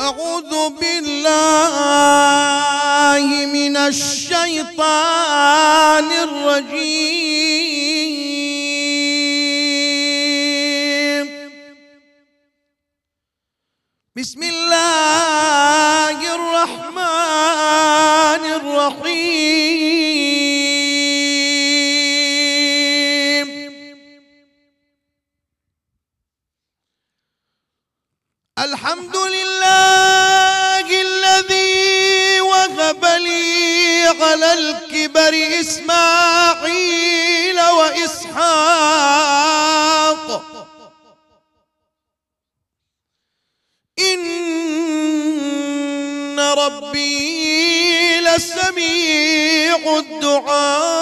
أعوذ بالله من الشيطان الرجيم. بسم الله الرحمن الرحيم. الحمد لله الذي وهب لي على الكبر إسماعيل وإسحاق إن ربي لسميع الدعاء.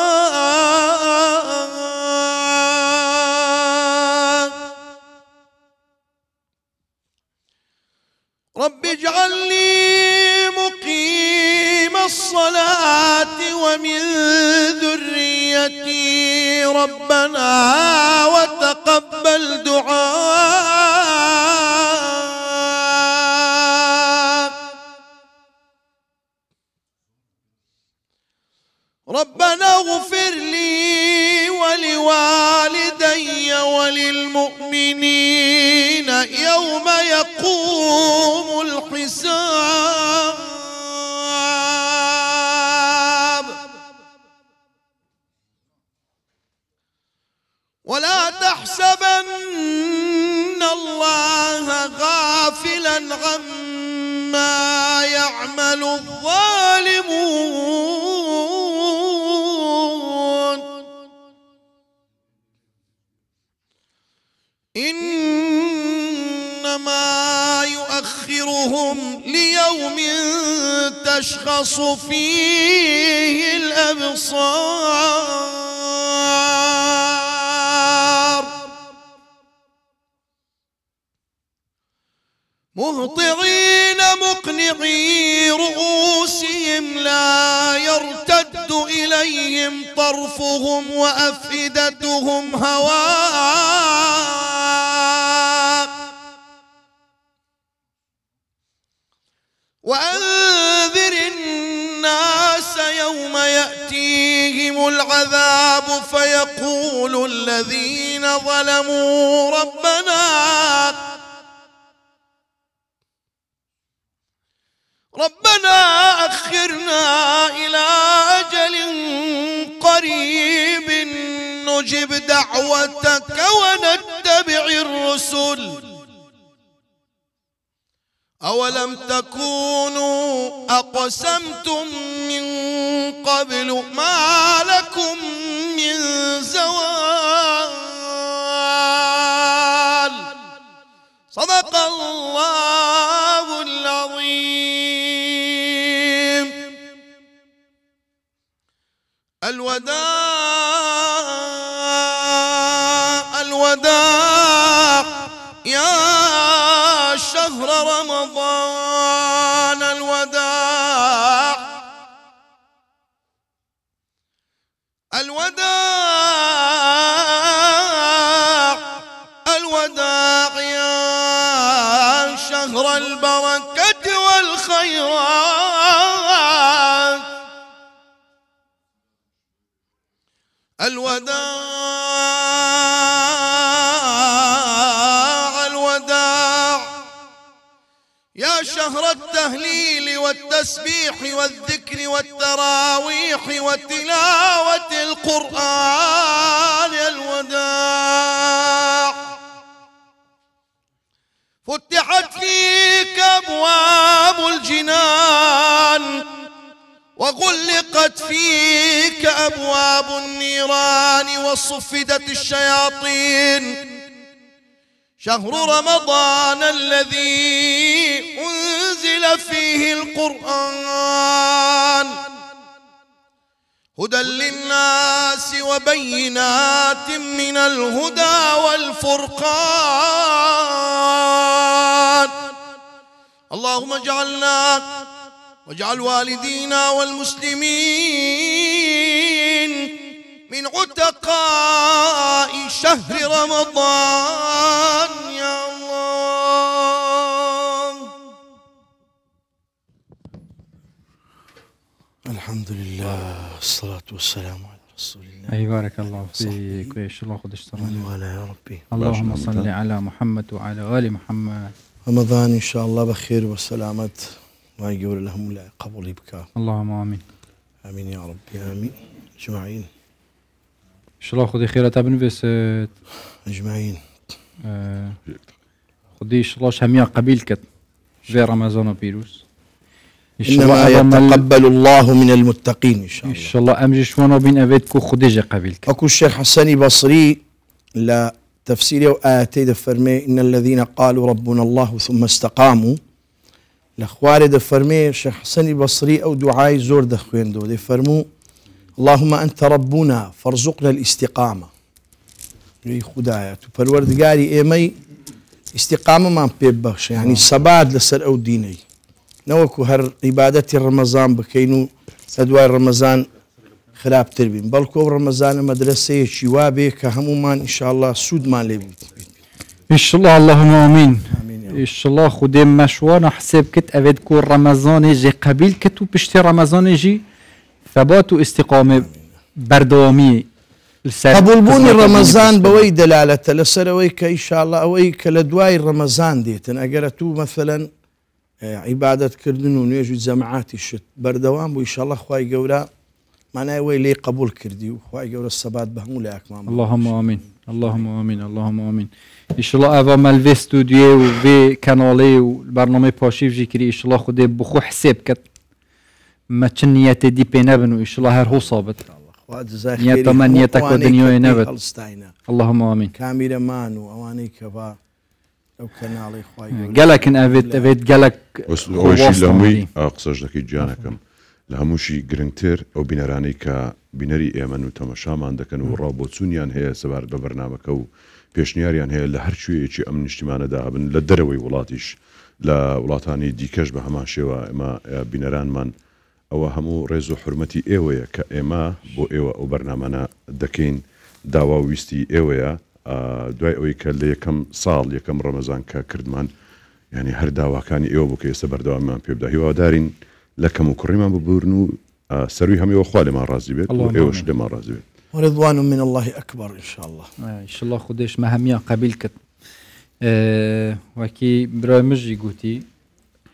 رب اجعل لي مقيم الصلاة ومن ذريتي ربنا وتقبل دعاء. ربنا اغفر لي ولوالدي وللمؤمنين يوم يقوم الحساب. ولا تحسبن الله غافلا عما يعمل الظالمون، إنما يؤخرهم ليوم تشخص فيه الأبصار. مهطعين مقنعي رؤوسهم لا يرتد إليهم طرفهم وأفئدتهم هواء. وأنذر الناس يوم يأتيهم العذاب فيقول الذين ظلموا ربنا أخرنا إلى أجل قريب نجب دعوتك ونتبع الرسل أولم تكونوا أقسمتم من قبل ما لكم من زوال. صدق الله العظيم. الوداع الوداع يا شهر رمضان. الوداع الوداع الوداع يا شهر البركة والخيرات. الوداع الوداع يا شهر التهليل والتسبيح والذكر والتراويح وتلاوة القرآن. الوداع فتحت فيك أبواب الجنان وغلقت فيك أبواب النيران وصفدت الشياطين. شهر رمضان الذي أنزل فيه القرآن هدى للناس وبينات من الهدى والفرقان. اللهم اجعلنا واجعل والدينا والمسلمين من عتقاء شهر رمضان يا الله. الحمد لله الصلاة والسلام على رسول الله. أي بارك الله فيك ويش الله خد اشترى ولا يا ربي. اللهم صل على محمد وعلى آل محمد. رمضان إن شاء الله بخير وسلامة ويقول لهم لا قبول بك. اللهم آمين. آمين يا ربي آمين أجمعين. إن شاء الله خدي خيرات بنفست أجمعين. خدي إن شاء الله شميع قبيلك في رمضان بيروس. إنما يتقبل الله من المتقين إن شاء الله. إن شاء الله أمجي شوانا بين أبيتكو خديجة قبيلك. أكو الشيخ حسني بصري لا تفسيره آياتي دفرمي إن الذين قالوا ربنا الله ثم استقاموا الأخوار دفرمي الشيخ حسني بصري أو دعاء زور دخوين دو دفرمو اللهم أنت ربنا فارزقنا الاستقامة. خدايا فالورد قالي إيمي استقامة ما بيبخش يعني سباد لسر أو ديني نوكو هر عبادتي رمضان بكينو أدوار رمضان خراب تربين بلكو رمضان مدرسة شوابي كهمومان إن شاء الله سود ما لبيت إن شاء الله اللهم آمين. إن شاء الله خدي مشوانا حساب كت أبدكو رمضان يجي قبيل كتو بشتي رمضان يجي ثبات واستقامة بردوامي قبول بوني رمضان بوي دلالة لسرويك إن شاء الله أويك لدواي رمضان ديتن أجرتو مثلا عبادة كردنو نيجو جماعات الشت بردوام وإن شاء الله خواي جورا معناه ويلي قبول كردي وخواي جورا السبات بهم لك اللهم آمين اللهم آمين اللهم آمين. إن شاء الله أفا مال في استوديو وفي كانالي والبرنامج باشيف جيكري إن شاء الله خدي بخو حساب كت ما تشنيات دي بينابن وإن شاء الله هر هو صابت نيتا ما نيتك ودنيا نبت. اللهم آمين. كاميرا مان وأواني كفا أو كنالي خواي قالك إن أفيد قالك أول شيء لهمي أقصد لك جانكم لهموشي جرنتر أو بنراني كبنري إيمان وتماشام عندك إنه رابطونيان هي سبار ببرنامج أو بيشنياريان هي لهر شيء أمن اجتماعنا ده بن للدروي ولاتيش لا ولاتاني ديكش بهما شوا ما بنران من أو همو رزو حرمتي إيويا كإما بو إيوا أو برنامجنا دكين دعوة ويستي إيويا دوای ئەوەی کە لە یەکەم ساڵ یەکەم ڕەمەزان کە کردمان یعنی هەر داواکانی ئێوە بوو کە ئێستا بەردەوامیان پێ بدە هیوادارین لە کەم و کوڕیمان ببورن و سەروی هەمووی خوا لێمان ڕازی بێت و ئێوەش لێمان ڕازی بێت. ورضوان من الله أكبر إن شاء الله. إن شاء الله خديش ما هميا قبيل كت وكي برامجي قوتي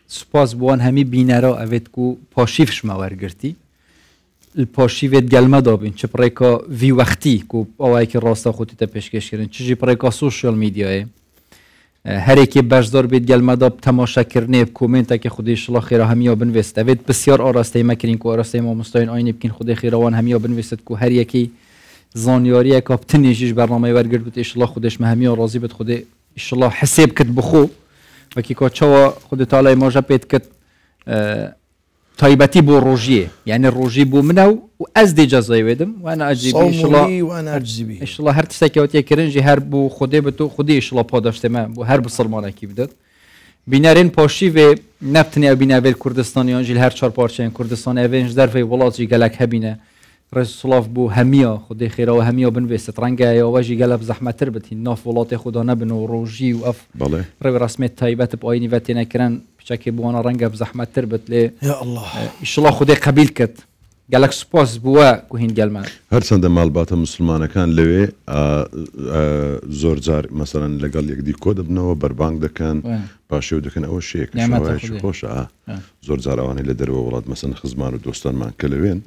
سپاس بوان همي بينارا أفيدكو باشيفش ما ورقرتي الپاشیوت گلمه دابین چه پریکا وی وقتی کو آوایی که راستا خودی تا پیشکش کردن چه پریکا سوشال میدیاه هر کی باشدار بید گلمه داب تماشا کرنه کومنت که خودی انشالله خیره همیا بنویست اوید بسیار آراسته مکرین کو آراسته ما مستعین آینه بکن خودی خیروان همیا بنویست کو هر یکی زانیاری کاپتنیجیش برنامه ورگرد بود انشالله خودش همیا راضی بود خودی انشالله حساب کت بخو و کی کا چوا خودی تعالی ما جپید کت طيبتي بو روجيه يعني الروجي بو منو وازدي جزاي ودم وانا اجي ان شاء الله وانا اجزي به ان شاء الله هر تسكوتي كرنجي هر بو خدي بتو خدي ان شاء الله پاداش تمام بو هر بسلمانه کی بدت بینارین پاشی و نفتنی بیناول کردستانیان جل هر چهار پارچه کردستان اونج در وی ولات جی گلک هبینه رسول بو همیا خدای خیره و همیا بنویست رنگه یا واجی گلب زحمت تر بتی ناف ولات خدا نبن و روجی و اف بله رو رسمت طیبت با اینی وقتی نکرن چکی بوانا رنگه بزحمت تر بت لی یا الله ان شاء الله خدای قبیل کت گلک سپاس بوا کوهین گلمان هر چند مالبات مسلمان کان لوی زور زار مثلا لقال یک دی کود بنو بربانگ دکن باشو دکن او شیک شوایش خوش زور زار آنی لدر و ولاد مثلا خزمان و دوستان من کلوین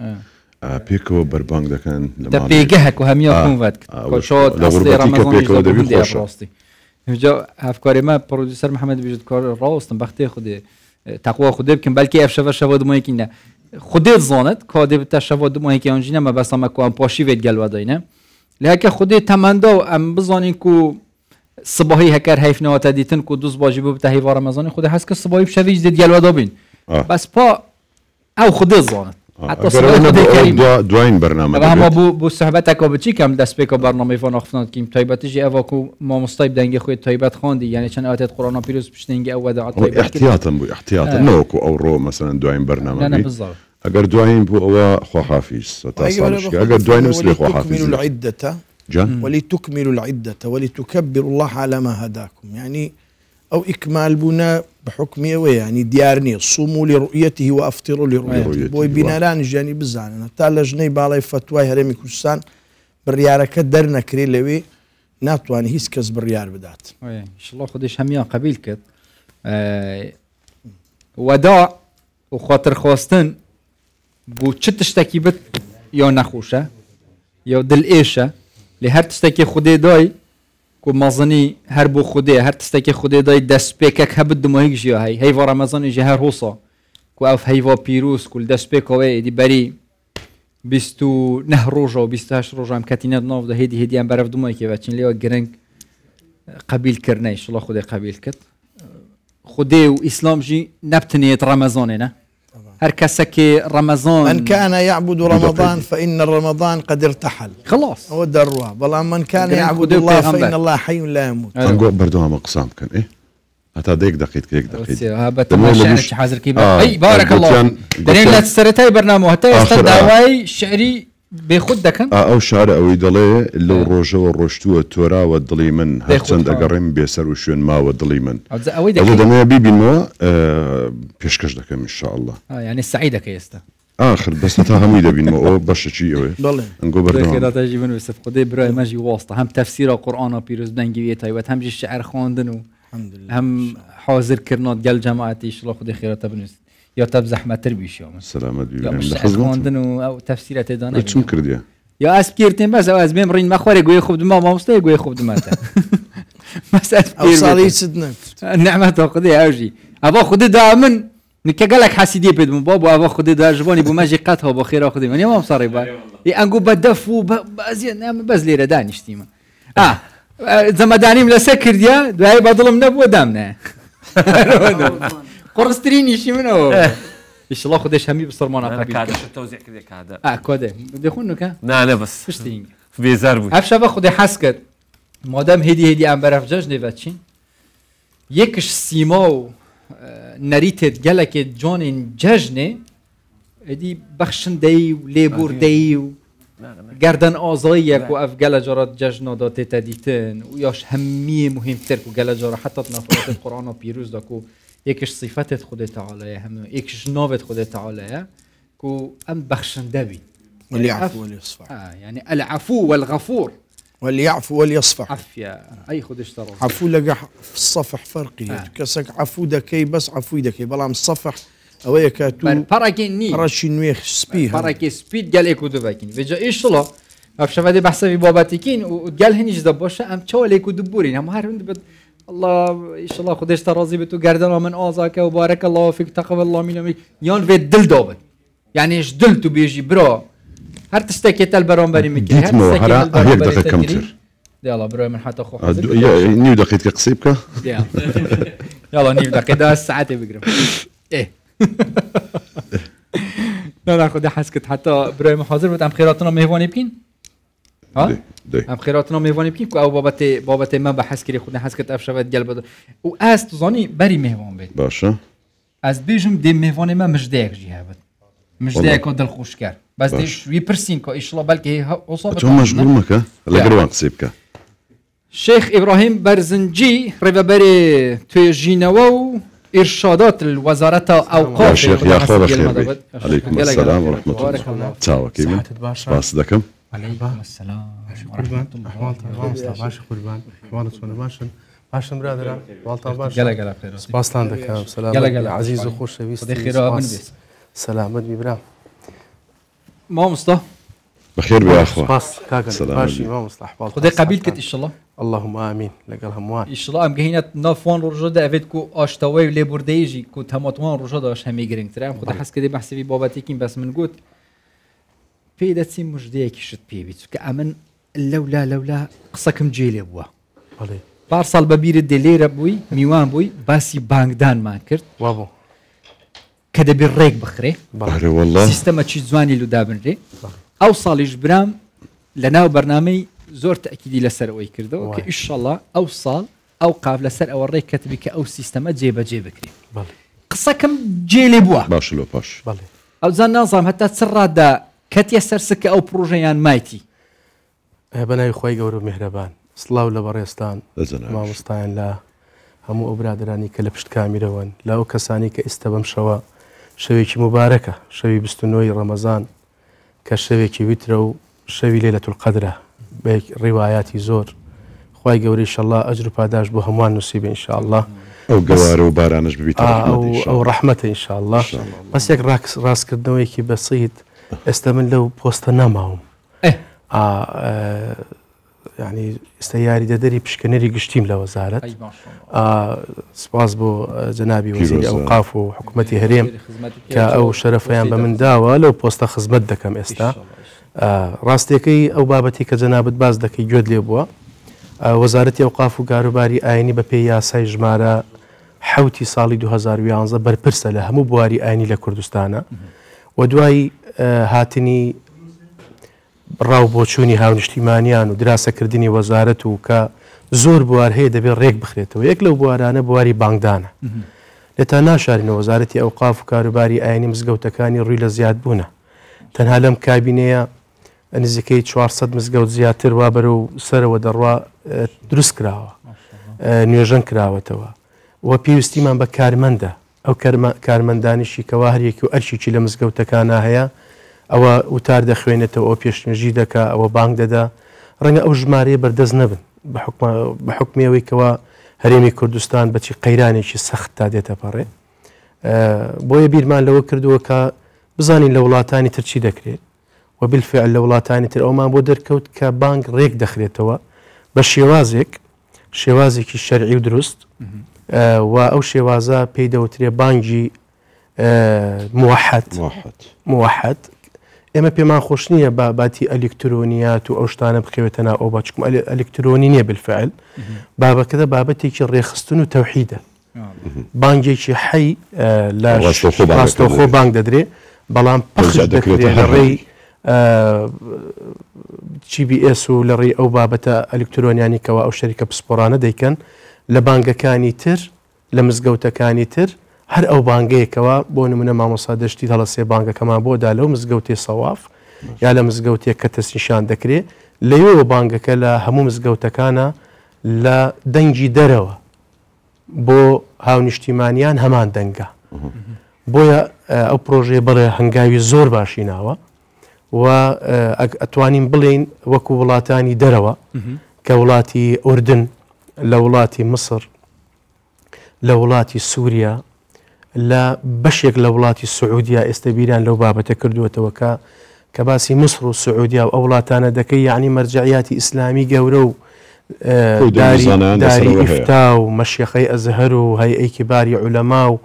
پیکو بربانگ دکن لما پیگه کو همیا کن ود کشاد اصلی رمضان جدا بودی راستی اینجا افکاری ما پرودوسر محمد بیجد کار راستم بختی خودی تقوا خودی بکن بلکه افشوا شواد ما یکی نه خودی زانت کادی بت شواد ما یکی آنجی نه ما بس ما کو ام پاشی ود گل ودای نه لکه خودی تمندا ام بزانین کو صباحی هکر حیف نوات دیتن کو دوز باجی بو تهی رمضان خودی هست که صباحی بشوی جدید گل ودا بین بس پا او خودی زانت حتی صباحی دوین برنامه اما بو صحبت کا بچی کم دست به برنامه فان اخفنات کیم طیبت جی اوا کو ما مستایب دنگ خو طیبت خواندی یعنی چند آیات قرآن پیروز پشتنگ او وداع طیبت احتیاطا بو احتیاطا نوکو او رو مثلا دوین برنامه نه بالضبط اگر دوین بو او خو حافظ تاسالش اگر دوین مثل خو حافظ العده ولتكملوا العده ولتكبروا الله على ما هداكم يعني او اكمال بنا بحكمي ويعني ديارني صوموا لرؤيته وافطروا لرؤيته بوي بيناران جاني بزاننا تا لجنه باڵای فتوای هەرێمی کوردستان بڕیارەکە دەرنەکرێ لەوێ ناتوانێت هیچ کەس بڕیار بدات. ئینشەڵڵا خودش هەمیان قبیل کرد وەدا و خۆترخواستن بۆ چ تشتێکی بت یا نەخۆشە یا دڵئێشە لێ هەر تشتێکی خودێ دای کو مازنی هەر بۆ خودێ هەر تشتێکی خودێ دای دەستپێکێک هەبت دمەیەک ژیا هەی هەیڤە ڕەمەزانی ژە هەر هۆسا کو ئەو هەیڤە پیرۆز کول دەستپێکەوەی دی بەری 29 ڕۆژە و 28 ڕۆژام کەتینە ناو دە هێدی هێدیان بەرەف دومەیەکێوە چین لێوە گرنگ قبیلکردنەی شڵە خودێ قبیل کرد خودێ و ئیسلامژی نەبتنێت ڕەمەزانێنە هر كسك رمضان من كان يعبد رمضان فإن رمضان قد ارتحل خلاص هو الدروة بلا من كان يعبد الله فإن الله حي لا يموت أنقول بردوها قسام كان إيه حتى ديك دقيقة هابت ما شعرش حاضر كيما أي بارك الله درين لا تسترتاي برنامج حتى يستدعي شعري بيخد دكن أو شعر أو يدلي اللي الروجة والروشتو التورا والضلي من هرتند أقرم بيسر وشون ما والضلي من هذا دمية بيبي نوا بيشكش دكن إن شاء الله يعني السعيدة كيستا آخر بس تاهم يدا بين ما باش شيء أوي نقول برنامج كده تجي من وسف قدي براي ماجي واسطة هم تفسير القرآن بيروز دنجية تايوت هم جي الشعر خواندن هم حاضر كرنات جل جماعتي إن شاء الله خدي خيرات بنوس یا تب زحمت تر بیش یوم سلامت بیشتر یا مش خواندن و تفسیرات دانه چون کردی یا اسکیرتیم بس از بیم رین مخوره گوی خوب دما مامسته گوی خوب دما تا بس او صاری صدنت نعمت خدي اوجي ابا خدي دائما نكقلك حسيدي بدم بابو ابا خدي دا جبوني بماجي قاتها بخير خدي من يوم صاري با انقو بدفو بازين نعم بس ليره دانشتيما زمدانيم لسكر ديا داي بدلم نبو دامنا قرستريني شي منو ايش الله خدش همي بصرمانه قبيل كذا التوزيع كذا كذا كده بدي خونك لا بس فشتين في بيزاربو افشا خدي حسكت مادام هدي ام برف جاج نيفاتشين يكش سيماو نريتت جلك جون ججنه ادي بخشن دي وليبور دي گردن آزاییک و اف گله جارات جشن داده تدیتن و یاش همی مهمتر کو گله جارا حتی نفرات قرآن و پیروز دا کو یکش صفت خود تعالی هم یکش ناوت خود تعالی کو ام بخشنده بی واليعفو واليصفح يعني العفو والغفور واليعفو واليصفح عفيا اي خدش ترى عفو لقى في الصفح فرقي كسك عفو دكي بس عفو دكي بلام الصفح اوه كاتو باراكيني راشينويخ سبيها باراكي سبيد قال ايكو دباكين فجا ايش الله افشفادي بحسبي باباتيكين وقال هنيش دبوشه ام تشول ايكو دبورين هم هار الله ان شاء الله خدش ترازي بتو قردنا من اوزاك وبارك الله فيك تقبل الله منك يون في دل دوبت يعني ايش دلتو بيجي برا هر تستكي البرام بري مكي هر تستكي هيك دقيقة كمتر يلا برا من حتى اخو نيو دقيقة قصيبك يلا نيو دقيقة الساعات بقرب ايه لا خدي حسكت حتى براي حاضر بتم خيراتنا مهواني بكين ها ام خيراتنا مهواني بكين او بابتي ما بحس كري خدي حسكت افشبت قلب و از تظني بري مهوان بيت باشا از بيجم دي مهواني ما مش داك جهابت مش داك ودل خوشكار بس دي شوي برسين كو ان شاء الله بلكي هي اصابت هم مشغول مكا لا قروان قصيبك شيخ ابراهيم برزنجي ريبا بري توجينوا إرشادات الوزارة أوقاف شيخ يا أخوة بخير عليكم السلام ورحمة الله تساوى كيما باس دكم عليكم السلام ورحمة الله باشا قربان حوالت وانا باشا برادر والطا باشا قلا خير سباستان دكام سلامت عزيز وخوش شويستي خير بنبس سلامت ببرام ما مصطفى بخير يا أخوة باس كاكا باشي ما مصلح خدي قبيلك إن شاء الله اللهم آمين لقال هموان إن شاء الله أم جهينة نافوان رجودة أفيد كو أشتوي ولي برديجي كو تماتوان رجودة أش همي جرينج ترى خدي حس كده بحسبي باباتيكين بس من قلت بيدا تسيم مجدية كشت بيبي كأمن لولا قصكم جيلي بوا بارصل ببير الدلير بوي ميوان بوي باسي بانكدان ما كرت وابو كده بالريك بخري بخري والله سيستم تشيزواني لو دابن ري أوصل جبرام لنا برنامج زور تأكيدي لسر أوي كردو إن شاء الله أوصل أوقاف لسر أو الريك كتبك أو سيستم جيبك بالي قصة كم جيلي بوا باش لو باش بالي أو زان نظام حتى تسرع دا كتيسر سكة أو بروجيان مايتي بناي خوي قورو مهربان صلاة ولا بريستان ما مستعين لا هەموو ئەو برادرانی کە لە پشت کامیرەوەن لە ئەو کەسانی کە ئێستا بەم شەوە شەوێکی مبارەکە شەوی 29 ڕەمەزان کە شەوێکی ویترە و شەوی لەیلەتول قەدرە بە ڕیوایاتی زۆر خوای گەورەی ئینشەڵڵا ئەجر و پاداش بۆ هەمووان نووسیبێ ئینشاءڵڵا ئەو گەوارە و بارانش ببیت ئەو ڕەحمەتە ئینشاءڵڵا بەس یەک ڕاستکردنەوەیەکی بەسیت ئێستا من لەو پۆستە نەماوم يعني استياري دەدەری پشکنەری گشتیم لە وەزارەت سپاس بۆ جەنابی وەزیری ئەوقاف و حکوومەتی هەرێم کە ئەو شەرەفەیان بە من داوە لەو پۆستە خزمەت دەکەم ئێستا ڕاستیەکەی ئەو بابەتی کە جەنابەت باز دەکەی گوێت لێ بووە وەزارەتی ئەوقاف و گاروباری ئاینی بە پێی یاسای ژمارە حوتی ساڵی 2011 بەرپرسە لە هەموو بواری ئاینی لە کوردستانە و دوای هاتنی ڕاو بۆچوونی هاونیشتیمانیان و دراسەکردنی وەزارەت و کە زۆر بوار هەیە دەبێت ڕێک بخرێتەوە یەک لەو بوارانە بواری بانگدانە لێتا ناشارینەوە وەزارەتی ئەوقاف و کاروباری ئاینی مزگەوتەکانی ڕووی لە زیادبوونە تەنها لەم کابینەیە نزیکەی 400 مزگەوت زیاتر وا بەرە و سەرەوە دەڕوا دروست کراوە نوێژەن کراوەتەوە و پێویستیمان بە کارمەندە ئەو کارمەندانیشی کەوا هەریەکی و ئەرشێکی لە مزگەوتەکانە هەیە ئەوە وتار دەخوێنێتەوە ئەو پێشنێژی دەکا ئەوە بانگ دەدا ڕەنگە ئەو ژمارەیە بەردەست نەبن بە حکمەوەی کەەوە هەرێمی کوردستان بەچی قەیرانێکی سەخت تا دێتە پەڕێ بۆیە بیرمان لەوە کردووە کە بزانین لە وڵاتانی تر چی دەکرێت و بالفعل لە وڵاتانی تر ئەومان بۆ دەرکەوت کە بانگ ڕێک دەخرێتەوە بە شێوازێکی شەرعی و دروست و ئەو شێوازە پێی دەوترێ بانگی موحد ئێمە پێمان خۆش نییە باباتی ئەلکترۆنیات و ئەو شتانە بخەوێتە ناو ئەو باچکم ئەلکترۆنی نییە بالفعل بابەکەدا بابەتێکی ڕێخستن و تەوحیدە بانگێکی حەی لە ڕاستەوخۆ بانگ دەدرێ بەڵام پەخش دەکرێت لە ڕێی GPS و لە ڕێی ئەو بابەتە ئەلکترۆنیانی کەەوە ئەو شەریکە پسپۆرانە دەیکەن لە بانگەکانی تر لە مزگەوتەکانی تر هەر ئەو بانگەیەکەوە بۆ نمونە مامۆستا دەشتی هەڵە سێ بانگەکەمان بۆدا لەو مزگەوتێ سەواف یا لە مزگەوتێک کە تەسنیشان دەکرێت لەوێەوە بانگەکە لە هەموو مزگەوتەکانە لە دەنگی دەرەوە بۆ هاونیشتیمانیان هەمان دەنگە بۆیە ئەو پرۆژێ بڵێ هەنگاوی زۆر باشی ناوە و ئەتوانین بڵین وەکو وڵاتانی دەرەوە کە وڵاتی ئوردن لە وڵاتی مصر لە وڵاتی سووریا لە بەشێک لە وڵاتی سعودیا ئێستا بیران لەو بابەتە کردوێتەوە کە باسی مصر و سعودیا و ئەو وڵاتانە دەکەی یعنی مەرجعیاتی ئیسلامی گەورە و داری ئیفتا و مەشیخەی ئەزهەر و هەیئەی باری عولەما و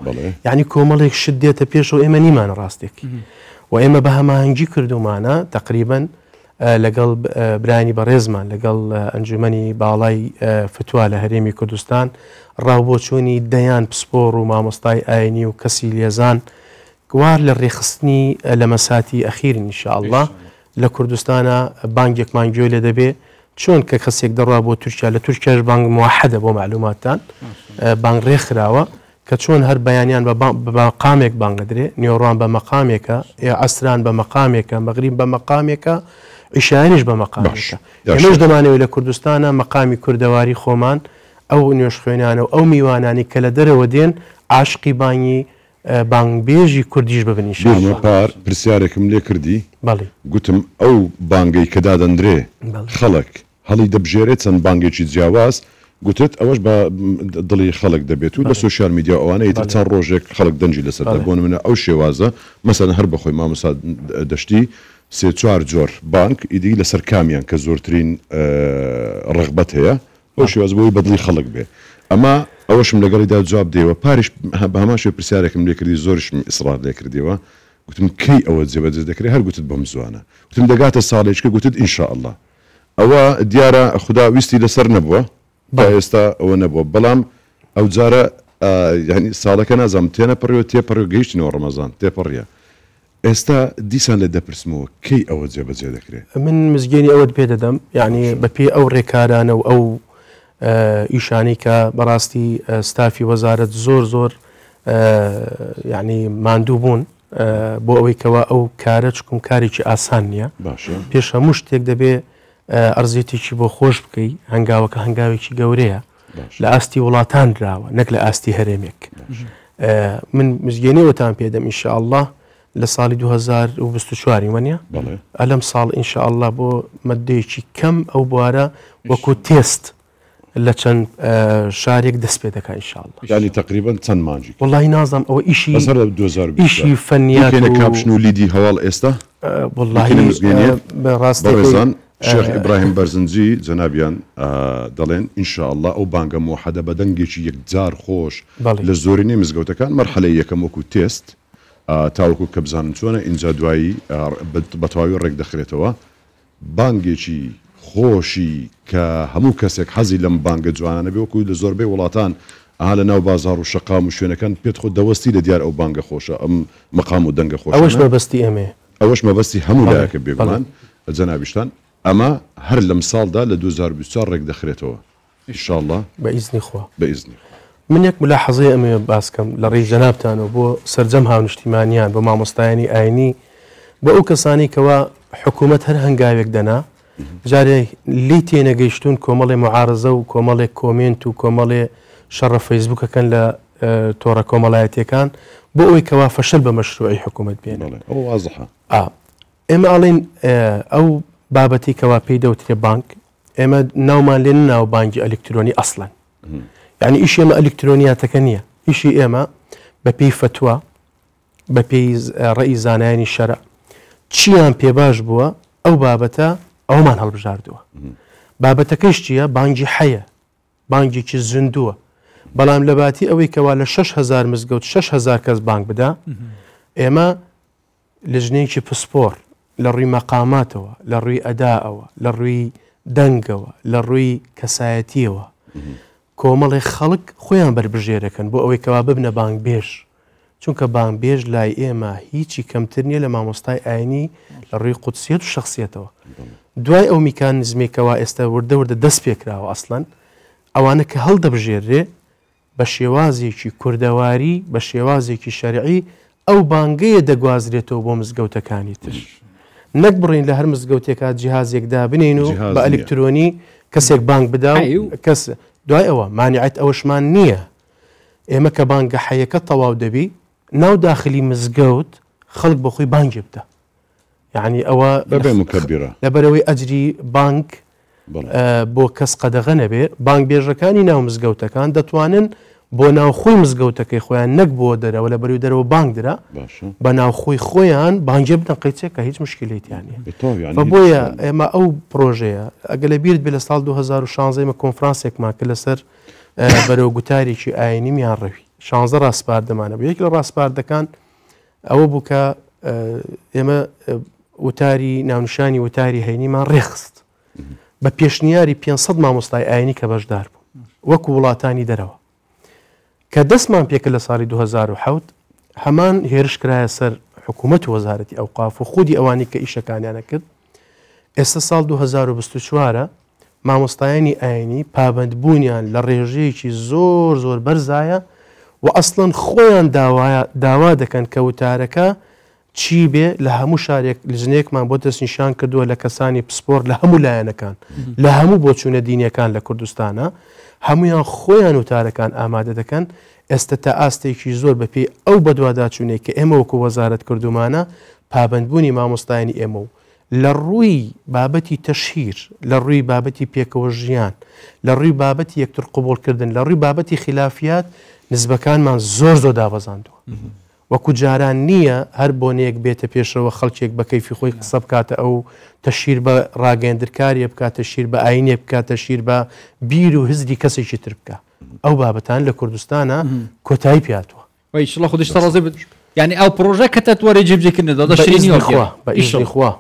یعنی کۆمەڵێک شت دێتە پێشەوە ئێمە نیمانە ڕاستێکی و ئێمە بە هەماهەنگی کردومانە تقریبا لەگەڵ برانی بەڕێزمان لەگەڵ ئەنجومەنی باڵای فتووا لە هەرێمی کوردستان ڕاوبۆچوونی دەیان پسپۆڕ و مامۆستای ئاینی و کەسی لێزان گوار لە ڕێخستنی لە مەساتی ئەخیر ئینشاءالله لە کوردستانە بانگێکمان گوێ لێ دەبێ چۆن کە کەسێک دەڕوا بۆ تورکیا لە تورکیاش بانگ موحدە بۆ معلوماتان بانگ ڕێکخراوە کە چۆن هەر بەیانیان بە مەقامێک بانگ دەدرێ نیۆڕان بە مەقامێکە ئەسران بە مەقامێکە مەغریب بە مەقامێکە عیشایانیش بە مەقامێکە ئێمەش دەمانەوێت لە کوردستانە مەقامی کوردەواری خۆمان ئەو نوێژ خوێنانە و ئەو میوانانی کە لە دەرەوە دێن عاشقی بانگی بانگبێژی کوردیش ببنی پار پرسیارێکم لێ کردی گوتم ئەو بانگەی کە دادەندرێ خەڵک هەڵی دەبژێرێت چەند بانگێکی جیاواز گوتت ئەوەش بە دڵی خەڵک دەبێت و لە سوۆسیال میدیا ئەوانەی تر چەند ڕۆژێک خەڵک دەنجی لەسەر دەبوون منە ئەو شێوازە مەسەن هەر بەخۆی مامۆستا دەشتی سێ چوار جۆر بانک ئیدی لەسەر کامیان کە زۆرترین ڕغبەت هەیە ئەو شێواز بۆی بەدڵی خەڵک بێ ئەمە ئەوەشم لەگەڵیدا جواب دێوە پاریش بە هەمان شێ پرسیارێکم لێ کردی زۆرشم ئیسرار لێ کردیەوە گوتم کەی ئەوە جێبەجێ دەکرێت هەر گوتت بەم زوانە گوتم دەگاتە ساڵێککە گوتت ئینشاءالله ئەوە دیارە خوددا ویستی لەسەر نەبووە با ئێستا ئەوە نەبووە بەڵام ئەو جارە ینی ساڵەکە نازانم تێنەپەڕێەوە تێپەڕ گەیشتنەوە ڕەمەزان تێپەڕە ئێستا دیسان لە دەپرسمەوە کەی ئەوە جێبەجێ دەکرێت من مزگەنی ئەوەت پێ دەدەم یعنی بەپێ ئەو ڕێکارانە و ئەو ئیشانی کە بەڕاستی ستافی وەزارەت زۆر یعنی ماندوو بوون بۆ ئەوەی کەەوە ئەو کارە چکم کارێکی ئاسان نییە پێش هەموو شتێک دەبێ ئەرزێتێکی بۆ خۆش بکەی هەنگاوەکە هەنگاوێکی گەورەیە لە ئاستی وڵاتان راوە نەک لە ئاستی هەرێمێک من مزگەێنەوەتان پێدەم ئینشاءالله لە ساڵی 2024 وانە ئەلەم ساڵ ئینشاءالله بۆ مەدەیەکی کەم ئەو بوارە وەکو تێست لە چەند شارێک دەست پێ دەکات ئینشاءالله ینی تقریبا چەند مانجی وڵی نازانم ئەوە ئیشی فەنیات کاپشن و لیدی هەواڵ ئێستا والله بەڕێزان شێخ ئیبراهیم بەرزنجی جەنابیان دەڵێن ئینشاءالله ئەو بانگە موحەدە بە دەنگێکی یەکجار خۆش لە زۆرینەی مزگەوتەکان مەرحەلەی یەکەم وەکو تێست تاوەکو کە بزانن چۆنە ئینجا دوایی بە تەواوی ڕێک دەخرێتەوە بانگێکی خۆشی کە هەموو کەسێک حەزی لەم بانگە جوانانە بێ وەکو لە زۆربەی وڵاتان لە ناو بازار و شەقام و شوێنەکان پێت خۆ دەوەستی لە دیار ئەو بانگە خۆشە ئەم مەقام و دەنگە خۆش ئەوەش مەبەستی ئەمێ ئەوەش مەبەستی هەموو لایەکە بێگومان جەنابیشتان ئەمە هەر لەم ساڵدا لە 2024 ڕێک دەخرێتەوە ئینشاءالله بە ئیزنی خوا من یەک ملاحەزەی ئەمێ باسکەم لە ڕێی جەنابتانەوە بۆ سەرجەم هاونیشتیمانیان بۆ مامۆستایانی ئاینی بۆ ئەو کەسانی کەوا حکوومەت هەر هەنگاوێک دەنا جارێ لی تێنەگەیشتون کۆمەڵی معارزە و کۆمەڵێک کۆمنت و کۆمەڵێ شەڕە فەیسبوکەکەن لە تۆڕە کۆمەڵایەتیەکان بۆ ئەوەی کەوا فەشل بە مەشروعی حکوومەت بێن ئێمە ئەڵێن ئەو بابەتی کەوا پێی دەوترێ بانک ئێمە ناومان لێن ناو بانکی ئەلکترۆنی ئەسڵەن یعنی ئیش ئێمە ئەلکترۆنیاتەکە نییە ئیشی ئێمە بە پێی فتووە بە پێی ڕێی زانایانی شەرع چیان پێ باش بووە ئەو بابەتە ئەومان هەڵبژاردووە بابەتەکەش چییە بانگی حەیە بانگێکی زیندووە بەڵام لە باتی ئەوەی کەوا لە 6,000 مزگەوت 6,000 کەس بانگ بدا ئێمە لە ژنێکی پسپۆر لە ڕووی مەقاماتەوە لە ڕووی ئەداەوە لە ڕووی دەنگەوە لە ڕووی کەسایەتیەوە کۆمەڵی خەڵک خۆیان بربژێرەکەن بۆ ئەوەی کەوا ببنە بانگ بێژ چونکە بانگ بێژ لای ئێمە هیچی کەمتر نییە لە مامۆستای ئاینی لە ڕووی قودسیەت و شخصیەتەوە دوای ئەو میکانیزمێکەوە ئێستا وردە دەست پێکراوە ئەسڵەن ئەوانە کە هەڵدەبژێرێ بە شێوازێکی کوردەواری بە شێوازێکی شەرعی ئەو بانگەیە دەگوازرێتەوە بۆ مزگەوتەکانی تر نەک بڕین لە هەر مزگەوتێکات جیهازێکدا بنین و بە ئەلکترۆنی کەسێک بانگ بدا کەس دوای ئەوە مانیعەت ئەوەشمان نییە ئێمە کە بانگە حەیەکە تەواو دەبی ناو داخلی مزگەوت خەڵک بە خۆی بانگێ بدە یعنی ئەوە لەبەرەوەی ئەجری بانک بۆ کەس قەدەغە نەبێ بانگ بێژەکانی ناو مزگەوتەکان دەتوانن بۆ ناوخۆی مزگەوتەکەی خۆیان نەک بۆ دەرەوە لە بەروی دەرەوە بانگ درا بە ناوخۆی خۆیان بانگێ بدەن قەیچێکە هیچ مشکلێتیانە بۆیە ئێمە ئەو پرۆژەیە ئەگە لە بیرت بێ لە ساڵ 2016 مە کۆنفرانسێکمان کە لەسەر بەرەو گوتارێکی ئاینی میان ڕەوی 16 ڕاستپاردەمانە بوو یەک لە ڕاستپاردەکان ئەوە بوو کە ئێمە وتاری ناونشانی وتاری هەینیمان ڕێخست بە پێشنیاری 500 مامۆستای ئاینی کە بەشدار بوو وەکو وڵاتانی دەرەوە کە دەستمان پێکە لە ساڵی 2007 هەمان هێرش کرایە سەر حکوومەت و وەزارەتی ئەوقاف و خودی ئەوانی کە ئیشەکانیانە کرد ئێستا ساڵ 2024 مامۆستایانی ئاینی پابندبوونیان لە ڕێژەیەکی زۆر بەرزایە و ئەسڵەن خۆیان داوا دەکەن کە وتارەکە چی بێ لە هەموو شارێک لژنێکمان بۆ دەستنیشان کردووە لە کەسانی پسپۆر لە هەموو لایەنەکان لە هەموو بۆچوونە دینیەکان لە کوردستانە هەمویان خۆیان وتارەکان ئامادە دەکەن ئێستا تا ئاستێکی زۆر بەپێی ئەو بەدواداچوونێک کە ئێمە وەکو وەزارەت کردومانە پابندبوونی مامۆستایانی ئێمە و لە ڕووی بابەتی تەشهیر لە ڕووی بابەتی پێکەوە ژیان لە ڕووی بابەتی یەکتر قوبوڵکردن لە ڕووی بابەتی خلافیات نسبەکانمان زۆر دابەزاندووە وەکو جاران نییە هەر بۆنەیەک بێتە پێشەوە خەڵکێک بە کەیفی خۆی قسە بکاتە ئەو تەشیر بە ڕاگەندرکاریە بکاتە شیر بە ئاینێ بکاتە شیر بە بیر و هزری کەسێکی تر بکە ئەو بابەتان لە کوردستانە کۆتایی پیاتوە وایشڵە خودش تەڕازێ بێت یعنی ئەو پرۆژە کە تەتوەرە جێبجێکردنەوە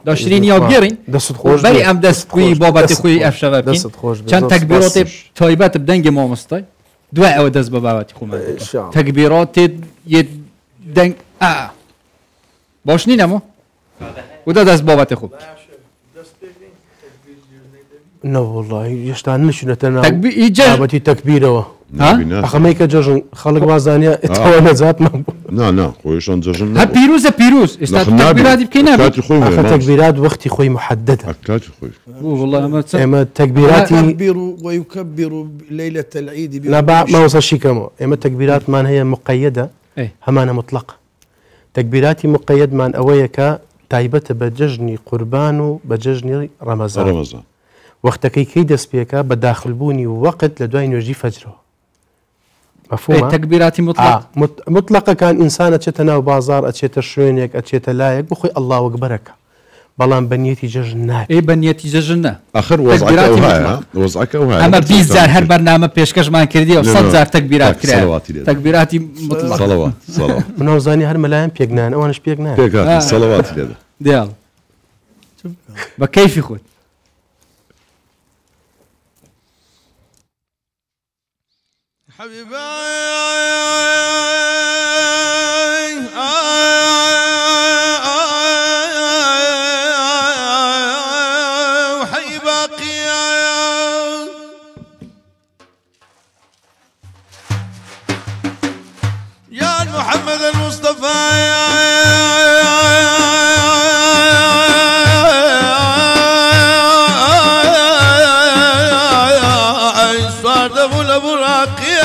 دەشترینی یاگەڕین دەست خۆش بەری ئەم دەستگوی بابەتی خۆی ئەفشەوە دەست خۆش چەند تەکبیرۆتی تایبەت بدەنگی مامۆستای دوای ئەوە دەست بە بابەتی خۆمان تەکبیرۆتی دەنگ باش نینەمە ودا دەست بابەتی خوب نەوەڵڵی هێشتا نشونەتە ناوبەتی تەکبیرەوە ئەخەمەی کە جەژن خەڵک وازانە ئێتەوە نەجاتمان نا خۆیشان جەژن ها پیرۆزە پیرۆز ئێستا تەکبیراتی بکەین کاتی خۆی تەکبیرات وەختی خۆی محددە کاتی خۆی والله ئێمە تەکبیراتی يكبر ويكبر ليلة العيد ماوەسەشیکەمەوە ئێمە تەکبیراتمان هەیە مقەیەدە هەمانە مطلق تەکبیراتی مقەیەدمان ئەوەیە کە تایبەتە بە جەژنی قوربان و بە جەژنی ڕەمەزان وەختەکەی کەی دەست پێکە بە داخلبوونی وەقت لە دوای نوێژی فەجرەوە مفهومە تەکبیراتی مطلقەکان ئینسانە چێتە ناو بازار ئەچێتە شوێنێک ئەچێتە لایەک بخۆی ئەڵڵاو ئەکبەرەکە بەڵام بەنیەتی جەژن ناکە بەنیەتی جەژن نە آخر وەزعەکە ئەمە 20 جار هەر بەرنامە پێشکەشمان کردی و 100 جار تەکبیرات کرا تەکبیراتی مطلق مناوزانی هەر مەلایەن پێکنان ئەوانش پێک نان سەڵەواتی لێدە دیاڵ بە کەیفی خۆت حبيبي وحي باقي يا محمد المصطفى صاد ابو الابراقي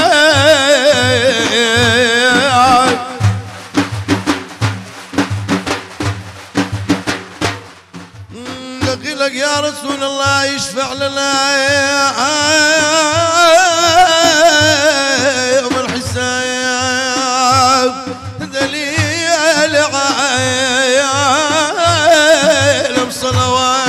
لك يا رسول الله يشفع لنا يوم الحساب دليل عالم صلوات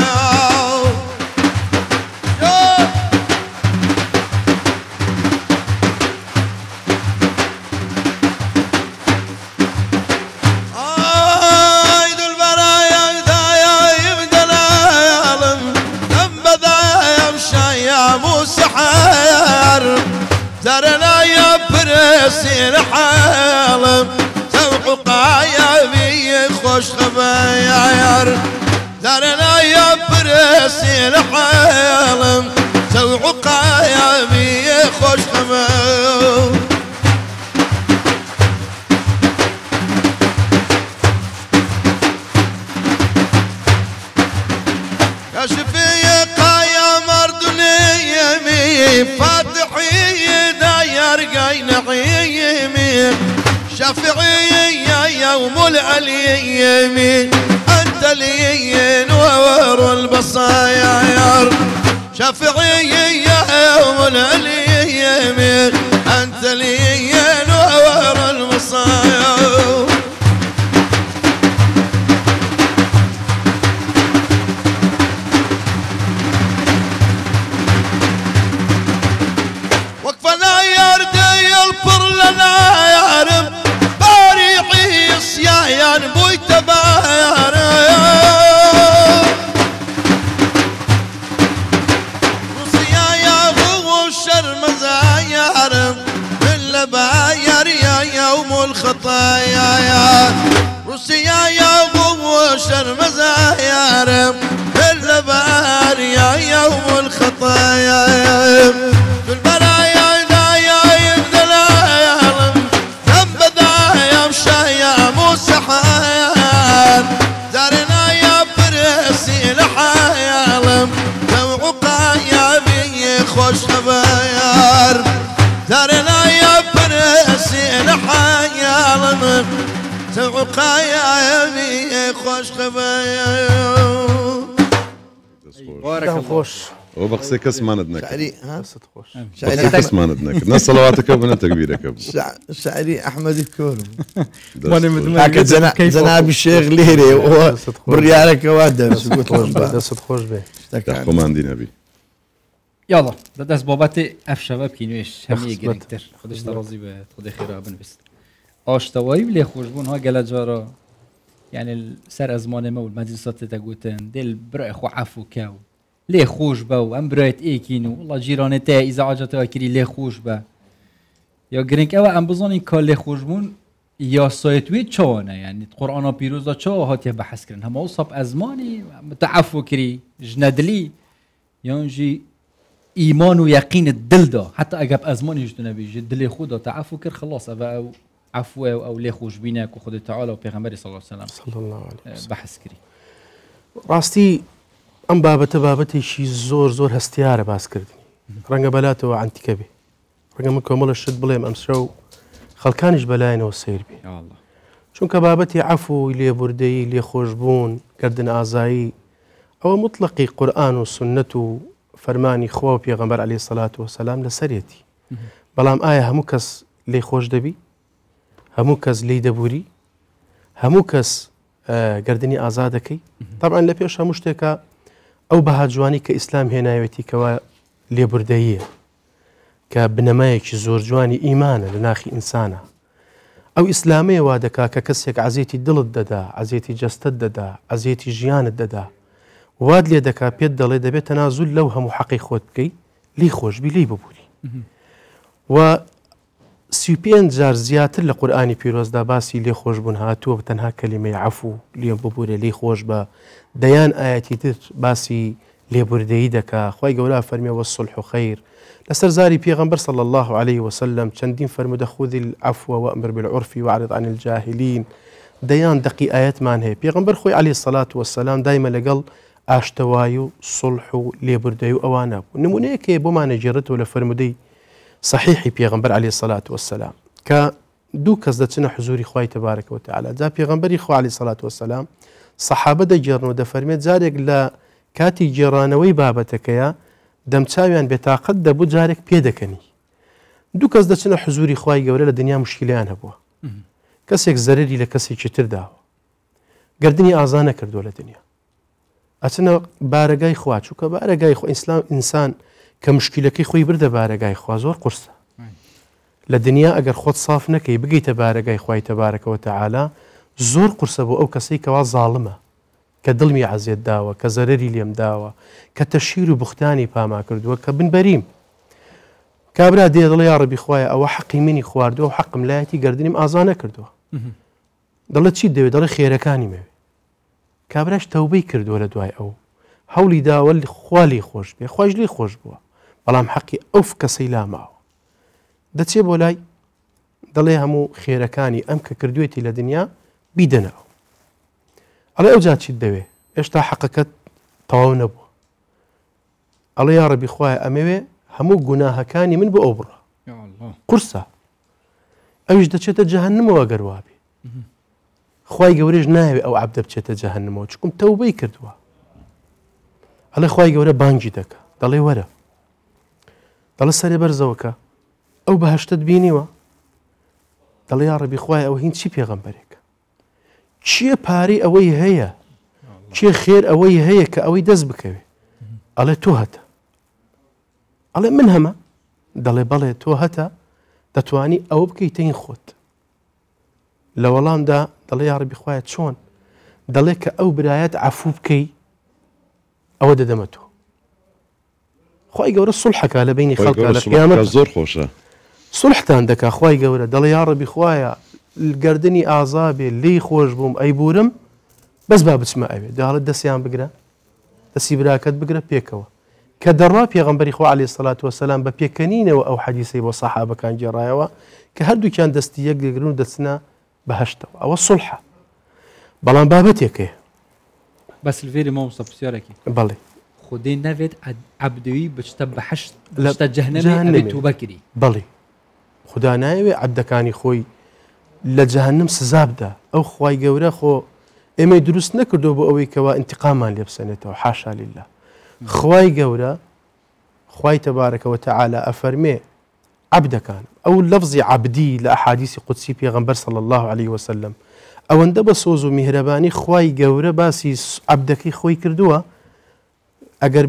زرنا يا برسي الحالم توقع يا بي خوش خباير زرنا يا برسي الحالم توقع يا بي خوش خباير يا شفيق يا مردني يمين فاتحي داير نعيمي شافعي يا يوم العليم انت لي نور البصاير شافعي يا يوم العليم انت لي نور البصاير وقفنا يردي البر لنا يا رب باريحي صيايا بوي تباير وصيايا هو الشر مزاير من لباير يا يوم الخطايا وصيايا هو الشر مزاير من لباير يا يوم الخطايا في البرايا سحان زارنا يا برسي الحيالم توقع يا بي خوش خباير زارنا يا برسي الحيالم توقع يا بي خوش خباير بارك الله وبقصي كاس ما ندنك شعري ها شعري كاس ما ندنك ناس صلواتك وبنا تكبيرك شعري احمد الكورم هكا زناب الشيخ ليري بريالك وادرس دست خوش به تحكم عندي نبي يلا دست بابت اف شباب كينوش همي گرفتر خودش درازي به خود خيره بن بس آشتوایی لی خوش بون ها گله جارا يعني سر ازمان ما والمجلسات تقوتن دل برای خو عفو كاو ليه خوش با ام برایت ایکینو والله جیرانه تا ازعاجات آکری ليه خوش با یا گرینک او ام بزن این کار ليه خوش بون یا سایتوی چانه یعنی قرآن پیروز دا چا هاتی بحث کرن همه اصاب ازمانی متعفو کری جندلی یعنی ایمان و یقین دل دا حتی اگر ازمانی جدو نبی دل خود دا تعفو کر خلاص او عفو أو لي خوش بينك وخذ تعالى وبيغمبري صلى الله عليه وسلم صلى الله عليه وسلم بحث كري ڕاستی ئەم بابەتە بابەتێکی زۆر هەستیارە باسکردنی ڕەنگە بەلاتەوە عەنتیکە بێ ڕەنگە من کۆمەڵە شت بڵێم ئەمسرە و خەڵکانیش بەلایەنەوە سیر بێ چونکە بابەتی عەفو لێبوردەیی لێخۆشبوون گردن ئازایی ئەوە مطلقی قورئان و سنەت و فەرمانی خوا و پێغەمبەر عەلەیهی سەڵات وەسەلام لەسەرێتی بەڵام ئایا هەموو کەس لێی خۆش دەبی هەموو کەس لێی دەبووری هەموو کەس گردنی ئازا دەکەی طبعا لە پێش هەموو شتێکە ئەو بەها جوانی کە ئیسلام هێناوێتی کەوا لێبوردەییە کە بنەمایەکی زۆر جوانی ئیمانە لە ناخی ئینسانە ئەو ئیسلامەیە وا دەکا کە کەسێک عەزیەتی دڵت دەدا عەزیەتی جەستت دەدا عەزیەتی ژیانت دەدا واد لێ دەکا پێت دەڵێ دەبێت تەنازول لەو هەموو حەقی خۆت بکەی لی خۆشبی لی ببووری و 35 جار زیاتر لە قورئانی پیرۆزدا باسی لێ خۆشبوون هاتووە بە تەنها کەلیمەی عەفو لێم ببوورێ لێی خۆش بە دەیان ئاەتی تر باسی لێبوردەیی دەکا خوای گەورە فەرمیێ وەالصلح خەیر لەسەر زاری پێغەمبەر صلی الله عليه وسلم چەندین فەرموودە خذ العفو وأمر بالعرف وأعرض عن الجاهلين دەیان دەقی ئاەتمان هەیە پێغەمبەر خۆی عەلەیهی سەڵات وەسەلام دایمە لەگەڵ ئاشتەوایی و سڵح و لێبوردەیی و ئەوانە بوو نمونەیەکێ بۆمانە جێڕێتەوە لە فەرمودەی صحیحی پێغەمبەر عەلەیهی سەڵات وەسەلام کە دوو کەس دەچنە حزوری خوای تەبارەکە وتەعالا جا پێغەمبەری خوا عەلەیهی سەڵات وەسەلام سەحابە دەگێڕنەوە دەفەرمێت جارێک لە کاتی گێڕانەوەی بابەتەکەیە دەمچاویان بێتاقەت دەبوو جارێک پێدەکەنی دوو کەس دەچنە حزوری خوای گەورە لە دنیا مشکلیان هەبووە کەسێک زەرری لە کەسێکی تر داوە گردنی ئازا نەکردووە لە دنیا ئەچنە بارەگای خوا چووکە بارەگای خوا ئینسان کە مشکلەکەی خۆی بردە بارەگای خوا زۆر قورسە لە دنیا ئەگەر خۆت صاف نەکەی بگەیتە بارەگای خوای تەبارەکە وتەعالا زۆر قورسە بۆ ئەو کەسەی کەوا زاڵمە کە دڵمی عەزیەت داوە کە زەرری لێم داوە کە تەشیر و بوختانی پاما کردووە کە بنبەریم کابرا دێ دڵێ یا ڕەبی خوایە ئەوە حەقی منی خواردووە و حەقم لایەتی گردنیم ئازا نەکردووە دەڵێت چیت دەوێت دەڵێ خێرەکانی مەوێ کابراش تەوبەی کردووە لە دوای ئەو هەوڵی داوە خوا لێی خۆش بێ خوایش لێی خۆش بووە بەڵام حەقی ئەو کەسەی لاماوە دەچێ بۆ لای دەڵێ هەموو خێرەکانی ئەم کە کردوێتی لە دنیا بیدەنەوە ئەڵێ ئەو جا چیت دەوێ هێشتا حەقەکەت تەواو نەبووە ئەڵێ یا ڕەبی خوایە ئەمەوێ هەموو گوناهەکانی من بۆ ئەو بڕە قورسە ئەویش دەچێتە جەهەنەمەوە گەر وا بێ خوای گەورەش ناوێ ئەو عەبدە بچێتە جەهەنەمەوە چکم تەوبەی کردووە ئەڵێ خوای گەورە بانگی دەکا دەڵێ وەرە دەڵێ سەرێ بەرزەوەکە ئەو بەهەشتت بینیوە دەڵێ یا ڕەبی خوایە ئەوە هین چی پێغەمبەرێکە چییە پارەی ئەوەی هەیە چییە خێر ئەوەی هەیە کە ئەوەی دەست بکەوێ ئەڵێ تۆ هەتە ئەڵێ من هەمە دەڵێ بەڵێ تۆ هەتە دەتوانی ئەوە بکەیتە هین خۆت لە وەڵامدا دەڵێ یا ڕەبی خوایە چۆن دەڵێ کە ئەو برایەت عەفوو بکەی ئەوە دەدەمە تۆ خوای گەورە سڵحەکە لە بینی خەڵکە لە قیامەت زۆر خۆشە سڵحتان دەکا خوای گەورە دەڵێ یا ڕەبی خوایە گردنی ئازا بێ لێی خۆش بووم ئەی بورم بەس با بچمە ئەوێ داڵێت دەستیان بگرە دەستی براکەت بگرە پێکەوە کە دەڕوا پێغەمبەری خوا عەلەیهی سەڵات وەسەلام بە پێکەنینەوە ئەو حەدیسەی بۆ سەحابەکان گێڕایەوە کە هەردووکیان دەستی یەک دەگرن و دەچنە بەهەشتەوە ئەوە سڵحە بەڵام بابەتێکەیە بەس لێری مامۆستا پرسیارێکی بەڵێ خودی نەوێت عەبدەوی بچتە بەهەشت بچتە جەهەنەمی توبە کردی بەڵێ خدا نایەوێ عەبدەکانی خۆی لە جەهەنەم سزا بدە ئەو خوای گەورە خۆ ئێمەی دروست نەکردو بۆ ئەوەی کەوا ئینتیقامان لێ بسەنێتەوە حاشا لله خوای گەورە خوای تەبارەکە وتەعالا ئەفەرمێ عەبدەکان ئەو لەفزی عەبدی لە ئەحادیسی قودسی پێغەمبەر صلی الله عليه وسلم ئەوەندە بە سۆز و میهرەبانی خوای گەورە باسی عەبدەکەی خۆی کردووە ئەگەر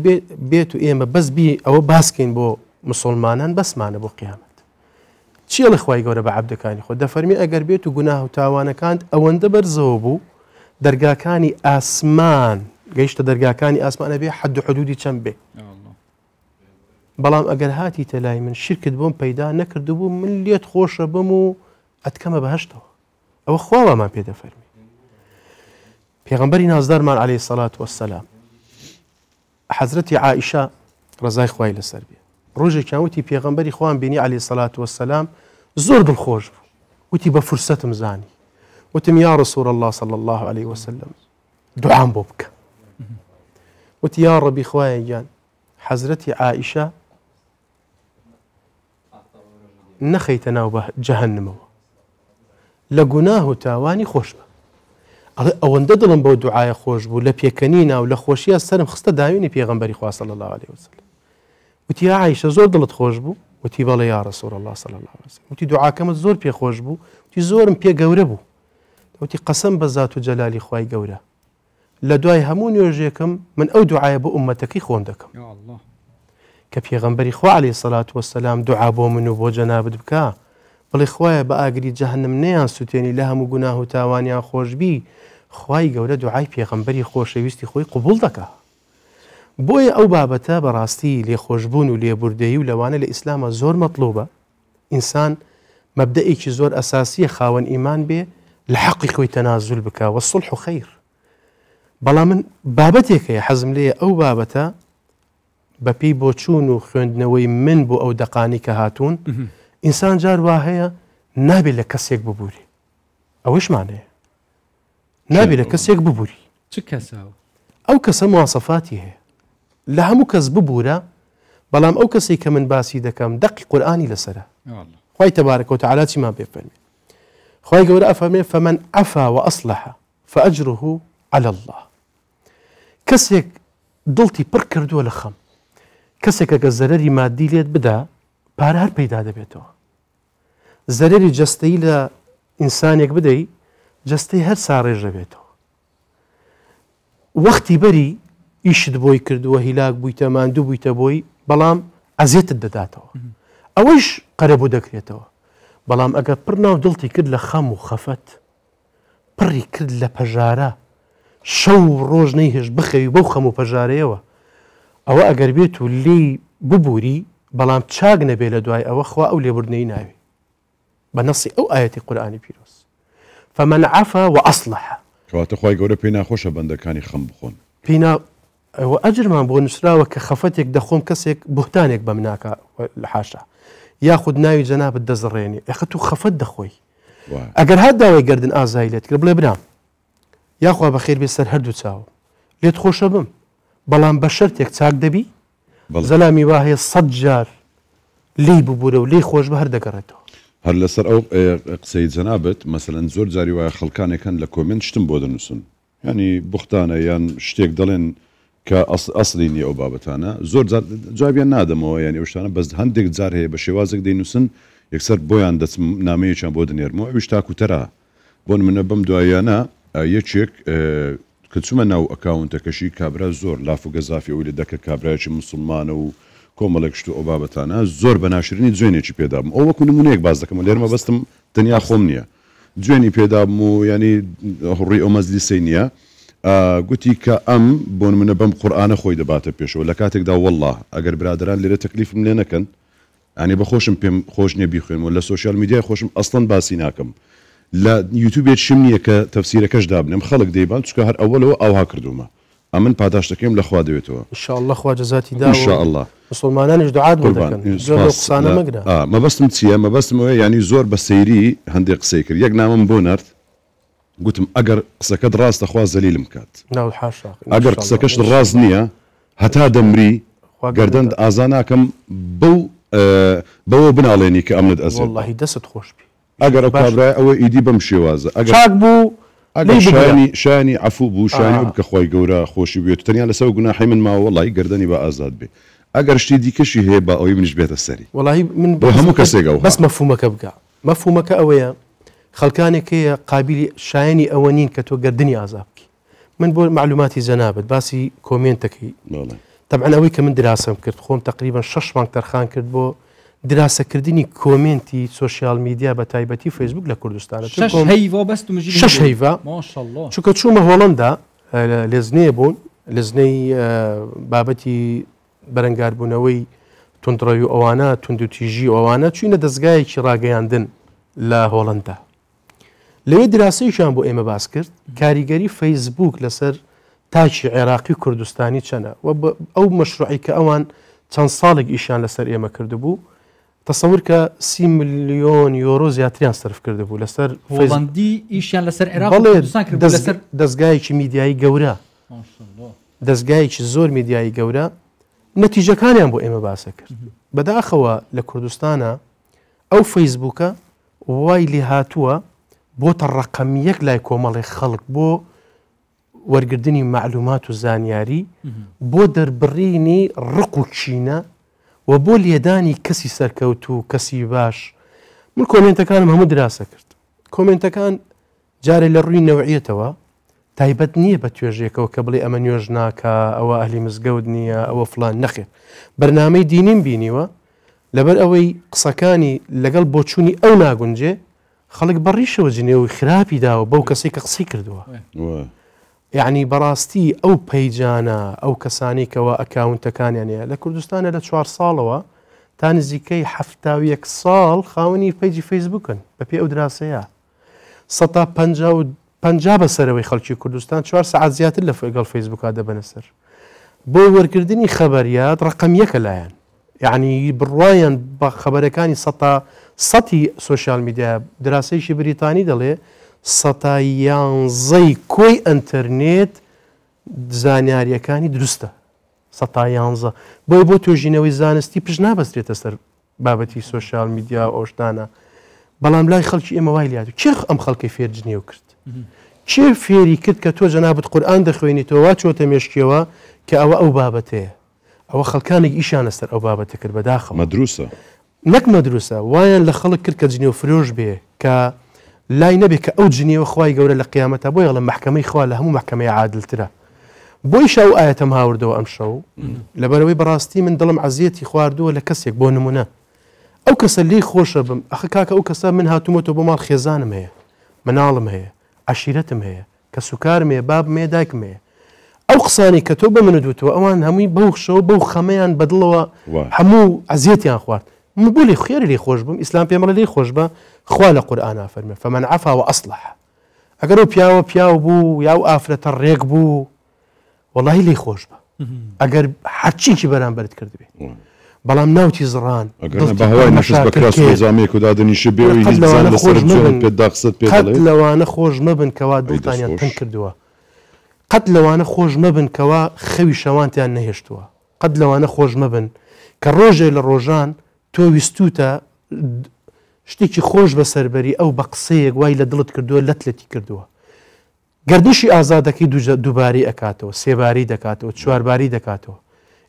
بێت و ئێمە بەس بی ئەوە باسکەین بۆ مسلمانان بەسمانە بۆ قیامەت چیە لە خوای گەورە بە عەبدەکانی خۆ دەفەرمی ئەگەر بێت و گوناه و تاوانەکانت ئەوەندە بەرزەوە بوو دەرگاکانی ئاسمان گەیشتە دەرگاکانی ئاسمانە بێ حەد و حدودی چەند بێ بەڵام ئەگەر هاتی تەلای من شرکت بۆم پەیدا نەکردبوو من لێت خۆشە بم و ئەتکەمە بەهەشتەوە ئەوە خواوەمان پێ دەفەرمی پێغەمبەری نازدارمان عەلەیهی سەڵات وەسەلام حەزرەتی عائیشە ڕەزای خوای لەسەر بێ ڕۆژێکیان وتی پێغەمبەری خوان بینی عەلەیهی سەڵات وەسەلام زۆر دڵخۆش بوو وتی بە فرسەتم زانی وتم یا رسول الله صلى الله عليه وسلم دوعام بۆ بکە وتی یا ڕەبی خوایە گیان حەزرەتی عائیشە نەخەیتە ناو جەهەنمەوە لە گوناه و تاوانی خۆش بە ئەوەندە دڵم بەو دوعایە خۆش بوو لە پێکەنی ناو لە خۆشیە سەرم خستە داوێنی پێغەمبەری خوا صلی الله عليه وسلم وتی یا عائیشە زۆر دڵت خۆش بوو وتی بەڵێ یا رسول الله صلی الله عليه وسلم وتی دوعاکەمت زۆر پێ خۆش بوو وتی زۆرم پێ گەورە بوو وتی قەسەم بە زات و جەلالی خوای گەورە لە دوای هەموو نوێژێکم من ئەو دوعایە بۆ ئومەتەکەی خۆم دەکەم کە پێغەمبەری خوا عەلەیهی سەڵات وەسەلام دوعا بۆ من و بۆ جەنابت بکە بڵێ خوایە بە ئاگری جەهەنم نەیان سوتێنی لە هەموو گوناه و تاوانیان خۆشبی خوای گەورە دوعای پێغەمبەری خۆشەویستی خۆی قبول دەکا بۆیە ئەو بابەتە بەڕاستی لێخۆشبوون و لێبوردەیی و لەوانە لە ئیسلامە زۆر مەطلوبە ئینسان مەبدەئێکی زۆر ئەساسیە خاوەن ئیمان بێ لە حەقی خۆی تەنازول بکە وەسڵح و خەیر بەڵام من بابەتێکەیە حەزم لێیە ئەو بابەتە بەپێی بۆچوون و خوێندنەوەی من بۆ ئەو دەقانی کە هاتوون ئینسان جار وا هەیە نابێت لە کەسێک ببووری ئەوەشمانەیە نابێت لە کەسێک ببووری چ کەساوە ئەو کەسە مواسەفاتی هەیە لە هەموو کەس ببوورە بەڵام ئەو کەسێک کە من باسی دەکەم دەقی قورئانی لەسرە خوای تەبارەکە و تەعالا چیمان پێ فەرمێ خوای گەورە ئەفەرمێ فەمەن عەفا وەئەصلەح فەئەجرۇه عەلى الله کەسێک دڵی پڕ کردووە لە خەم کەسێکە کە زەرەری مادی لێت بدا پارە هەر پەیدا دەبێتەوە زەرەری جەستەیی لە ئینسانێک بدەی جەستەی هەر ساڕێژە بێتەوە وەختی بەری ئیشت بۆی کردووە هیلاک بوویتە ماندوو بوویتە بۆی بەڵام ئەزیێتت دەداتەوە ئەوەش قەرەبوو دەکرێتەوە بەڵام ئەگەر پڕ ناو دڵتی کرد لە خەم و خەفەت پڕی کرد لە پەژارە شەو ڕۆژ نەیهێش بخەوی بەو خەم و پەژارەیەوە ئەوە ئەگەر بێت و لێی ببووری بەڵام چاک نەبێ لە دوای ئەوە خوا ئەو لێبوردنەی ناوێ بە نەسی ئەو ئاەتی قورئانی پیرۆز فەمەن عەفا وەئەصلەح کەواتە خوای گەورە پێی ناخۆشە بەندەکانی خەم بخۆن پێینا ئەوە ئەجرمان بۆ نووسراوە کە خەفەتێک دەخۆم کەسێک بوهتانێک بەم ناکە لە حاشا یاخود ناوی جەنابەت دەزڕێنێ ئەخە تو خەفەت دەخۆی ئەگەر هات داوای گەردن ئازایی لێت کرد بڵێ برام یاخوا بەخێر بێ سەر هەردوو چاوم لێت خۆشە بم بەڵام بە شەرتێک چاک دەبی زەلامی وا هەیە 100 جار لی ببوورە و لی خۆش بە هەر دەگەڕێتەوە هەر لەسەر ئەو قسەی جەنابەت مەسەلەن زۆر جاری وایە خەڵکانێکن لە کۆمنت شتم بۆ دەنووسن ینی بوختانە یان شتێک دەڵێن کە ئەسڵی نییە ئەو بابەتانە زۆر جوابیان نادەمەوە یانی ئەو شتانە بەس هەندێک جار هەیە بە شێوازێک دەینووسن یەکسەر بۆیان دەچم نامەیەکیان بۆ دەنێرمەوە ئەویش تاکوتەرە بۆن منە بەم دوایانە یەکێک کە چوومە ناو ئەکاونتەکەشی کابرا زۆر لاف و گەزافی ئەوی لە دەکە کابراایکی مسلمانە و کۆمەڵێک شت و ئەو بابەتانە زۆر بە ناشرینی جوێنێکی پێدابم ئەو وەکو نمونەیەک باز دەکەم لێرمە بەستم تەنیا خۆم نییە جوێنی پێدابم و ینی ڕووی ئەو مەزلیسەی نییە گوتی کە ئەم بۆن منە بەم قورئانە خۆی دەباتە پێشەوە لە کاتێکدا والله ئەگەر برادران لێرە تەکلیفم لێ نەکەن ئەنی بەخۆشم پێم خۆش نییە بیخوێنەوە لە سوۆسیال میدیای خۆشم ئەسڵەن باسی ناکەم لە یوتیوبێت شم نییە کە تەفسیرەکەش دابنێم خەڵک دەیبان چکە هەر ئەوەلەوە ئەوها کردومە ئەمن پاداش دەکەم لەخوا دەوێتەوە ئینشاءالله خوا جەزاتی دا ئینشاءالله مسلمانانیش دوعات بۆ دەکەن قسانە مەگرە مەبەستم چییە مەبەستمەوە ینی زۆر بە سەیری هەندێک قسەی کرد یەک نامم بۆ نرد گوتم ئەگەر قسەکەت ڕاستە خوا زەلیلم کات ئەگەر قسەکەش ڕاست نییە هەتا دەمری گەردەند ئازا ناکەم بەوە بناڵێنی کە ئەمنت ئەزێت واللهی دەست خۆش بی ئەگەر ئەو کابرای ئەوە ئیدی بەم شێوازە چاک بوو شانی عفو بوو شانی بکە خۆی گەورە خۆشی بێت تەنیا لەسەر گوناحی من ماوە وڵی گەردەنی بە ئازاد بێ ئەگەر شتی دیکەشی هەیە بە ئەوی منش بێتە سەری وڵی من بۆ هەموو کەسێکەوە بەس مەفهومەکە بکە مەفهومەکە ئەوەیە خەڵکانێک هەیە قابلی شایانی ئەوە نین کە تۆ گەردنی ئازاب بکەی من بۆ معلوماتی جەنابەت باسی کۆمنتەکەی طبعا ئەوەی کە من دراسەم کرد خۆم تقریبا 6 مانگ تەرخان کرد بۆ دراسەکردنی کۆمنتی سوۆسیال میدیا بە تایبەتی فەیسبوک لە کوردستانە 6 هەیڤ چونکە چوومە هۆڵەندا لێزنەیە بوون لەزنەی بابەتی بەرەنگاربوونەوەی توندڕەوی ئەوانە توندوتیژی ئەوانە چوینە دەستگایەکی ڕاگەیاندن لە هۆڵەندا لەوێ دراسەیشان بۆ ئێمە باس کرد کاریگەری فەیسبوک لەسەر تاچی عێراقی کوردستانی چەنە و ئەو مەشروعی کە ئەوان چەند ساڵێک ئیشان لەسەر ئێمە کردبوو تصور کە 30 ملیۆن یۆرۆ زیاتریان سرف کرده بوو لەسەر هۆڵندی ئیشیان لەسەر عێراق دەستگایەکی میدیایی گەورە دەستگایەکی زۆر میدیایی گەورە نەتیجەکانیان بۆ ئێمە باسە کرد بەداخەوە لە کوردستانە ئەو فەیسبووکە وای لێ هاتووە بۆتە ڕقەمیەک لای کۆمەڵی خەڵک بۆ وەرگردنی معلومات و زانیاری بۆ دەربڕینی ڕق و چینە و بۆ لێدانی کەسی سەرکەوت و کەسی باش من کۆمنتەکانم هەموو دراسە کرد کۆمنتەکان جارێ لە ڕووی نەوعیەتەوە تایبەت نییە بە توێژێکەوە کە بڵێ ئەمە نوێژ ناکە ئەوە ئەهلی مزگەوت نییە ئەوە فلان نەخێت بەرنامەی دینیم بینیوە لەبەر ئەوەی قسەکانی لەگەڵ بۆچوونی ئەو ناگونجێ خەڵک بەڕیشەوە جنێەوەی خراپی داوە بەو کەسی کە قسەی کردووە یعنی بەڕاستی ئەو پەیجانە ئەو کەسانی کەەوە ئەکاونتەکانیان هەیە لە کوردستانە لە 4 ساڵەوە تا نزیکەی 71 ساڵ خاوەنی پەیجی فەیسبووکن بە پێ ئەو دراسەیە 150 بەسەرەوەی خەڵکی کوردستان 4 سەعات زیاتر لە لەگەڵ فەیسبووکا دەبەنە سەر بۆ وەرگردنی خەبەریات ڕقەمیەکە لایەن یعنی بڕوایان بە خەبەرەکانی سەتی سوۆشیال میدیا دراسەیەکی بریتانی دەڵێ 111 کۆی ئەنتەرنێت زانیاریەکانی دروستە 111 بۆی بۆ توێژینەوەی زانستی پشت نابەسترێتە سەر بابەتی سوۆشیال میدیا ئەوشتانە بەڵام لای خەڵکی ئێمە وای لات چێ ئەم خەڵکی فێرجنێ و کرد چێ فێری کرد کە تۆ جەنابەت قورئان دەخوێنیتەوە وا چۆتە مێشکیەوە کە ئەوە ئەو بابەتەیە ئەوە خەڵکانێک ئیشانە سەر ئەو بابەتە کرد بەداخەوە مەدروسە نەک مەدروسە وایان لە خەڵک کرد کە جنێ و فرۆش بێ کە لای نەبێت کە ئەو جنێوە خوای گەورە لە قیامەتە بۆیە لە محکەمەی خوا لە هەموو محکەمەی عادلترە بۆی شاو ئاەتەم هاوردەوە ئەم شەو لەبەرەوەی بەڕاستی من دڵم عەزیەتی خواردووە لە کەسێک بۆ نمونە ئەو کەسە لێی خۆشە بم ئەخ کاکە ئەو کەسە من هاتوومەتەوە بۆ ماڵ خێزانم هەیە مناڵم هەیە عەشیرەتم هەیە کە سوکارم هەیە بابم هەیە دایکم هەیە ئەو قسانی کە تۆ بە من دوتەوە ئەوان هەمووی بەو شەو بەو خەمەیان بەدڵەوە هەموو عەزیەتیان خوارد من بۆ لێ خوێر لێ خۆش بم ئیسلام پێمەڵە لێ خۆش بە خوا لە قورئانە فەرمێ فەمەن عەفا وەئەصلح ئەگەر ئەو پیاوە پیاو بوو یا ئەو ئافرەتە ڕێک بوو وەڵاهی لێی خۆش بە ئەگەر هەرچیکی بەرامبەرت کرد بێ بەڵام ناوتی زڕان قەت لەوانە خۆش مەبن کەوا دڵتانیان تەنگ کردووە قەت لەوانە خۆش مەبن کەوا خەوی شەوانتیان نەهێشتووە قەت لەوانە خۆش مەبن کە ڕۆژێ لە ڕۆژان تۆ ویستوتە شتێکی خۆش بەسەربەری ئەو بە قسەیەک وای لە دڵت کردووە لەتلەتی کردووە گردشی ئازادەکەی دووباری ئەکاتەوە سێباری دەکاتەوە چوارباری دەکاتەوە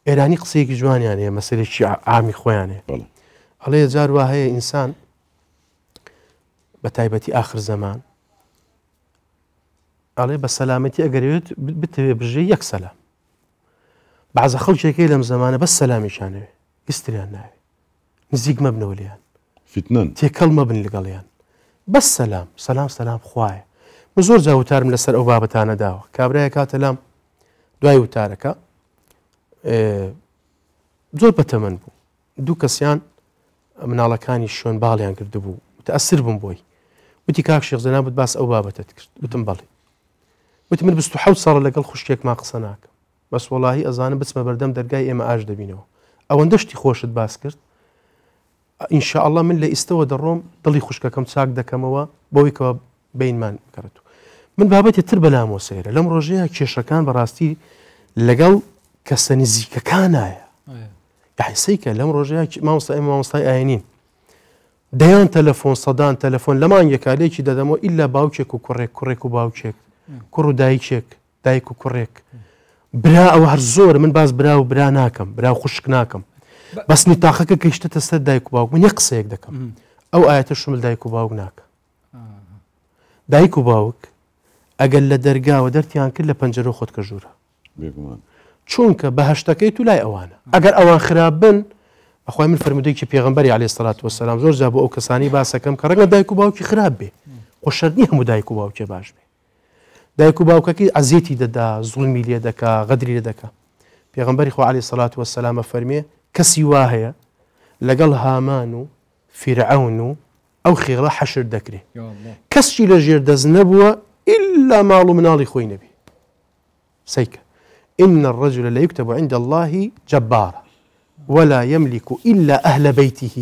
ئێرانی قسەیەکی جوانیان هەیە مەسەلێکی عامی خۆیان هەیە هەڵێ جار وا هەیە ئینسان بە تایبەتی ئاخر زەمان ئەڵێ بە سەلامەتی ئەگەرێت بتەوێ بژێ یەک سەلام بەعزە خەڵکێکی لەم زەمانە بەس سەلامیشانەوێ هیچتریان ناوێ نزیک مەبنەوە لێیان فتنەن تێکەڵ مەبن لەگەڵیان بەس سەلام سەلام سەلام خوایە من زۆر جا وتارم لەسەر ئەو بابەتانە داوە کابرایە کاتە لام دوای وتارەکە زۆر بەتەمەن بوو دوو کەسیان مناڵەکانی شوێن باڵیان کرده بوو متەئەسر بووم بۆی وتی کاک شێخ جەنابەت باس ئەو بابەتت کرد وتم بەڵێ وتی من 27 ساڵە لەگەڵ خوشکێکمان قسە ناکەم بەس وەڵاهی ئەزانم بچمە بەردەم دەرگای ئێمە ئاش دەبینەوە ئەوەندە شتی خۆشت باس کرد ئینشاءالله من لە ئیستەوە دەڕۆم دڵی خوشکەکەم چاک دەکەمەوە بۆی کەوە بینمان بکەرێت من بابەتی تر بەلامەوە سەیرە لەم ڕۆژەیە کێشەکان بەڕاستی لەگەڵ کەسە نزیکەکانایە یاحسەیکە لەم ڕۆژەیە مامۆستای ئاینین دەیان تەلەفۆن سەدان تەلەفۆن لەمان یەکالێکی دەدەمەوە ئیلا باوکێک و کوڕێک و باوکێک کوڕ و دایکێک دایک و کوڕێک برا ئەوە هەر زۆر من باز برا و برا ناکەم برا و خوشک ناکەم بەس نیتاقەکە کەیشتە سەر دایک و باوک من یەک قسەیەک دەکەم ئەو ئاەتە شمل دایک و باوک ناکە دایک و باوک ئەگەر لە دەرگاوە دەرتیان کرد لە پەنجەرە خۆت کە ژوورە چونکە بەهشتەکەی تو لای ئەوانە ئەگەر ئەوان خراپ بن ئەخوای من فرمودەیەکی پێغەمبەری عەلەیهی سەڵات وەسەلام زۆر جا بۆ ئەو کەسانی باسەکەم کە ڕەنگە دایک و باوکی خراپ بێ خۆشەرنی هەموو دایک و باوکێ باش بێ دایک و باوکەکەی عەزیەتی دەدا زوڵمی لێ دەکا غەدری لێ دەکا پێغەمبەری خوا عەلەیهی سەڵات وەسەلام فەرمێ کەسی وا هەیە لەگەڵ هامان و فیرعەون و ئەو خێڵە حەشر دەکرێ کەسکی لە ژێر دەست نەبووە إلا ماڵ و مناڵی خۆی نەبێ سەیکە إن الرجل لا يكتب عند الله جبارا ولا يملك إلا أهل بيته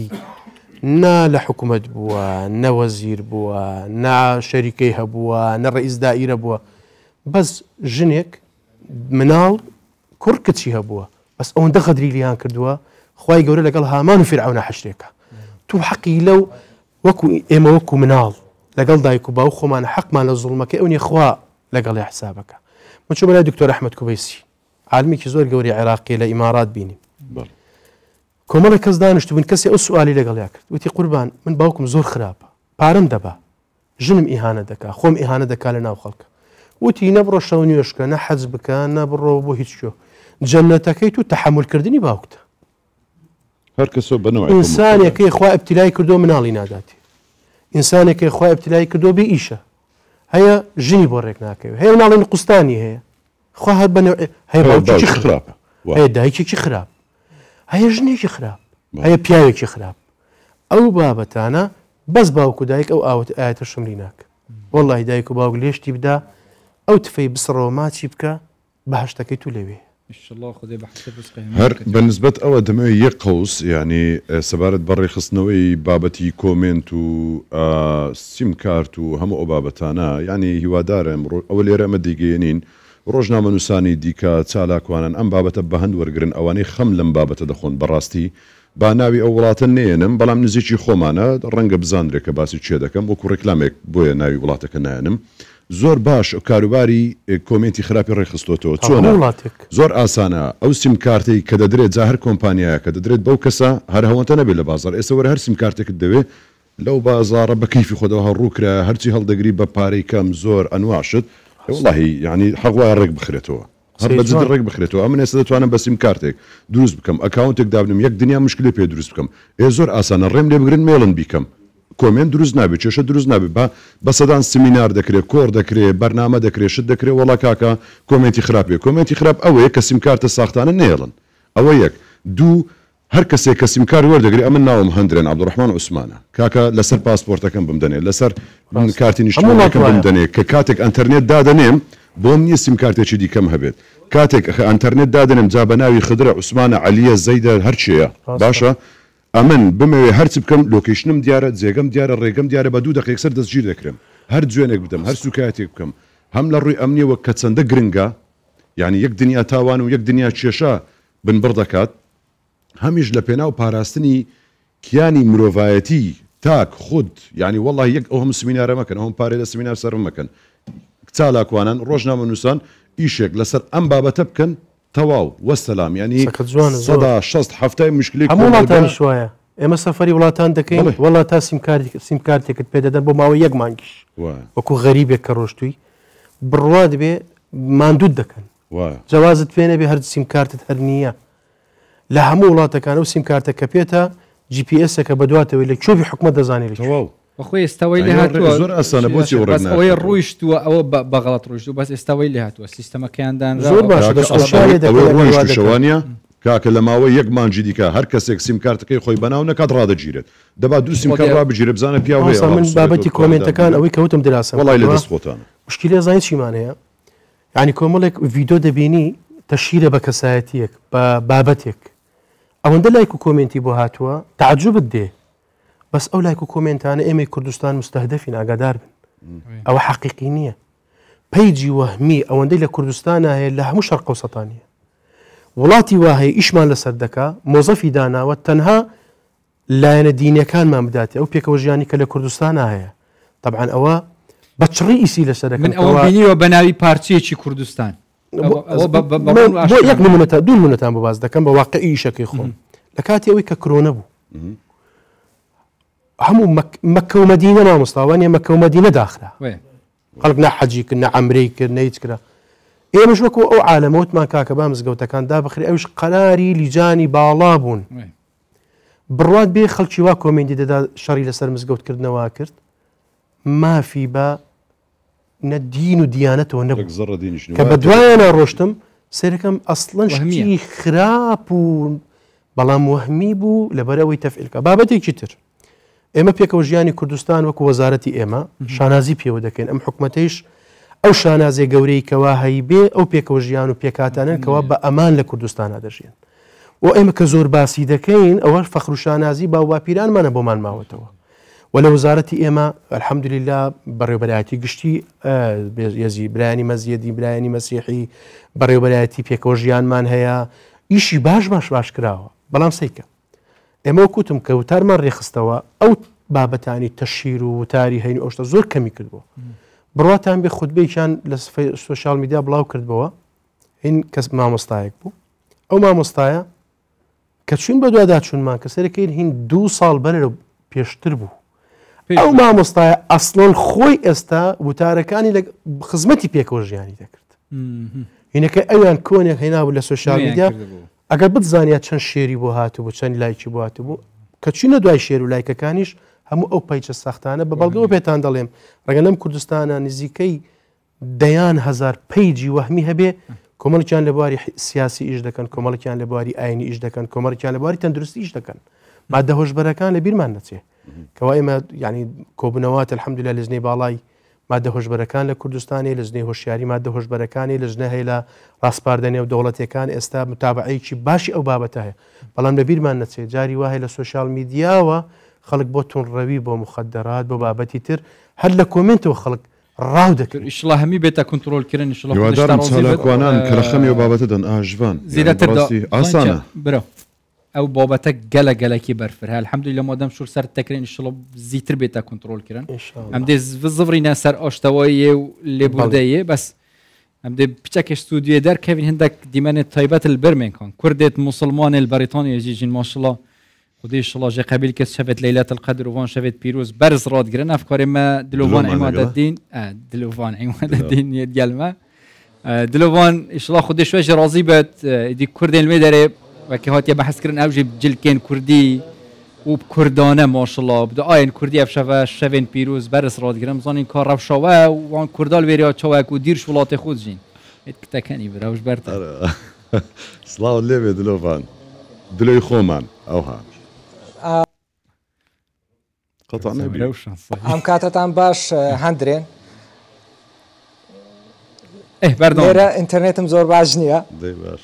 نا لە حکوومەت بووە نەوەزیر بووە نا شەریکەی هەبووە نە ڕئیس دائیرە بووە بەس ژنێک مناڵ کوڕ کچی هەبووە بەس ئەوەندە خەدری لیان کردووە خوای گەورە لەگەڵ هامان و فرعون حەشرێکە تو حەقی لەو وەکو ئێمە وەکو مناڵ لەگەڵ دایک و باو خۆمان حەقمان لە زوڵمەکە ئەو نیخوا لەگەڵی حسابەکە من چۆ بەلای دکتۆر ئەحمەد کوبەیسی عالمێکی زۆر گەوری عێراقی لە ئیمارات بینیم کۆمەڵی کەس دانیشت بوون کەسی ئەو سوالی لەگەڵیا کرد وتی قوربان من باوکم زۆر خراپە پارەم دەبا ژنم ئیهانە دەکا خۆم ئیهانە دەکا لە ناو خەڵکە وتی نەبڕۆ شەو نوێشکە نە حەز بکە نەبڕۆ بۆ هیچ شۆ جەنەتەکەی تو تەحملکردنی باوکتە هەر کەسۆ بنەوە ئینسانێکی خوا ئەبتیلای کردو مناڵی ناداتی ئینسانێکی خوا ئەبتیلای کردو بێ ئیشە هەیە ژنی بۆ ڕێک ناکەوێت هەیە مناڵی قوستانی هەیە خوا هەر بنەوە هەیە باوکی خراپە هەیە دایکێکی خراپ هەیە ژنێکی خراپ هەیە پیاوێکی خراپ ئەو بابەتانە بەس باوکو دایک ئەو ئاەتە شمری ناکە وەڵی دایک و باوک لێشتی بدا ئەو تفەی بسڕەوە ماچی بکە بەهشتەکەی تو لەوێ هەر بەنسبەت ئەوە دەمەوێت یەک قوس ینی سەبارەت بەڕێ خستنەوەی بابەتی کۆمنت و سیم کارت و هەموو ئەو بابەتانە ینی هیوادارم ئەوە لێرە ئەمە دیگەێنین ڕۆژنامە نووسانی دیکە چالاکوانن ئەم بابەتە بە هەند وەرگن ئەوانەی خەم لەم بابەتە دەخۆن بەڕاستی با ناوی ئەو وڵاتە نێنم بەڵام نزیکی خۆمانە ڕەنگە بزانرێکە باسی چێ دەکەم وەکو ڕێکلامێک بۆیە ناوی وڵاتەکە نایەنم زۆر باش کاروباری کۆمنتی خراپی ڕێخستۆتەوە چۆنە زۆر ئاسانە ئەو سیم کارتی کە دەدرێت جا هەر کۆمپانیایە کە دەدرێت بەو کەسە هەر هەوەنتە نەبێت لە بازار ئێستا وەرە هەر سیم کارتێکت دەوێت لەو بازارە بە کەیفی خۆدەوە هەڕووکرا هەرچی هەڵدەگری بە پارەی کەم زۆر ئەنواشت وڵی ینی حەقوای ڕێک بخرێتەوە هەر بەجد ڕێک بخرێتەوە ئەمن ئێستا دەتوانم بە سیم کارتێک دروست بکەم ئەکاونتێک دابنم یەک دنیا مشکلی پێ دروست بکەم زۆر ئاسانە ڕێم لێ بگرن مێڵن بیکەم کۆمنت دروست نابێت چێشە دروست نابێت بە سەدان سمینار دەکرێت کۆر دەکرێت بەرنامە دەکرێت شت دەکرێت وڵا کاکە کۆمنتی خراپێ کۆمنتی خراپ ئەوەیە کە سیم کارتە ساختانە نێڵن ئەوە یەک دوو هەر کەسێک کە سیم کار وەردەگری ئەمن ناوم هەندرێن عەبدوڕەحمان عوسمانە کاکە لەسەر پاسپۆرتەکەم بمدەنێت لەسەر کارتی نیشتیمانیەکەم بمدەنێت کە کاتێک ئەنتەرنێت دادەنێم بۆم نییە سیم کارتێکی دیکەم هەبێت کاتێک ئەنتەرنێت دادنم جا بە ناوی خدرە عوسمانە عەلیە زەیدە هەرچیەیە باشە ئەمن بمەوێ هەرچ بکەم لۆکیشنم دیارە جێگەم دیارە ڕێگەم دیارە بە 2 دقیقە سەر دەستگیر دەکرێم هەر جوێنێک بدەم هەر سوکایەتێک بکەم هەم لە ڕووی ئەمنیەوە کە چەندە گرنگە یعنی یەک دنیا تاوان و یەک دنیا کێشە بنبڕ دەکات هەمیش لە پێناو پاراستنی کیانی مرۆڤایەتی تاک خود یعنی وەڵی یەک ئەو هەم سمینارە مەکەن ئەوم پارێ لە سمینار سەرم مەکەن چالاکوانان ڕۆژنامە نووسان ئیشێک لەسەر ئەم بابەتە بکەن تەواو وەسەلام ینی 160 مشکلی هەمووڵاتانی شوایە ئێمە سەفەری وڵاتان دەکەین وڵات تا سیم کارتێکت پێدەدەن بۆ ماوەی یەک مانگیش وەکو غەریبێک کە ڕۆشتووی بڕوا دەبێ ماندوود دەکەن جوازت پێنە بێ هەر سیم کارتت هەر نییە لە هەموو وڵاتەکان و سیم کارتە کە پێێتە GPS-ەکە بەدواتەوەی لە چۆبی حکومەت دەزانێت بەخۆی ئێستاوەی لێ هاتووە زۆر ئەسانە بۆچی ئەوەی ڕوویشتووە ئەوە بەغەڵەت ڕۆژدو بەس ئێستاوەی لێ هاتووە سیستەمەکەیاندان زۆر باشەوانە کاکە لە ماوەی یەک مانجی دیکە هەر کەسێک سیم کارتەکەی خۆی بەناو نەکات ڕادەگیرێت دەبا دوو سیم کارت ڕابگیرێ بزانە پیاوەیە من بابەتی کۆمنتەکان ئەوەی کەوتم دراسە وڵای لە دەستخۆتانە مشکلی زانین چیمان هەیە ینی کۆمەڵێک ڤیدۆ دەبینی تەشیرە بە کەسایەتیەک بە بابەتێک ئەوەندە لایک و کۆمنتی بۆ هاتووە تعجبت دێ بەس ئەو لایک و کۆمنتانە ئێمەی کوردستان مستەهدەفین ئاگادار بن ئەوە حەقیقی نییە پەیجی وەهمی ئەوەندەی لە کوردستانە هەیە لە هەموو شەرق ئەوسەطانیە وڵاتی واهەیە ئیشمان لەسەر دەکا مۆزەفی داناوە تەنها لایەنە دینیەکانمان بداتێ ئەو پێکەوە ژیانی کە لە کوردستانە هەیە طبعا ئەوە بەچڕی ئیسی لەسەر دەکەن من ئەوە بینیوە بە ناوی پارچەیەکی کوردستان یەک نمونەتە دوو نمونەتان بۆ باز دەکەم بە واقعی ئیشەکەی خۆم لە کاتی ئەوەی کە کرۆنە بوو هەموو مەکە و مەدینە مامۆستاوانیە مەکە و مەدینە داخرا خەڵک نە حەجی کرد نە عەمرەی کرد نە هیچ کرا ئێمەش وەکو ئەو عالەمەوتمان کاکە با مزگەوتەکان دابخرێ ئەوش قەراری لیجانی باڵا بوون بڕوات بێ خەڵکی وا کۆمنتی دەدا شەڕی لەسەر مزگەوتکردنەوە کرد مافی بە نە دین و دیانەتەوە نەبوو کە بە دوایانە ڕۆشتم سێرەکەم ئەسڵەن شتی خراپ و بەڵام وەهمی بوو لەبەرەوەی تەفعیلکە بابەتێکی تر ئێمە پێکەوە ژیانی کوردستان وەکو وەزارەتی ئێمە شانازی پێوە دەکەین ئەم حکومەتەیش ئەو شانازێ گەورەی کەوا هەیبێ ئەو پێکەوە ژیان و پێکاتانن کەوا بە ئەمان لە کوردستانە دەژێن و ئێمە کە زۆر باسی دەکەین ئەوە فەخر و شانازی باوباپیرانمانە بۆمان ماوەتەوە و لە وەزارەتی ئێمە الحەمدولله بەڕێوەبەرایەتی گشتی یەزی برایانی مەزیەدی برایانی مەسیحی بەڕێوەبەرایەتی پێکەوە ژیانمان هەیە ئیشی باش کراوە بەڵام سیکە ئێمە وەکوتم کە وتارمان ڕێخستەوە ئەو بابەتانی تەشیر و وتاری هەین ئەوشتە زۆر کەمی کردبوو بڕاتان بێ خودبەیان لە سوشال میدیا بڵاو کردبەوە هین کەس مامۆستایەک بوو ئەو مامۆستایە کە چوین بە دوواداچوونمان کە سەرەکەین هین 2 ساڵ بەرە پێشتر بوو ئەو مامۆستایە ئەسڵۆن خۆی ئێستا وتارەکانی لە خزمەتی پێکەوە ژیانی دەکرد هینەکە ئەویان کۆنێک هێنابوو لە سوشال میدیا ئەگەر بتزانیا چەند شێری بۆ هاتوو بۆ چەند لایکی بۆ هاتوو کە چینە دوای شێر و لایکەکانیش هەموو ئەو پەیچە سەختانە بە بەڵگەوە پێتان دەڵێم ڕەنگە لەم کوردستانە نزیکەی دەیان هزار پەیجی وەهمی هەبێ کۆمەڵکیان لە بواری سیاسی ئیش دەکەن کۆمەڵکیان لە بواری ئاینی ئیش دەکەن کۆمەڵکیان لە بواری تەندروستی ئیش دەکەن مادە هۆشبەرەکان لە بیرمان نەچێ کەوا ئێمە ینی کۆبوونەوەات الحەمدولله لە ژنەی باڵای مادە هۆشبەرەکان لە کوردستانی لە ژنەی هۆشیاری مادە هۆشبەرەکانی لە ژنە هەیە لە ڕاستپاردنێ و دەوڵەتەکان ئێستا متابعەیەکی باشی ئەو بابەتە هەیە بەڵام لە بیرمان نەچێت جاری وایە لە سوشال میدیاوە خەڵک بۆ تونڕەوی بۆ مخدرات بۆ بابەتی تر هەر لە کۆمنتەوە خەڵک ڕاو دەکرد ئیشڵا هەمی بێتە کنترۆلکردن ئیشڵاکوانان کە لە خەمی و بابەتە دەن ئاژوان زیاتر ئاسانە برە ئەو بابەتە گەلە گەلێکی بەرفرە الحەمدولله مادەم شور سەر تەکرێن ئیشڵا زیاتر بێتە کنترۆلکردن ئەم دێ زڤڕینە سەر ئاشتەوەیە و لێبوردەیە بەس ئەم دێ بچەکە ستودیۆ دەرکەوین هەندێک دیمەنێت تایبەت البرمێکان کوردێت مسلمان البریتانیا جیجین ماشڵڵا خودی شڵا ژێ قبیل کەس شەوێت لەیلەت القەدر وان شەوێت پیرۆز بەرز ڕادگرن ئەفکارێمە دلۆڤان عیمادەدین دلۆڤان عیمادەدین یەتگەلمە دلۆڤان ئیشڵا خودی شوێژ ڕازی بێت دی کوردێن لێ دەرێ وەکی هاتیە بەحەزکردن ئەوژی جلکێن کوردی و کوردانە ماشڵڵا بدە ئاین کوردی ئەفشەوە شەوێن پیرۆز بەرز ڕادگرم زانین کار ڕەفشەوە وان کوردال وێریا چاوەک و دیرش وڵاتی خۆت ژین کتەکەنی برەوش بەرتە سڵاو لێوێ دلۆڤان دلۆی خۆمان ئەوها ئەم کاتتان باش هەندرێن لێرە ئینتەرنێتم زۆر باش نییە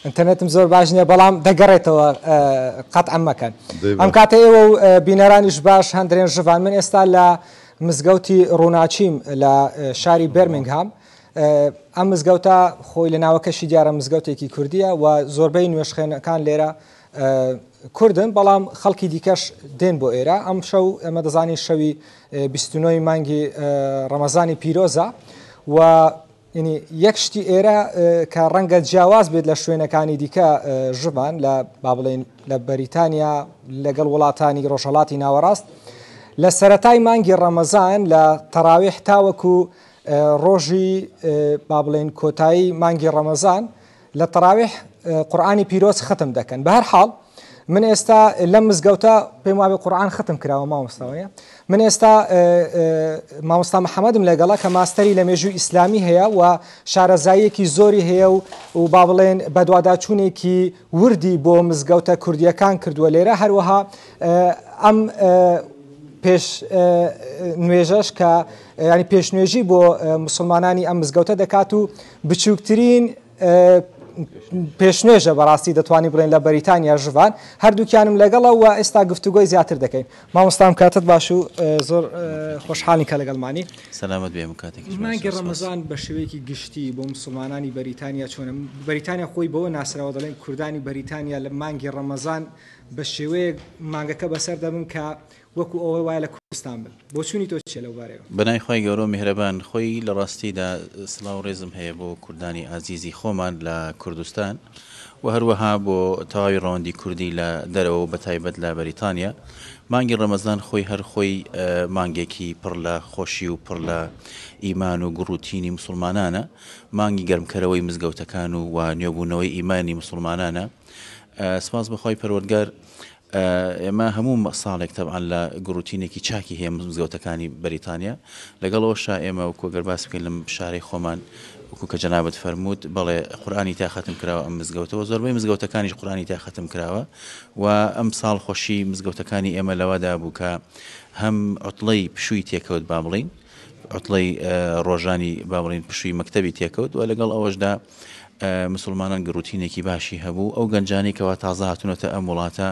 ئینتەرنێتم زۆر باش نییە بەڵام دەگەڕێتەوە قەت ئەمەکەن ئەم کاتە ئێوە و بینەرانیش باش هەندرێن ژڤان من ئێستا لە مزگەوتی ڕووناچیم لە شاری بەرمینگهام ئەم مزگەوتە خۆی لە ناوەکەشی دیارە مزگەوتێکی کوردیە و زۆربەی نوێشخێنەکان لێرە کوردن بەڵام خەڵکی دیکەش دێن بۆ ئێرە ئەم شەو ئەمە دەزانی شەوی 29 مانگی ڕەمەزانی پیرۆزە و ینی یەک شتی ئێرە کە ڕەنگە جیاواز بێت لە شوێنەکانی دیکە ژبان لە با بڵێن لە بەریتانیا لەگەڵ وڵاتانی ڕۆژهەڵاتی ناوەڕاست لە سەرەتای مانگی ڕەمەزان لە تەراویح تاوەکو ڕۆژی با بڵێن کۆتایی مانگی ڕەمەزان لە تەراویح قورئانی پیرۆز ختم دەکەن بە هەر حاڵ من ئێستا لەم مزگەوتە پێم وابێ قورئان ختم کراوە مامۆستاوەیە من ئێستا مامۆستا محەممەدم لەگەڵا کە ماستەری لە مێژووی ئیسلامی هەیە و شارەزاییەکی زۆری هەیە و با بڵێن بەدواداچوونێکی وردی بۆ مزگەوتە کوردیەکان کردووە لێرە هەروەها ئەم پێش نوێژەش کە ینی پێشنوێژی بۆ مسلمانانی ئەم مزگەوتە دەکات و بچووکترین پێشنوێژە بەڕاستی دەتوانانی بڵێن لە بەریتانیا ژڤان هەردووکیانم لەگەڵە و ئێستا گفتوگۆی زیاتر دەکەین مامۆستام کاتت باش و زۆر خۆشحاڵی کە لەگەڵمانی سەلامەت بێ کاتێکی مانگی ڕەمەزان بە شێوەیەکی گشتی بۆ مسلمانانی بەریتانیا چۆنە بەریتانیا خۆی بەوە ناسراوە دەڵێن کوردانی بەریتانیا لە مانگی ڕەمەزان بە شێوەیە مانگەکە بەسەر دەبن کە وەکو ئەوەی وایە لە کوردستان بن بۆ چوونی تۆ چێ لەو بارەوە بەنای خۆی گەورە میهرەبان خۆی لە ڕاستیدا سڵاو ڕێزم هەیە بۆ کوردانی ئازیزی خۆمان لە کوردستان و هەروەها بۆ تەواوی ڕەوەندی کوردی لە دەرەوە بە تایبەت لە بەریتانیا مانگی ڕەمەزان خۆی هەر خۆی مانگێکی پڕ لە خۆشی و پڕ لە ئیمان و گوڕوتینی مسلمانانە مانگی گەرمکەرەوەی مزگەوتەکان و نوێبوونەوەی ئیمانی مسلمانانە سپاس بەخوای پەروەردگار ئێمە هەموو ساڵێک تەبعاً لە گوڕوتینێکی چاکی هەیە مزگەوتەکانی بەریتانیا لەگەڵەوەشا ئێمە وەکو گەر باس بکەین لەم شارەی خۆمان وەکو کە جەنابەت فەرمووت بەڵێ قورئانی تا ختم کراوە ئەم مزگەوتەوە زۆربەی مزگەوتەکانیش قورئانی تا ختم کراوە و ئەم ساڵ خۆشی مزگەوتەکانی ئێمە لەوەدا بوو کە هەم عوتڵەی پشووی تێکەوت با بڵین عوتڵەی ڕۆژانی با بڵین پشووی مەکتەبی تێکەوت و لەگەڵ ئەوەشدا مسلمانان گروتینێکی باشی هەبوو ئەو گەنجانێکەوە تازە هاتوونەتە ئەم وڵاتە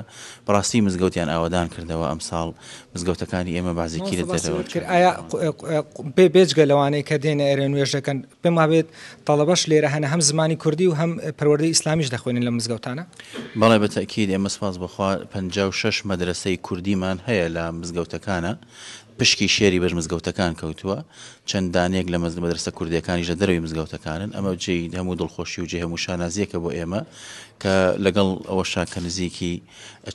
بەڕاستی مزگەوتیان ئاوادان کردەوە ئەمساڵ مزگەوتەکانی ئێمە بازێکی لە دەرەوە ئایا بێجگە لەوانەیە کە دێنە ئێرە نوێژ دەکەن پێم وابێت تەڵەبەش لێرە هەنە هەم زمانی کوردی و هەم پەروەردەی ئیسلامیش دەخوێنن لە مزگەوتانە بەڵێ بەتەکید ئێمە سپاس بخوا 56 مەدرسەی کوردیمان هەیە لە مزگەوتەکانە پشکی شێری بەر مزگەوتەکان کەوتووە چەند دانێک لە مەدرسە کوردیەکانیش لە دەروی مزگەوتەکانن ئەمە جێ هەموو دڵخۆشی و جێ هەموو شانازیەکە بۆ ئێمە کە لەگەڵ ئەوە شاکە نزیکی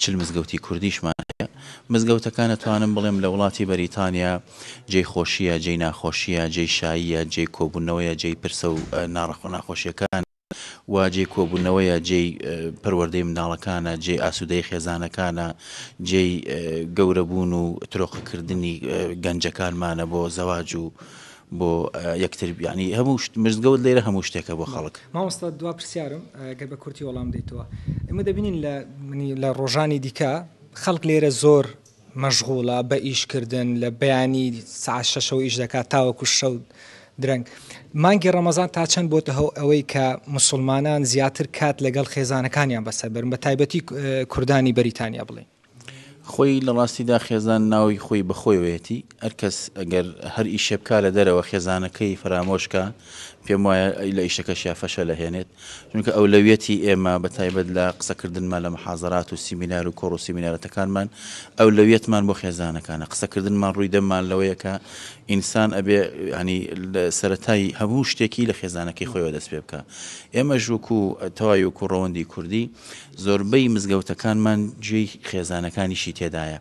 چل مزگەوتی کوردیشمان هەیە مزگەوتەکانە توانم بڵێم لە وڵاتی بەریتانیا جێی خۆشیە جێی ناخۆشیە جێی شاییە جێی کۆبوونەوەیە جێی پرسە و ناڕەخۆ ناخۆشیەکان واجێ کۆبوونەوەیە جێی پەروەردەی منداڵەکانە جێ ئاسوودەی خێزانەکانە جێی گەورەبوون و ترۆقەکردنی گەنجەکانمانە بۆ زەواج و بۆ یەکتر ینی هەموو مزگەوت لێرە هەموو شتێکە بۆ خەڵک مامۆستا دوا پرسیارم گەر بە کورتی وەڵام دەیتەوە ئێمە دەبینین لە ڕۆژانی دیکە خەڵک لێرە زۆر مەشغوڵە بە ئیشکردن لە بەیانی ساعت 6 ئیش دەکات تاوەکو شەو درەنگ مانگی ڕەمەزان تا چەند بۆتە ئەوەی کە مسلمانان زیاتر کات لەگەڵ خێزانەکانیان بەسەر برن بە تایبەتی کوردانی بەریتانیا بڵێن خۆی لە ڕاستیدا خێزان ناوی خۆی بەخۆیەتی هەرکەس ئەگەر هەر ئیشێ بکا لە دەرەوە خێزانەکەی فرامۆشکە پێم وایە لە ئیشەکە شافەشە لە هێنێت چونکە ئەولەویەتی ئێمە بە تایبەت لە قسەکردنمان لە محازەرات و سیمینار و کۆڕ و سیمینارەتەکانمان ئەولەویەتمان بۆ خێزانەکانە قسەکردنمان ڕووی دەممان لەوەیە کە ئینسان ئەبێ ینی سەرەتای هەموو شتێکی لە خێزانەکەی خۆیەوە دەست پێ بکە ئێمە ژووکو تەواوی و کوڕەوەندی کوردی زۆربەی مزگەوتەکانمان گوێی خێزانەکانیشی تێدایە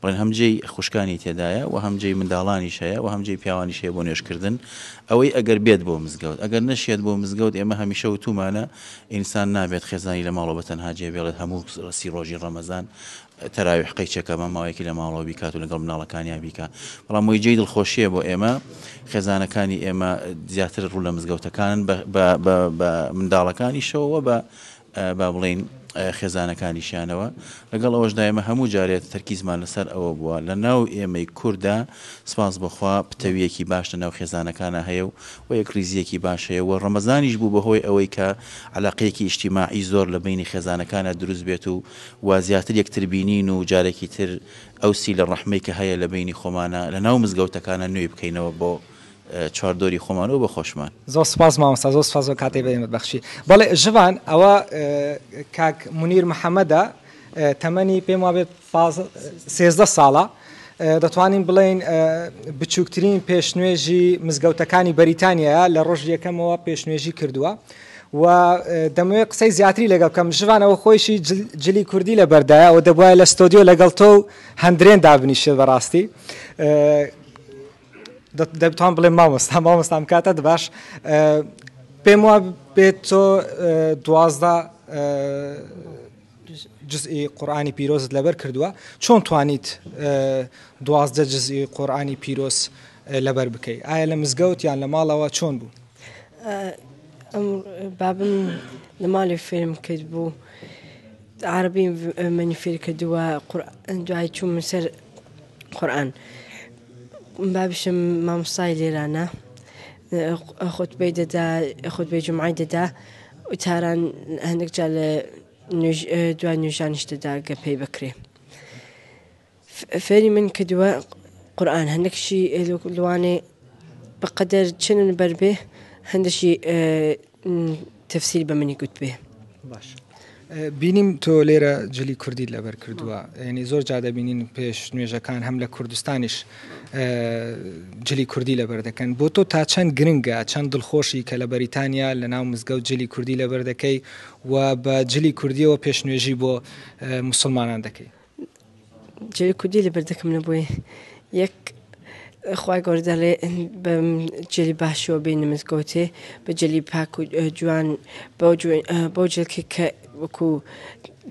بڵێن هەمجێی خوشکانی تێدایە و هەمجێی منداڵانیش هەیە و هەمجێی پیاوانیش هەیە بۆ نوێشکردن ئەوەی ئەگەر بێت بۆ مزگەوت ئەگەر نەشێت بۆ مزگەوت ئێمە هەمیشە وتومانە ئینسان نابێت خێزانی لە ماڵەوە بەتەنها جێ بێڵێت هەموو ڕسی ڕۆژی ڕەمەزان تەراویح قەیچەکە بە ماوەیەکی لە ماڵەوە بیکات و لەگەڵ مناڵەکانیان بیکە بەڵام وی جێی دڵخۆشیە بۆ ئێمە خێزانەکانی ئێمە زیاتر ڕوو لە مزگەوتەکانن بە منداڵەکانیشەوە بە بڵین خێزانەکانیشیانەوە لەگەڵ ئەوەشدا ئێمە هەموو جارێت تەرکیزمان لەسەر ئەوە بووە لە ناو ئێمەی کووردا سپاس بخوا پتەویەکی باش لە ناو خێزانەکانە هەیە و یەک ریزیەکی باش هەیە و ڕەمەزانیش بوو بەهۆی ئەوەی کە عەلاقەیەکی ئیجتیماعی زۆر لە بینی خێزانەکانە دروست بێت و وازیاتر یەکتر بینین و جارێکی تر ئەوسی لە ڕەحمەی کە هەیە لە بینی خۆمانە لە ناو مزگەوتەکانە نوێی بکەینەوە بۆ چواردۆری خۆمانەوە بە خۆشمان زۆر سپاس مامۆستا زۆر سپاس کاتێ بێمت بەخشی بەڵێ ژوان ئەوە کاک مونیر محەممەدە تەمەنی پێم وابێت 13 ساڵە دەتوانین بڵێن بچووکترین پێشنوێژی مزگەوتەکانی بەریتانیایە لە ڕۆژ یەکەمەوە پێشنوێژی کردووە و دەمەوێت قسەی زیاتری لەگەڵ بکەم ژوانەوە خۆیشی جلی کوردی لە بەردایە ئەو دەبواە لە ستۆدیۆ لەگەڵ تۆ و هەندرێن دابنیشێت بەڕاستی دەبتوان بڵێ مامۆستام کاتە باش پێم وە بێت تۆ 12 جزئی قورآانی پیرۆزت لەبەر کردووە چۆن توانیت 12 جزئی قورآانی پیرۆز لەبەر بکەیت ئایا لە مزگەوت یان لە ماڵەوە چۆن بوو بابم لە ماڵی فێرم کرد بوو عربی منی فێر کردووە دوای چووم سەر قورآن بابشم مامۆستای لێرانە خۆتبەی دەدا خۆتبەی جومعی دەدا و تاران هەندێک جا لە دوای نوێژانیش دەدا گە پێی بکرێ فێری من کردووە قورآن هەندێکشی لەوانێ بەقەدەر چنن بەربێ هەندێکی تەفسیر بە منی گوت بێ باش بینیم تۆ لێرە جلی کوردی لەبەر کردووە یعنی زۆر جا دەبینین پێش نوێژەکان هەم لە کوردستانیش جلی کوردی لەبەر دەکەن بۆ تۆ تا چەند گرنگە چەند دڵخۆشی کە لە بەریتانیا لە ناو مزگەوت جلی کوردی لەبەر دەکەی و بە جلی کوردیەوە پێشنوێژی بۆ مسلمانان دەکەی جلی کوردی لەبەر دەکەم نەبووی یەک خوای گەورە دەڵێ بە جلی باشەوە بینە مزگەوتێ بە جلی پاک و جوان بۆ جلکە کە وەکو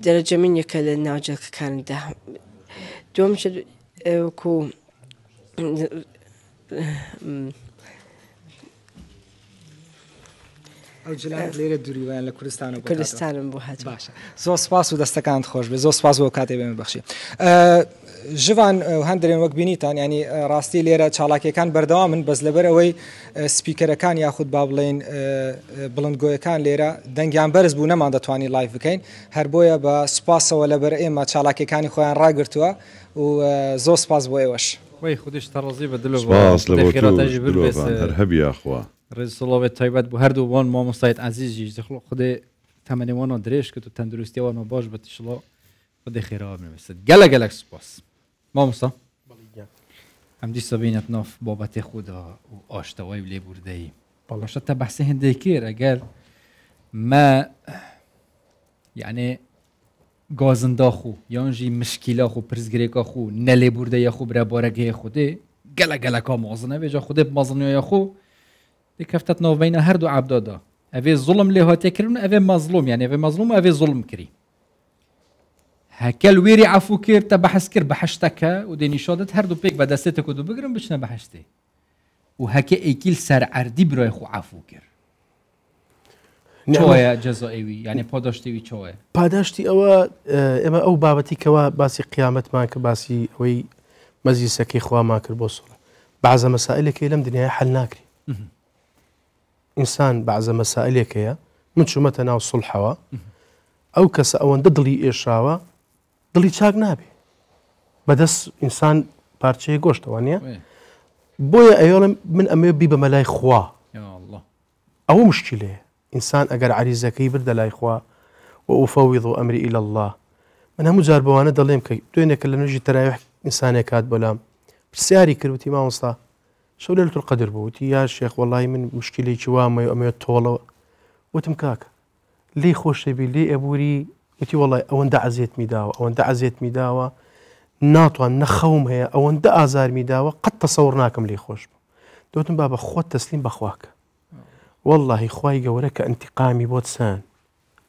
دەرەجە من یەکە لە ناو جلکەکاندا دوم وەکو ئەو جلان لێرە دووریوان لە کوردستانم بۆ هات باشە زۆر سپاس و دەستەکانت خۆش بێ زۆر سپاس بۆ کاتێ بێمە بەخشی ژوان هەندێن وەک بینیتان ینی ڕاستی لێرە چاڵاکیەکان بەردەوا من بەس لەبەرەوەی سپیکەرەکان یاخود با بڵێن بڵندگۆیەکان لێرە دەنگیان بەرز بوو نەمان دەتوانی لایف بکەین هەر بۆیە بە سوپاسەوە لەبەر ئێمە چاڵاکیەکانی خۆیان ڕاگرتووە و زۆر سپاس بۆ ئێوەش وای خودش تەڕۆزی بە هەبی یاخوا ڕێزڵەوێت تایبەت بۆ هەردووان مامۆستایت عزیزیش دەخڵ خودێ تەمەنێوانەوە درێژ کرد و تەندروستیەوەەوە باش بەتیشڵۆ خودێ خێراوە بنووسێت گەلە سوپاس مامۆستا ئەم دیسە بینێت ناف بابەتێ خوددا و ئاشتەوەی لێبوردەیی باڵاشە تا بەحسی هەندێک کرد ئەگەر ما یعنی گازنداخو یانجی مشکیلاخو پرزگرێکاخو نەلێبوردەیە خو برە بارەگەیە خودێ گەلە مازنە بێجا خودێ مازنیۆیە خو دەکەفتەت ناوبینە هەردوو عەبدادا ئەvێ زوڵم لێ هاتێکردن ئەvێ مەزلوم یعنی ئەvێ مەزلوم ئەvێ زوڵم کردی هەکەل وێری عەفو کرد تا بەحث کرد بە حەشتەکە و دێنیشادت هەردوو پێک بە دەستێتە کۆ بگرن بچنە بە حەشتێ و هەکە ئەیکیل سەر عەردی برای خو عەفو کرد چۆیە جەزائیوی یعنی پاداشتیوی چۆیە پاداشتی ئەوە ئێمە ئەو بابەتی کەوا باسی قیامەتمان کە باسی ئەوەی مەزیسەکەی خوامان کرد بۆ سوڵە بەعزە مەسائلێکی لەم دنیای حەل ناکری ئینسان بەعزە مەسائلێکەیە من چوومەتە ناو سوڵحەوە ئەو کەسە ئەوەندە دڵی ئێشاوە دڵی چاک نابێ بەدەست ئینسان پارچەیە گۆشتەوە نییە بۆیە ئەیڵم من ئەمێ بی بە مەلای خوا ئەوە مشکلەیە ئینسان ئەگەر عریزەکەی بردە لای خوا و ئوفەویض ئەمری إلى الله من هەموو جار بەوانە دەڵێم کە دوێنێکە لە نوێژی تەراویح ئینسانێک کات بەلام پرسیاری کردوتی مامۆستا شەو لەیلەتول قەدر بوو وتی یا شێخ وەڵی من مشکلێکی وامە و ئەمەوێت تۆڵەوە وتم کاکە لێی خۆشەبی لێ ئەبووری وتی وەڵی ئەوەندە عەزیێت میداوە ئەوەندە عەزیێت میداوە ناتوان نەخەوم هەیە ئەوەندە ئازار میداوە قەت تەسەوڕ ناکەم لێی خۆش بوو دەوتم با بە خۆت تەسلیم بەخواکە والله خوای گەورە کە ئەنتیقامی بۆت سان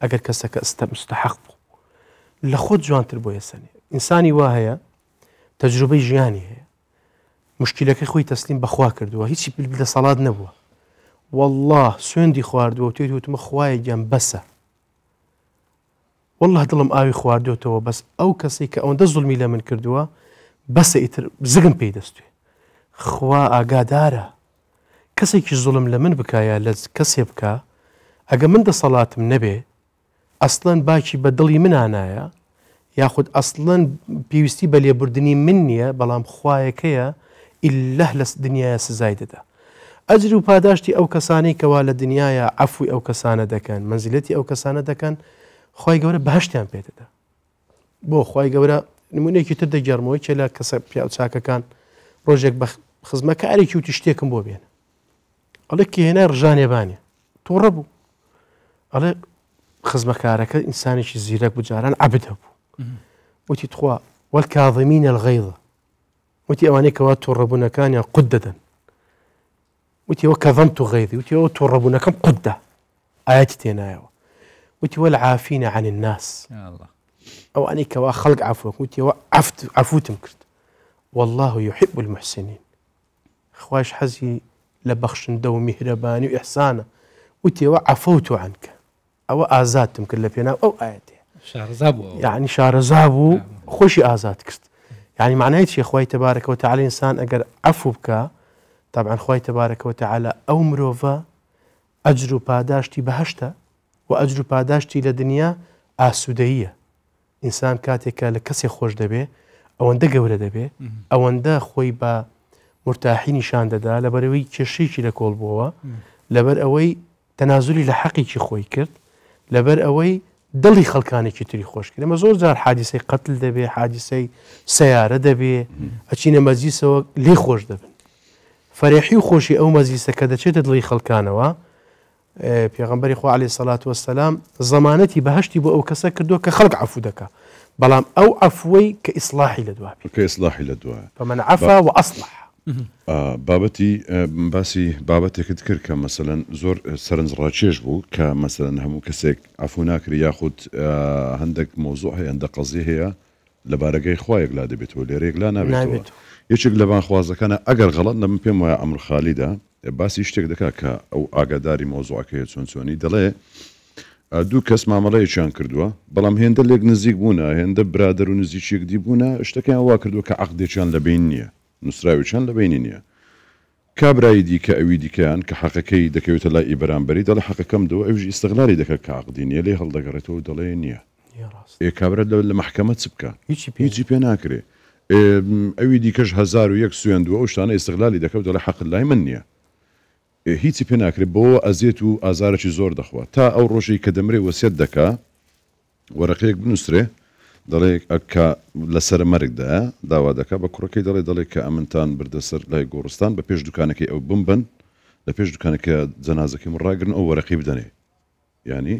ئەگەر کەسەکە مستحق بوو لە خۆت جوانتر بۆ یەسەنێ ئینسانی وا هەیە تەجروبەی ژیانی هەیە مشکلەکەی خۆی تەسلیم بەخوا کردووە هیچی لە سەڵات نەبووە والله سوێندی خواردووە و تێری وتمە خوایە گیان بەسە والله دڵم ئاوی خواردوێتەوە بەس ئەو کەسێک کە ئەوەندە زوڵمی لە من کردووە بەسە ئیتر زگم پێی دەستوێ خوا ئاگادارە کەسێکی زوڵم لە من بکایە لە کەسێ بکە ئەگە من دەسەڵاتم نەبێ ئەسڵەن باکی بە دڵی منانایە یاخود ئەسڵەن پێویستی بە لێبوردنی من نییە بەڵام خوایەکەیە ئیلە لە دنیاە سزای دەدا ئەجر و پاداشتی ئەو کەسانەی کەوا لە دنیاە عەفوی ئەو کەسانە دەکەن منزیلەتی ئەو کەسانە دەکەن خوای گەورە بەهەشتیان پێ دەدا بۆ خوای گەورە نمونەیەکی تر دەگەڕمەوەی چێ لە کەسە پیا چاکەکان ڕۆژێک بە خزمەکارێکی وتی شتێکم بۆ بێنە ئەڵێ کە هێنای ڕژانێبانێ تووڕە بوو ئەڵێ خزمەکارەکە ئینسانێکی زیرەک بوو جاران عەبد هەبوو وتی تخوا والکاظمین الغیظ وتی ئەوانەی کەوا تووڕەبوونەکانیان قوت دەدەن وتی ئەوە کەظەمت غەیظی وتی ئەوە تووڕەبوونەکەم قوتدا ئاەتی تێنایەوە وتی والعافین عن الناس ئەوانەی کەوا خەڵک عەفووەکەن وتی ئەوە عەفوتم کرد والله يحب المحسنين خوایش حەزی لە بەخشندە و میهرەبانی و ئیحسانە وتی ئەوە عەفەوت عنکە ئەوە ئازادتم کرد لە پێناو ئەو ئاەتێ یعنی شارەزا بوو خۆشی ئازاد کرد یعنی معنای چیە خوای تەبارەکە و تەعالی ئینسان ئەگەر عەفو بکە طبعا خوای تەبارەکە و تەعالی ئەو مرۆڤە ئەجر و پاداشتی بەهەشتە و ئەجر و پاداشتی لە دنیا ئاسوودەییە ئینسان کاتێکە لە کەسێک خۆش دەبێ ئەوەندە گەورە دەبێ ئەوەندە خۆی بە مرتاحی نیشان دەدا لەبەرەوەی کێشەیەکی لە کۆڵ بووەوە لەبەر ئەوەی تەنازولی لە حەقێکی خۆی کرد لەبەر ئەوەی دڵی خەڵکانێکی تری خۆش کرد ئەمە زۆر جار حادیسەی قەتل دەبێ حادیسەی سەیارە دەبێ ئەچینە مەجلیسەوە لێ خۆش دەبن فەرێحی و خۆشی ئەو مەجلیسەکە دەچێتە دڵی خەڵکانەوە پێغەمبەری خوا عەلەیهی سەڵات وەسەلام زەمانەتی بەهەشتی بۆ ئەو کەسە کردووە کە خەڵک عەفو دەکا بەڵام ئەو عەفوەی کە ئیسلاحی لە دوای کە ئیسلاحی لە دوایە فمن عەفا وأصلح بابەتی باسی بابەتێکت کرد کە مەسەلەن زۆر سەرنجڕاکێش بوو کە مەسەلەن هەموو کەسێک عەفو ناکری یاخود هەندێک مۆزوع هەیە هەندە قەزیە هەیە لە بارەگەی خوایەک لا دەبێتەوە لێرەیەک لا نابێتەوە یەکێک لە بانخوازەکانە ئەگەر غەڵەت لە من پێم وایە ئەمر خالیدا باسی شتێک دەکات کە ئەو ئاگاداری مۆزوعەکەی چۆن چۆنی دەڵێ دوو کەس مامەڵەیەکیان کردووە بەڵام هێندە لێک نزیک بوونە هێندە برادر و نزیکیەک دی بوونە شتەکەیان وا کردووە کە عەقدێکیان لەبین نییە نووسراویان لەبینی نییە کابرایی دیکە ئەوی دیکەیان کە حەقەکەی دەکەوێتە لای بەرامبەری دەڵێ حەقەکەم دەوە ئەوژی ئیستیغلالی دەکات کە عەقدی نییە لێ هەڵدەگەڕێتەوە دەڵێ نییە کابرا لە محکەمە چ بکە هیچی پێ ناکرێ ئەوی دیکەش 1001 سوێندووە ئەو شتانە ئیستیغلالی دەکەوت دەڵێ حەق لای من نییە هیچی پێ ناکرێت بۆ ئەزیێت و ئازارێکی زۆر دەخوات تا ئەو ڕۆژەی کە دەمرێ وەسیەت دەکا وەرەقەیەک بنووسرێ دەڵێ کە لەسەر مەرگدا داوا دەکا بە کوڕەکەی دەڵێ کە ئەمنتان بردەسەر لای گۆڕستان بە پێش دوکانەکەی ئەو بمبن لە پێش دوکانەکە جەنازەکەی من ڕاگرن ئەو وەرەقی بدەنێ ینی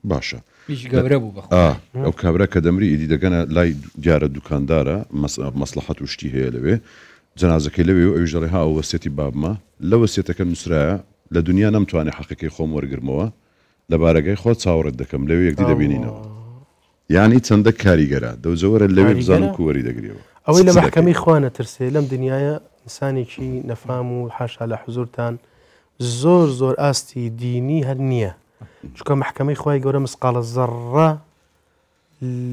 باشە ئەو کابرا کە دەمری ئیدی دەگەنە لای دیارە دوکاندارە مەسلحەت و شتی هەیە لەوێ جەنازەکەی لەوێ و ئەوش دەڵێ ها وەسیەتی بابمە لە وەسیەتەکە نووسرایە لە دنیا نەمتوانێت حەقەکەی خۆم وەرگرمەوە لە بارەگای خۆ چاوەڕێت دەکەم لەوێ یەکدی دەبینینەوە یعنی چەندە کاریگەرە دەوزەوەرە لەوێ بزانم کووەری دەگرێەوە ئەوەی لە محکەمەی خوانە ترسێ لەم دنیاە ئینسانێکی نەفام و حاشا لە حزورتان زۆر ئاستی دینی هەر نییە چکە محکەمەی خوای گەورە مسقالە زەڕە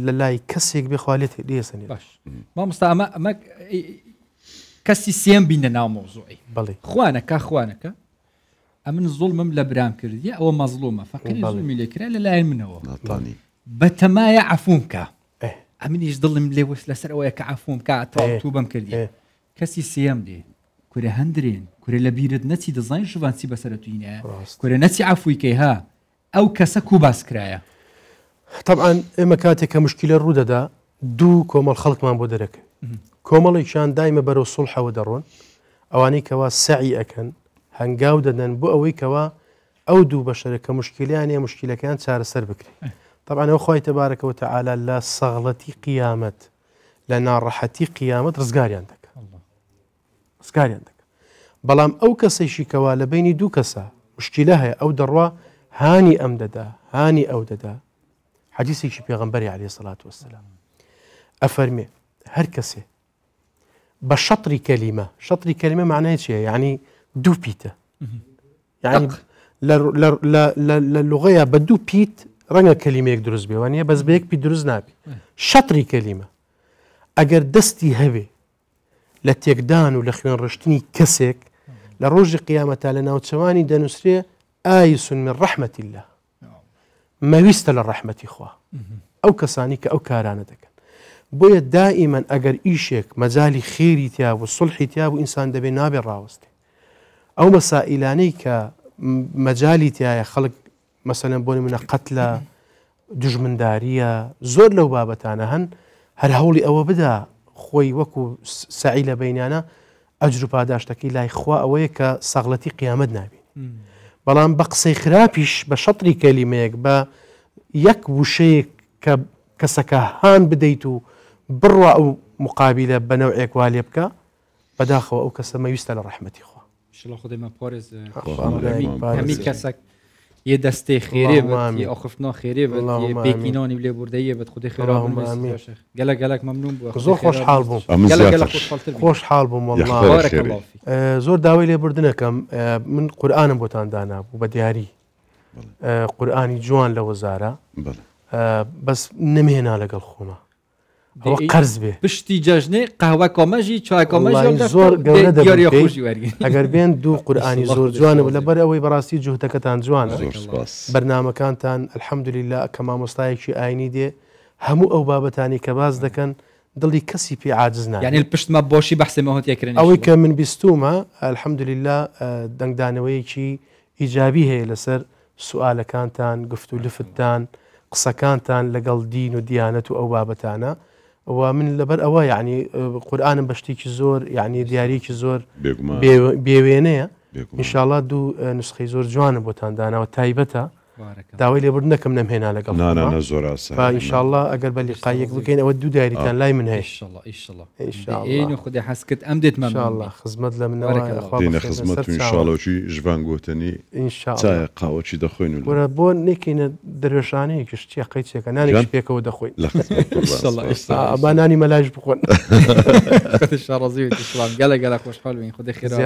لە لای کەسێک بخوالێت لێسەنی باش مامۆستا ئەمە کەسی سێم بینە ناو مۆزوعی بەڵێ خوانەکە ئەمن زوڵمم لە برام کردی ئەوە مەزلومە فەقیری زوڵمی لێکرا لە لایەن منەوە بەتەمایە عەفوم کە ئەمنیش دڵم لێ وەست لەسەر ئەوەیە کە عەفوم کە تو بەم کردی کەسی سێم دێ کورە هەندرێن کورە لە بیرت نەچی دەزانین شوان چی بەسەرە توینە کورە نەچی عەفوی کەی ها ئەو کەسە کو باس کرایە طبعا ئێمە کاتێک کە مشکلە ڕوودەدا دوو کۆمەڵ خەڵکمان بۆ دەرەکە کۆمەڵێکیان دایمە بەرەو سوڵحەوە دەڕۆن ئەوانەی کەوا سعی ئەکەن هەنگاو دەدەن بۆ ئەوەی کەوا ئەو دوو بەشەرە کە مشکلیان هەیە مشکلەکان چارەسەر بکرێت طبعا ئەو خوای تەبارەکە و تەعالا لە سەغڵەتی قیامەت لە ناڕەحەتی قیامەت ڕزگاریان دەکات بەڵام ئەو کەسێکی کەوا لە بینی دوو کەسە مشکلە هەیە ئەو دەڕوا هانی ئەم دەدا هانی ئەو دەدا حەدیثێکی پێغەمبەری عەلەیهی سەڵات وەسەلام ئەفەرمێ هەر کەسێ بە شەطری کەلیمە معنای چییە یعنی دوو پیتە یعنی لە لوغەیە بە دوو پیت ڕەنگە کەلیمەیەک دروست بێ وانە بەس بە یەک پیت دروست نابێ شەطری کەلیمە ئەگەر دەستی هەبێ لە تێکدان و لە خوێن ڕشتنی کەسێک لە ڕۆژی قیامەتە لە ناوچەوانی دەنووسرێ ئایس من ڕەحمەتی الله مەویستە لە ڕەحمەتی خوا ئەو کەسانی کە ئەو کارانە دەکەن بۆیە دائیمەن ئەگەر ئیشێک مەجالی خێری تیا و سڵحی تیا و ئینسان دەبێ نابێ ڕاوەستێ ئەو مەسائلانەی کە مەجالی تایە خەڵک مەسەلەن بۆ نمونە قەتلە دژمنداریە زۆر لەو بابەتانە هەن هەر هەوڵی ئەوە بدا خۆی وەکو سعی لە بینانە ئەجر و پاداشتەکەی لای خوا ئەوەیە کە سەغڵەتی قیامەت نابین بەڵام بە قسەی خراپیش بە شەطری کەلیمەیەک بە یەک وشەیەک کە کەسەکە هان بدەیت و بڕوا ئەو مقابلە بە نەوعێک وا لێ بکە بەداخەوە ئەو کەسە مەویستە لە ڕەحمەتی خوا خودێمە پارێز هەمی کەسێک یه دەستەی خێرێ بێ ئەوخفتنا خێرێ بێ پێکینانی لێ بوردەیە بێت خودی خێرا گەلک مەمنون بوو زۆر خۆشحاڵ بووم خۆشحاڵ بووم زۆر داوای لێبوردنەکەم من قورئانم بۆتان دانابوو بە دیاری قورئانی جوان لە وەزارە بەس نمهێنا لەگەڵ خۆمە ئەوە قەرز بێ پشتی جەژنێ قەهوە کۆمەژی چای کۆمەژی زۆر گەورە دەبێت ئەگەر بێن دوو قورئانی زۆر جوانە لەبەر ئەوەی بەڕاستی جوهدەکەتان جوانە بەرنامەکانتان الحەمدولله کە مامۆستایەکی ئاینی دێ هەموو ئەو بابەتانی کە باز دەکەن دڵی کەسی پێ عاجز نابێت یعنی پشتمە بۆشی بەحسێ مەهۆتیەکردن ئەوەی کە من بیستومە الحەمدولله دەنگدانەوەیەکی ئیجابی هەیە لەسەر سوالەکانتان گفت و لفتتان قسەکانتان لەگەڵ دین و دیانەت و ئەو بابەتانە و من لەبەر ئەوە یعنی قورئانم بەشتێکی زۆر یعنی دیارێکی زۆر بێوێنەیە ئینشاءڵڵا دوو نسخەی زۆر جوانە بۆتان داناوە تایبەتە داوای لێبوردنەکەم نەمهێنا لەگەڵ ئینشاءڵڵا ئەگەر بە لیقایەک بکەین ئەوە دوو دایریتان لای من هەیە ئینشاءڵڵا خودی حەز کرد ئەم دێت ئینشاءڵڵا خزمەت لە منەوە دێنە خزمەت و ئینشاءڵڵاوی ژڤان گوتنی چایە قاوەچی دەخۆین و وەرە بۆ نێکینە دەروێشانەیەکی شتێ قەیچێکە نانێکی پێکەوە دەخۆین با نانی مەلاژ بخۆن گەلە گەلە خۆشحاڵ بین خودی خێرا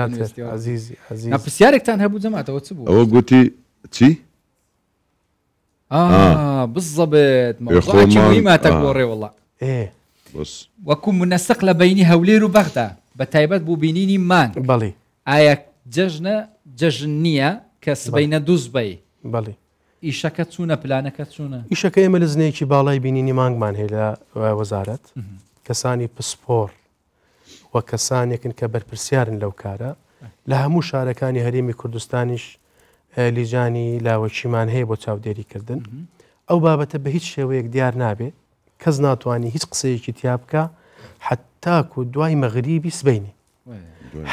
عزیزی پرسیارێکتان هەبوو جەماعەتەوە چ بوو ئەوە گوتی چی؟ بالضبط موضوعك مهماتك وري والله ايه بس وكم منسق لبيني هولير وبغدا بتايبت بو بينيني مان بەڵێ ئایا جەژن نییە کە سبەینە دووز بی بەڵێ ئیشەکە چوونە پلانەکە چوونە ئیشەکە ئێمە لە زنێکی باڵای بینینی مانگمان هەیە لە وەزارەت کەسانی پسپۆر و کەسانێکن کە بەرپرسیارن لەو کارە لە هەموو شارەکانی هەرێمی کوردستانیش لیجانی لاوەچیمان هەیە بۆ چاودێریکردن ئەو بابەتە بە هیچ شێوەیەک دیار نابێت کەس ناتوانانی هیچ قسەیەکی تیا بکە حتاکو و دوای مەغریبی سبەینی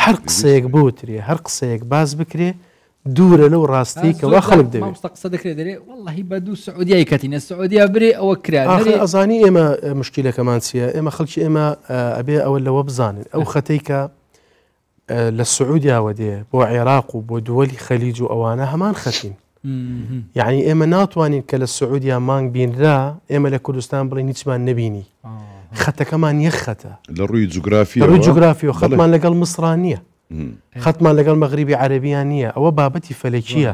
هەر قسەیەک بوترێ هەر قسەیەک باز بکرێ دوورە لەو ڕاستی کەوا خەڵک دەوێت قسە دەکرێت دەرێ واللهی بە دوو سعودیای کەتینە سعودیا برێ ئەوە کرا ئەزانی ئێمە مشکلەکەمان چییە ئێمە خەڵکی ئێمە ئەبێ ئەوە لەوە بزانن ئەو خەتەی کە لە سعودیاوە دێ بۆ عێراق و بۆ دووەلی خەلیج و ئەوانە هەمان خەتین یعنی ئێمە ناتوانین کە لە سعودیا مانگ بینرا ئێمە لە کوردستان بڵێن هیچمان نەبینی خەتەکەمان یەک خەتە لە ڕووی جوگرافی ڕووی جوگرافی و خەتمان لەگەڵ مسران نییە خەتمان لەگەڵ مەغریبی عەرەبیان نییە ئەوە بابەتی فەلەکیە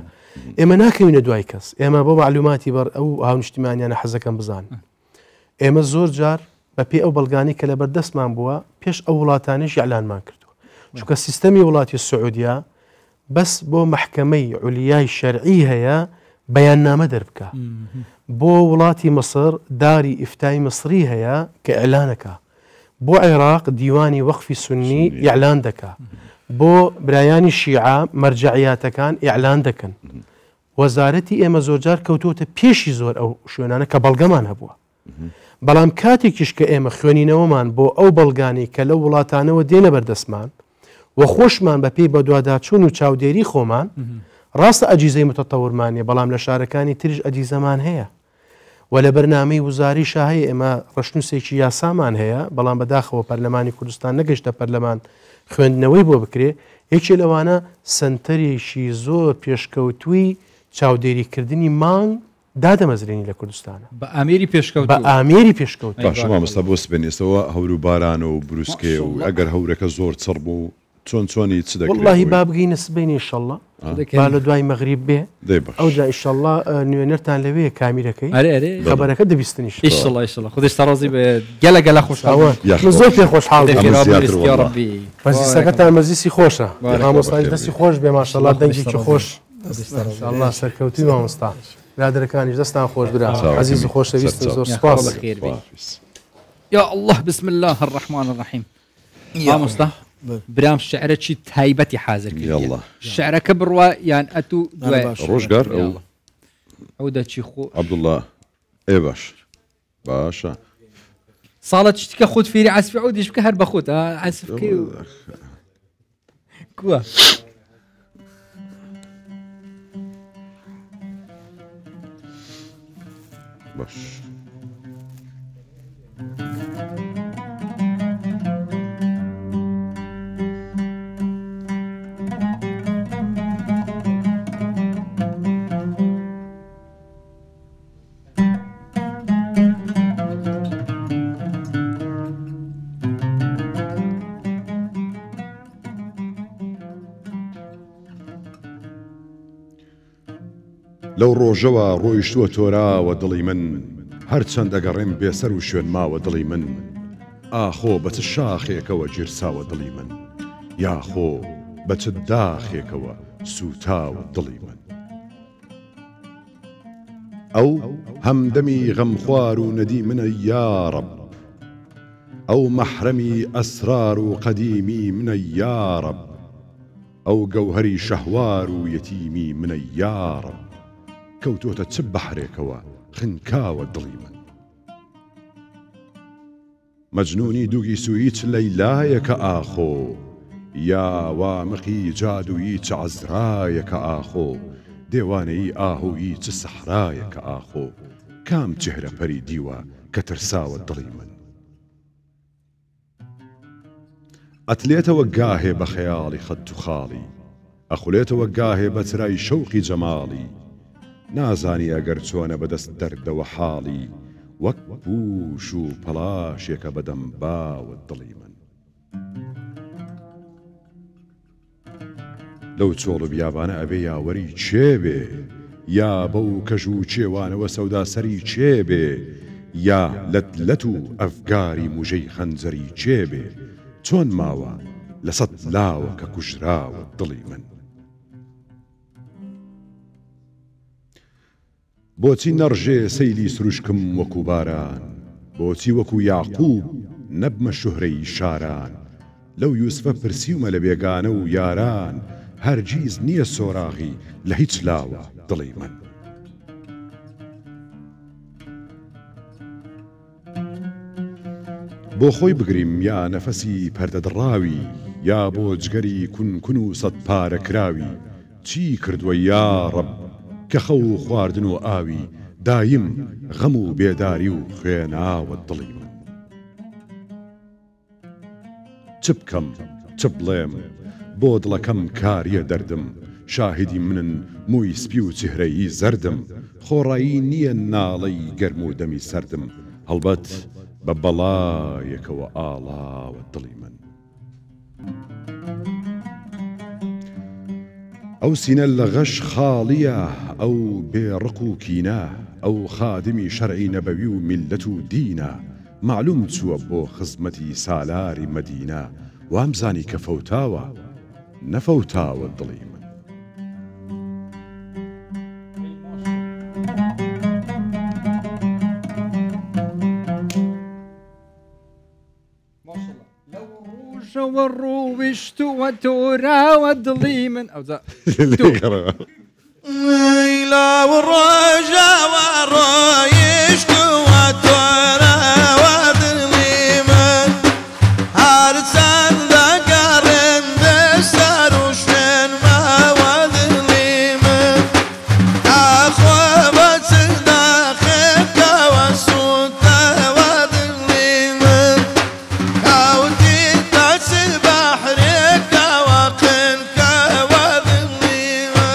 ئێمە ناکەوینە دوای کەس ئێمە بۆ معلوماتی بەر ئەو هاونیشتیمانیانە حەزەکەم بزان ئێمە زۆر جار بە پێ ئەو بەڵگانی کە لە بەردەستمان بووە پێش ئەو وڵاتانیش ئیعلانمان کردووە چونکە سیستەمی وڵاتی سعودیا بەس بۆ محکەمەی عولیای شەرعی هەیە بەیاننامە دەربکە بۆ وڵاتی مەسر داری ئیفتای مەسری هەیە کە ئیعلانەکە بۆ عێراق دیوانی وەقفی سنی ئیعلان دەکا بۆ برایانی شیعە مەرجەعیاتەکان ئیعلان دەکەن وەزارەتی ئێمە زۆرجار کەوتوتە پێشی زۆر ئەو شوێنانە کە بەڵگەمان هەبووە بەڵام کاتێکیش کە ئێمە خوێنینەوەمان بۆ ئەو بەڵگانی کە لەو وڵاتانەوە دێنە بەردەستمان و خۆشمان بە پێی بەدواداچوون و چاودێری خۆمان ڕاستە ئەجیزەی متەتەورمانیە بەڵام لە شارەکانی تریش ئەجیزەمان هەیە و لە بەرنامەی وزاری شاهەیە ئێمە ڕشنووسێکی یاسامان هەیە بەڵام بەداخەوە پەرلەمانی کوردستان نەگەشتە پەرلەمان خوێندنەوەی بۆ بکرێ یەکێ لەوانە سنتەرێکی زۆر پێشکەوتووی چاودێریکردنی مانگ دادەمەزرێنی لە کوردستانە بە ئامێری پێشکەوت بە ئامێری پێشکەوت باشە مامۆستا بۆ سبێنێستەوە هەور و بارانە و بروسکێ و ئەگەر هەورەکە زۆر چڕ بوو چۆنی چ دەکرێت واللهی با بگەینە سبەینی ئینشەڵڵا با لە دوای مەغریب بێ ئەوجا ئینشەڵڵا نوێنەرتان لەوەیە کامیرەکەی خەبەرەکە دەبیستنیش ئینشەڵڵا خودش تاڕازی بە گەلە خۆشەوە زۆر پێ خۆشحاڵ مەزیسەکەتان مەزیسی خۆشە مامۆستای دەستی خۆش بێ ماشەڵڵا دەنگێکی خۆش ئینشەڵڵا سەرکەوتوی مامۆستا برادەرەکانیش دەستان خۆش برا عەزیز و خۆشەویستم زۆر سوپاس یا الله بسم الله الرحمن الرحیم مامۆستا برام شعرەکی تایبەتی حازر کرد شعرەکە بڕوا یان ئەتو ڕۆژگار ئەو دەچی خۆ عەبدوڵڵا ئێ باش باشە ساڵە چتیکە خۆت فێری عەسفی عودیش بکە هەر بە خۆت عەسفکەی کووە باش لەو ڕۆژەوە ڕۆیشتووە تۆراوە دڵی من هەرچەند دەگەڕێم بێسەر و شوێن ماوە دڵی من ئاخۆ بە چ شاخێکەوە گیرساوە دڵی من یاخۆ بە چ داخێکەوە سوتاوە دڵی من ئەو هەمدەمی غەمخوار و نەدی منە یاڕەب ئەو مەحرەمی ئەسرار و قەدیمی منە یاڕەب ئەو گەوهەری شەهوار و یەتیمی منە یاڕەب کەوتۆتە چ بەحرێکەوە خنکاوە دڵی من مەجنونی دووگی سوئیچ لەیلایەکە ئاخۆ یا وامقی جادویی چ عەزرایەکە ئاخۆ دێوانەی ئاهویی چ سەحرایەکە ئاخۆ کام چهرە پەری دیوە کە ترساوە دڵی من ئەتلێتەوە گاهێ بە خەیاڵی خەت و خاڵی ئەخولێتەوە گاهێ بە چرای شەوقی جەماڵی نازانی ئەگەر چۆنە بەدەست دەردەوە حاڵی وەک پوش و پەلاشێکە بەدەم باوە دڵی من لەو چۆڵ و بیابانە ئەبێ یاوەری چێ بێ یا بەو کەژ و چێوانەوە سەودا سەری چێ بێ یا لەت و ئەفگاری موژەی خەنجەری چێ بێ چۆن ماوە لە سەد لاوە کە کوژراوە دڵی من بۆچی نەڕژێ سەیلی سروشکم وەکو باران بۆچی وەکو یاقوب نەبمە شوهرەی شاران لەو یوسفە پرسیومە لە بێگانە و یاران هەرگیز نییە سۆراغی لە هیچ لاوە دڵی من بۆ خۆی بگریم یا نەفەسی پەردەدڕاوی یا بۆ جگەری کونکون و سەد پارە کراوی چی کردووە یا ڕەب کە خەو خواردن و ئاوی دایم غەم و بێداری و خوێناوە دڵی من چ بکەم چ بڵێم بۆ دڵەکەم کاریە دەردم شاهدی منن مووی سپی و چهرەیی زەردم خۆڕایی نییە ناڵەی گەرم و دەمی سەردم هەڵبەت بە بەڵایەکەوە ئاڵاوە دڵی من ئەو سینە لە غەش خاڵیە ئەو بێڕق و کینە ئەو خادمی شەرعی نەبەوی و میلەت و دینە معلوم چووە بۆ خزمەتی سالاری مەدینە وامزانی کە فەوتاوە نەفەوتاوە دڵی من ڕۆژەوە ڕوویشتووە تۆراوە دڵی من لا ڕۆژەوە ڕۆیشتووە تۆراوە دڵی من هەر چەندە گەڕێن بەسەر و شوێنمەوە دڵی من ئەخۆ بە چ داخێکەوە سوودەوە دڵی من کەوتیتە چ بەحرێکەوە قنکەوە دڵی من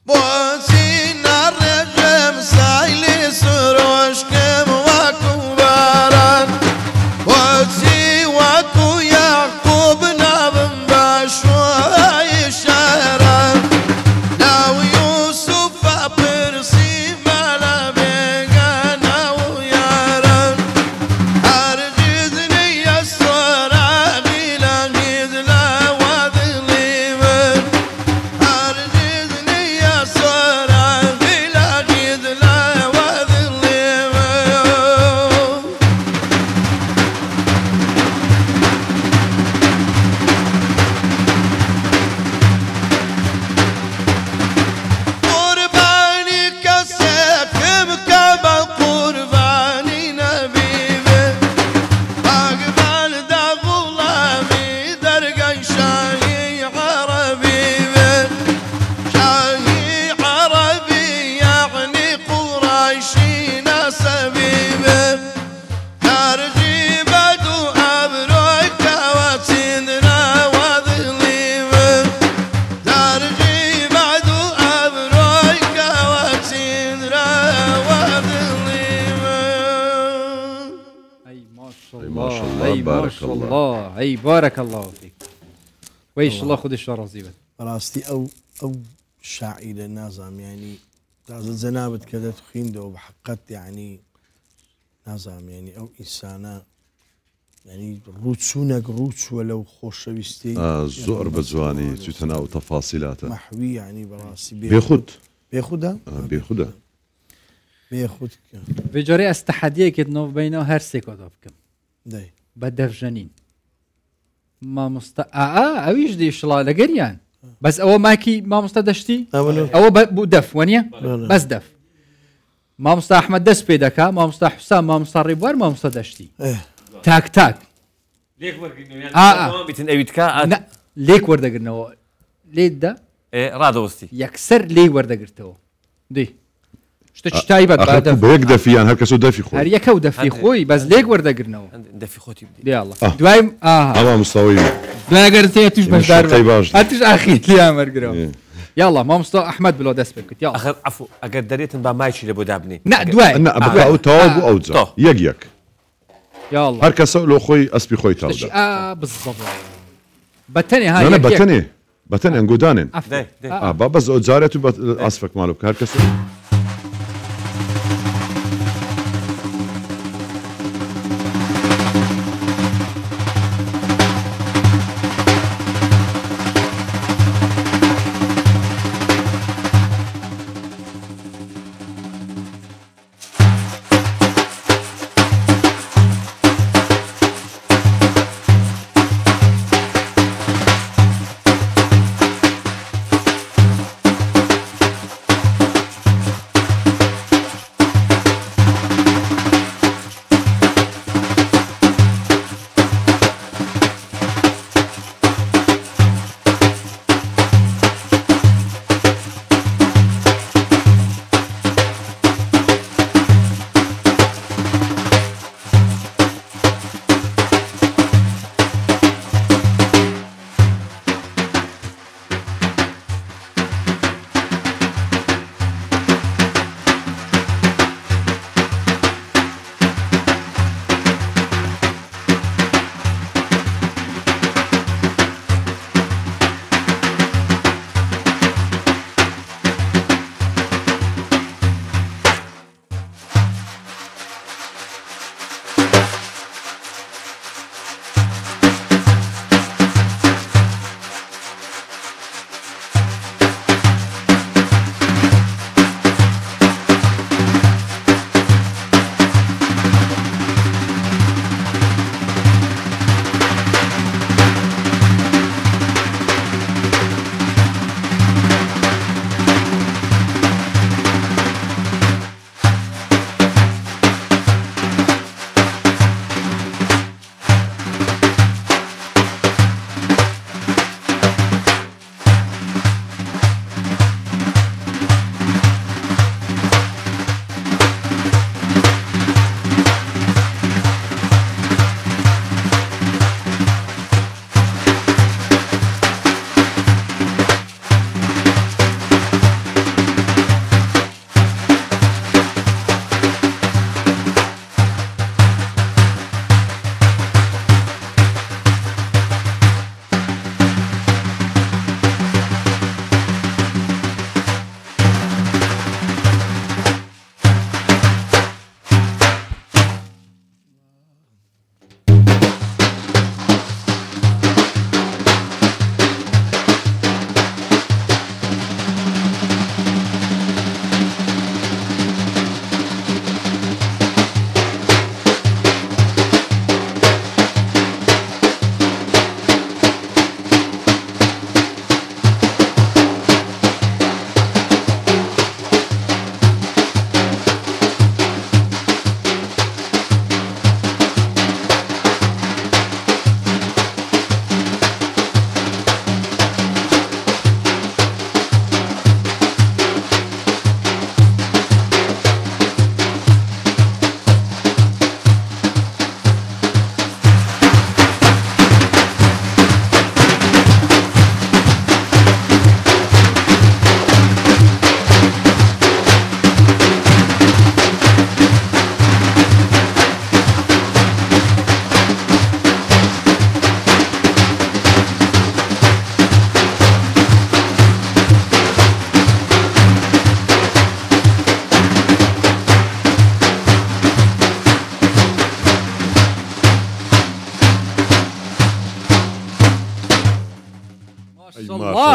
بۆچی نەڕێژم سایلی سروشکم وەکو باران بۆچی وەکو یاقوب نابم بە شوۆی شاران لەو یوسوفە پرسیمە لە بێگانە و یاران هەرگیز نییە سۆراغی لە هیچ لاوە دڵی من هەرگیز نییە سۆراغی لە هیچ لاوە دڵی من قوربانی کەسێکم کە بە قوربانی نەبیبێ ئەگبالدا غوڵامی دەرگای شاهی عەرەبی بێ شاهی عەرەبی یەعنی قوڕایشی نەسەبی بێ هەرگی بەد و ئەبرۆی کەوە چیندراوە دڵی من هەرگی بەد و ئەبرۆی کەوە چیندراوە دڵی من ئەی ماشەڵڵا ئەی بارەکە الله فیک وەیشڵڵا خودش ڕازی بێت بەڕاستی ئەو شاعیرە نازام ینی تازە جەنابەت کە دەتخویندەوە بە حەقەت یعنی نازام ینی ئەو ئینسانە ینی ڕووچوونەک ڕووچووە لەو خۆشەویستی زۆر بە جوانی چوتە ناو تەفاسیلاتە مەحوی ینی بەڕاستی بێخود بێخودە بێخودە بێخود بێجارێ ئەس تەحەدیەکێت نۆ بینەوە هەر سێکۆدا بکەم دەی بە دەفژەنین مامۆستا ئەویش دیشڵا لەگەریان بەس ئەوە ماکی مامۆستا دەشتی ئەوە بوو دەف وەنیە بەس دەف مامۆستا ئەحمەد دەست پێ دەکا مامۆستا حوسام مامۆستا ڕێبوار مامۆستا دەشتی تاک تاک بیتن ئەوی تکا لێک وەردەگرنەوە لێدا ڕادەوەستی یەکسەر لێ وەردەگرتەوە دی شتێکی تایبەت بەیەک دەفیان هەر کەس و دەفی خۆی هەر یەکە و دەفی خۆی بەس لێک وەردەگرنەوە دەفی خۆتی دیاڵە دوای ئەوا مستەوەی دوایگەر تێ توش بەشدار باش هەتیش ئاخیت لیان وەرگرەوە يلا مامۆستا ئەحمەد بلۆ دەست پێ بکەیت یاڵا آخر عفو ئەگەر دەرێتن با مایکی لە بۆ دابنێ نا دوای بکە ئەو تەواو بوو ئەو جا یەک یاڵا هەر کەسە لۆ خۆی ئەسپی خۆی تاودا بالضبط بەتەنێ ها بەتەنێ ئەنگودانێن با بەس ئەو جارێت و ئاسفەک ماڵ بکە هەر کەسە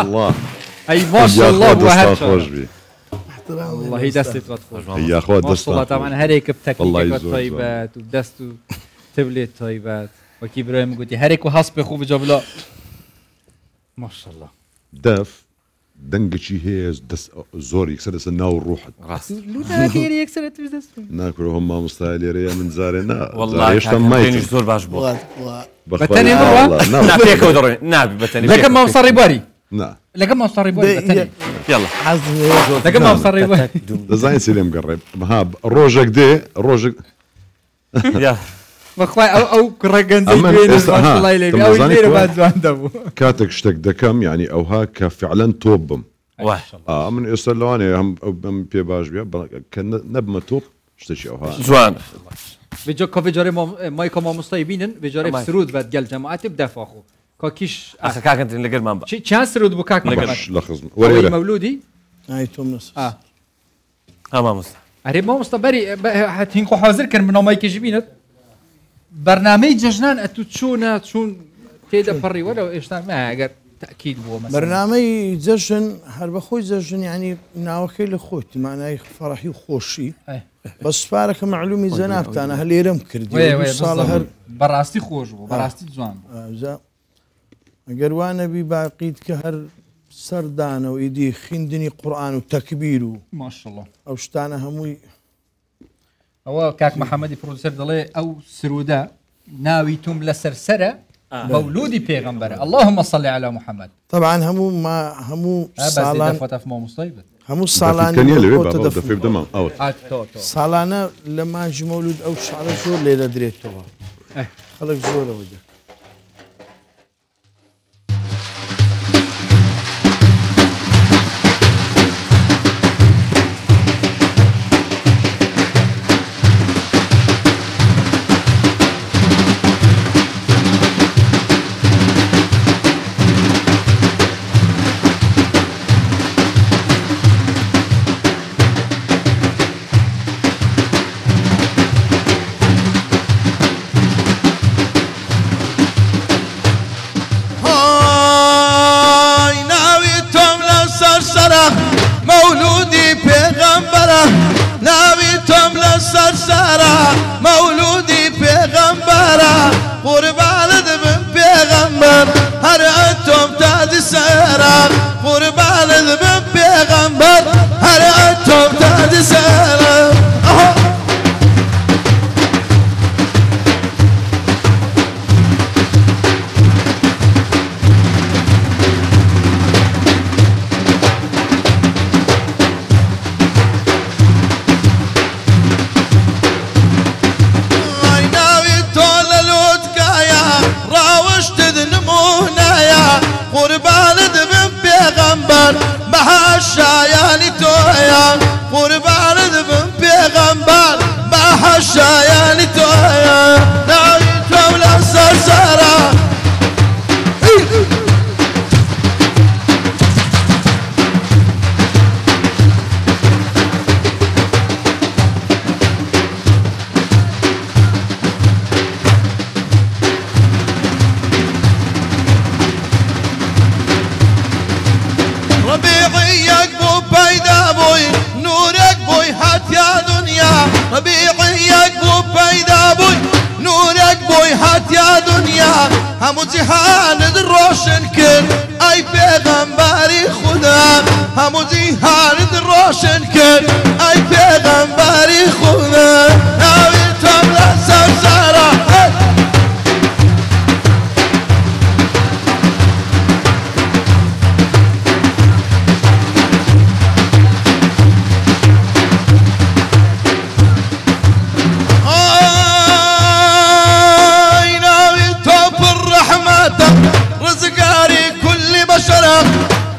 الله اي ما شاء الله وهالشيء والله دستت وتخرج يا اخوات ما شاء الله طبعا هريك بتكنيكات طيبات وبدست تبليت طيبات وكي ابراهيم قلتي هريك وحسب خو بجبلا ما شاء الله داف دنگشي هي دس زور يكسر الناو الروح راس لو داير يكسر تبدس ناكلهم ما مستاهل من زارنا والله كان زور باش بو بتاني مره نعطيك ودري نابي بتاني لكن ما مصري باري نعم لكن ما مصري باري بتاني يلا لكن ما مصري باري دزاين سليم قرب ها روجك دي روجك يا مخوای او كرجن زي بين الله يلي او يلي بعد عنده كاتك شتك دكم يعني او هاك فعلا توبم من ئێستا لەوانێ هەم پێ باش بێ کە نەبمە تۆپ شتێکی ئەوها جوان بجا کاڤێجارێ مایکا مامۆستای بینن بێجارێ سرود بەت گەل جەماعەتی بدەفاخۆ کاکیش کاکەن لەگەرمان بە چیان سرود بۆ کاک لە خزم مەولودی مامۆستا ئەرێ مامۆستا بەری هەتینخۆ حاضر کرد بنامایکێژی بینێت بەرنامەی جەژنان ئەتو چۆنە چون تێدە پەڕی وەرەوە ئێشتا ئەگەر تأكيد بۆ بەرنامەی جەژن هەر بەخۆی جەژن ینی ناوەکەی لە خۆت مانای فەڕەحی و خۆشی بە سوپارەکە معلومی زەنابتانە هە لێرەم کردی ساڵە هەر بەڕاستی خۆش بوو بەڕاستی جوان ئەگەر وانەبی باقیت کە هەر سەردانە و ئیدی خوێندنی قورئان و تەکبیر و ماشەڵڵا ئەو شتانە هەمووی ئەوە کاک محەممەدی پرۆدوسەر دەڵێ ئەو سرودە ناوی توم لە سەرسەرە مولودی پێغەمبەرە اللهم صل على محمد طبعا هەموو ساڵان هەموو ساڵان ساڵانە لە ماژی مەولود ئەو شعرە زۆر لێرە درێتەوە خەڵک زۆرەوە دێت همو جهان روشن کن ای پیغمبری خدا همو جهان روشن کن ای پیغمبری خدا ناوی تم لسرسره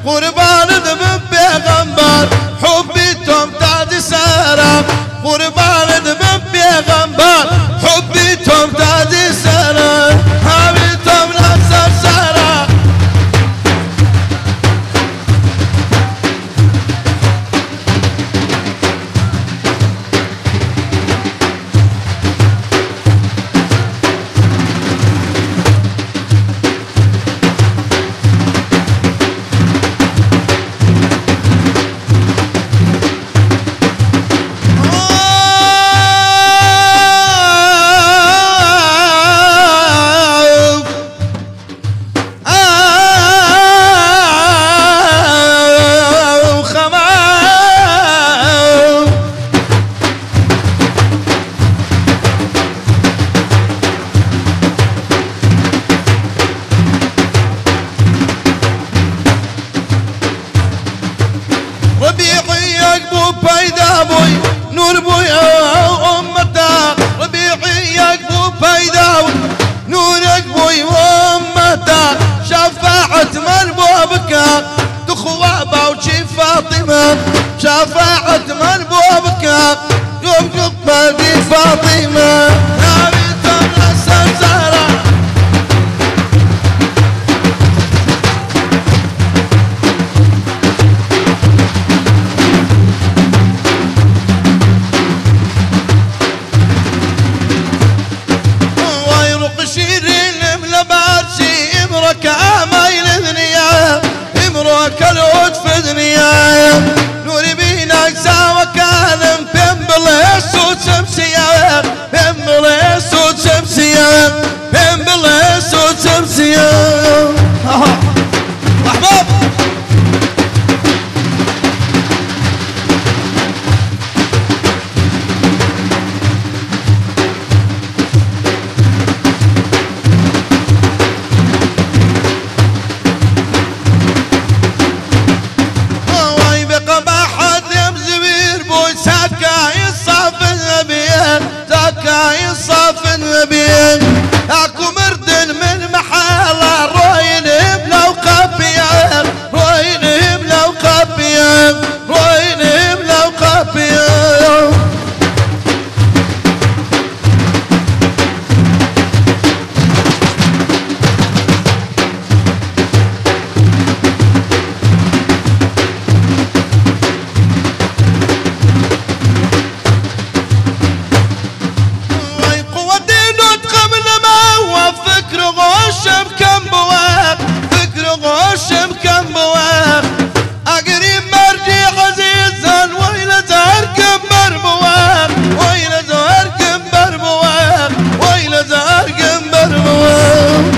قربان ذبن پیغمبر حبیتم تاج سرم قربان ذبن پیغمبر حبیتم تاج سرم حبیتم نصر سرم فاطمة نبيتهم للسمسرة ويرق شيرين ملبارسي امرك امايل ذنيا امرك الوتف ذنيا نوري بينك ساوى كان بين بالاسود شمسية بين بالاسود شمسية بين بالاسود شمسية محبوب يصاف النبيين اكو مرد من محاله روين بلا وقبيان روين بلا وقبيان روين بلا وقبيان غوشم كم بواق فكر غوشم كم بواق اقريب مرجي عزيزا ويل زهر كمبر بواق ويل زهر كمبر بواق ويل زهر كمبر بواق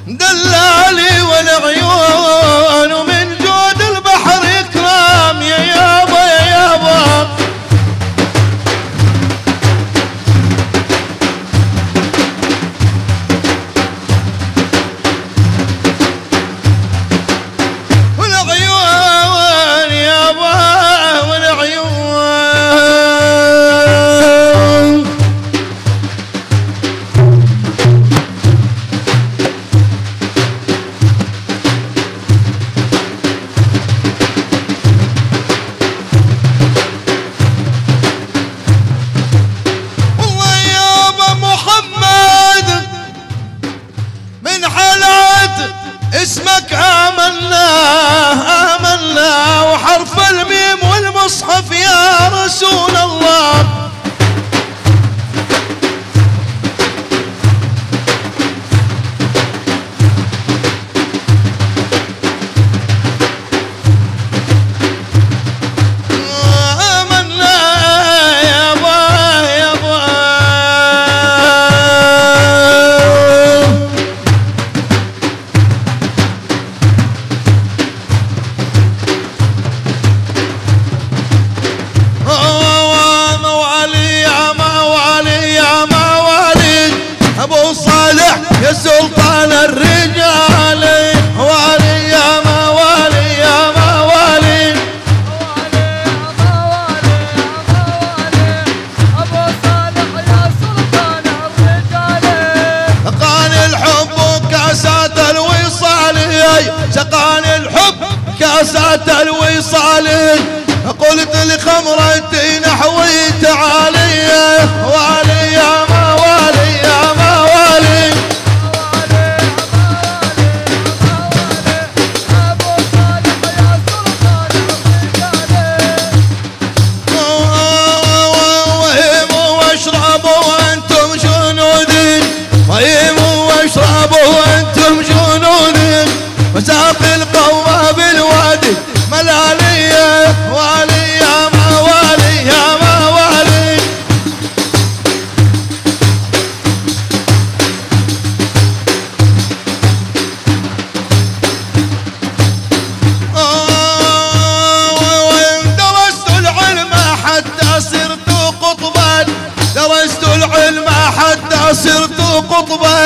دلالي والعيون ومن جود البحر إكرام يا يابا يا يابا والعيون يابا والعيون اسمك آمنا آمنا وحرف الميم والمصحف يا رسول الله ابو صالح يا سلطان الرجال والي يا موالي يا موالي ابو صالح يا سلطان الرجال سقاني الحب كاسات الوصال سقاني الحب كاسات الوصال قلت لخمرتي نحوي تعالي والي يا موالي يا موالي ابو صالح يا سلطان الرجال وهيموا واشربوا وانتم جنودي وهيموا واشربوا وانتم جنودي وساقي القوى بالوادي ملالية والي يا موالي يا موالي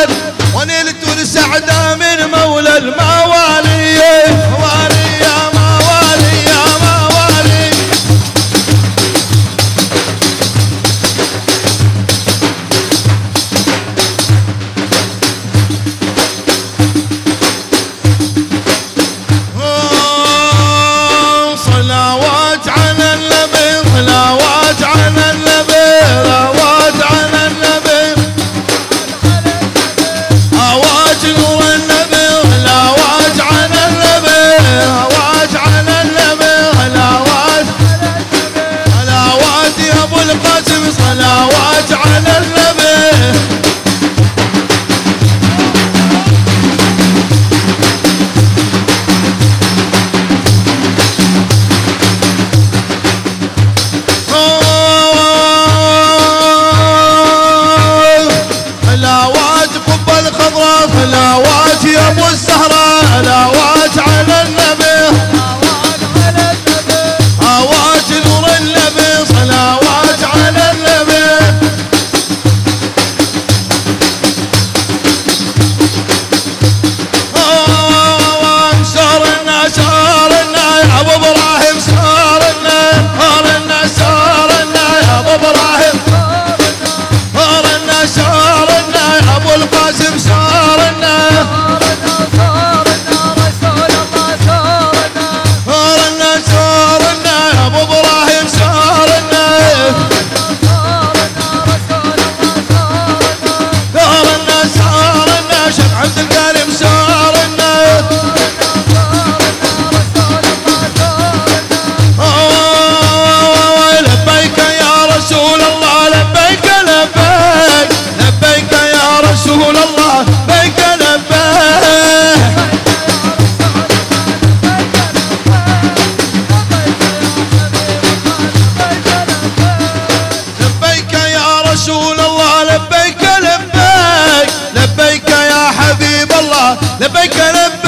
الولد ونلت السعدة من مولى الموالي موالي يا موالي يا موالي صلوات على النبي صلوات على النبي صلوات على النبي أواج نور النبي صلوات على النبي صلوات على النبي صلوات صلوات يا أبو القاسم صلوات على النبي صلوات يا ابو الزهراء صلوات على النبي صلوات نور النبي صلوات على النبي سارنا سارنا يا ابو ابراهيم سارنا سارنا يا ابو ابراهيم سارنا يا ابو القاسم سارنا يا ابو ابراهيم سارنا سارنا شيخ عبد الكريم سارنا لبيك يا رسول الله لبيك لبيك لبيك يا رسول الله لبيك لبيك لبيك يا رسول الله لبيك لبيك لبيك يا حبيب الله لبيك لبيك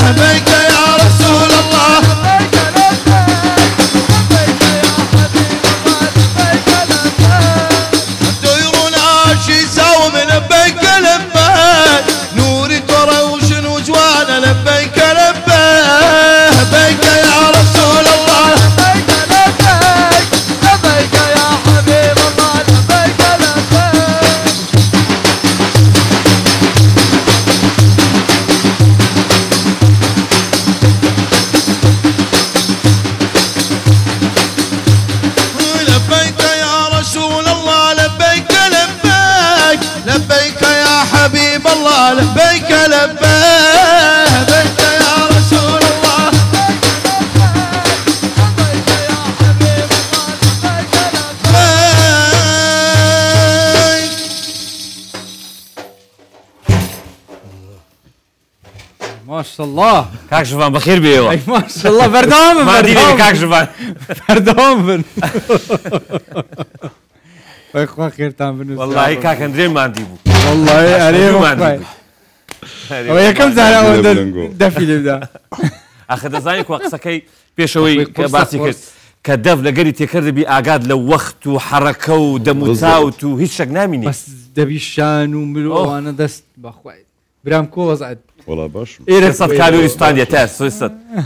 لبيك يا رسول الله ديرون شي يساوم لبيك لبيك نوري ترى وشنو جوانا لبيك لبيك لبيك يا رسول الله لبيك يا حبيب الله لبيك لبيك يا رسول الله لبيك لبيك لبيك يا حبيب الله لبيك لبيك لبيك يا رسول الله ما شاء الله كاك جوان بخير بيوا اي ما شاء الله بردام ما ديني كاك جوان بردام اخوان خير تام بالنسبه والله كاك اندرين ما عندي بو والله عليه ويا كم زهره دفي لبدا اخ دزايك وقسكي بيشوي كباسي كرد كدف لقري تكرد بي اقاد لو وقت وحركه ودموتاوت وهيش شك ناميني بس دبيشان وملو انا دست باخوي برام كو وزعت والله باش سياسة كالوري ستان يا تاس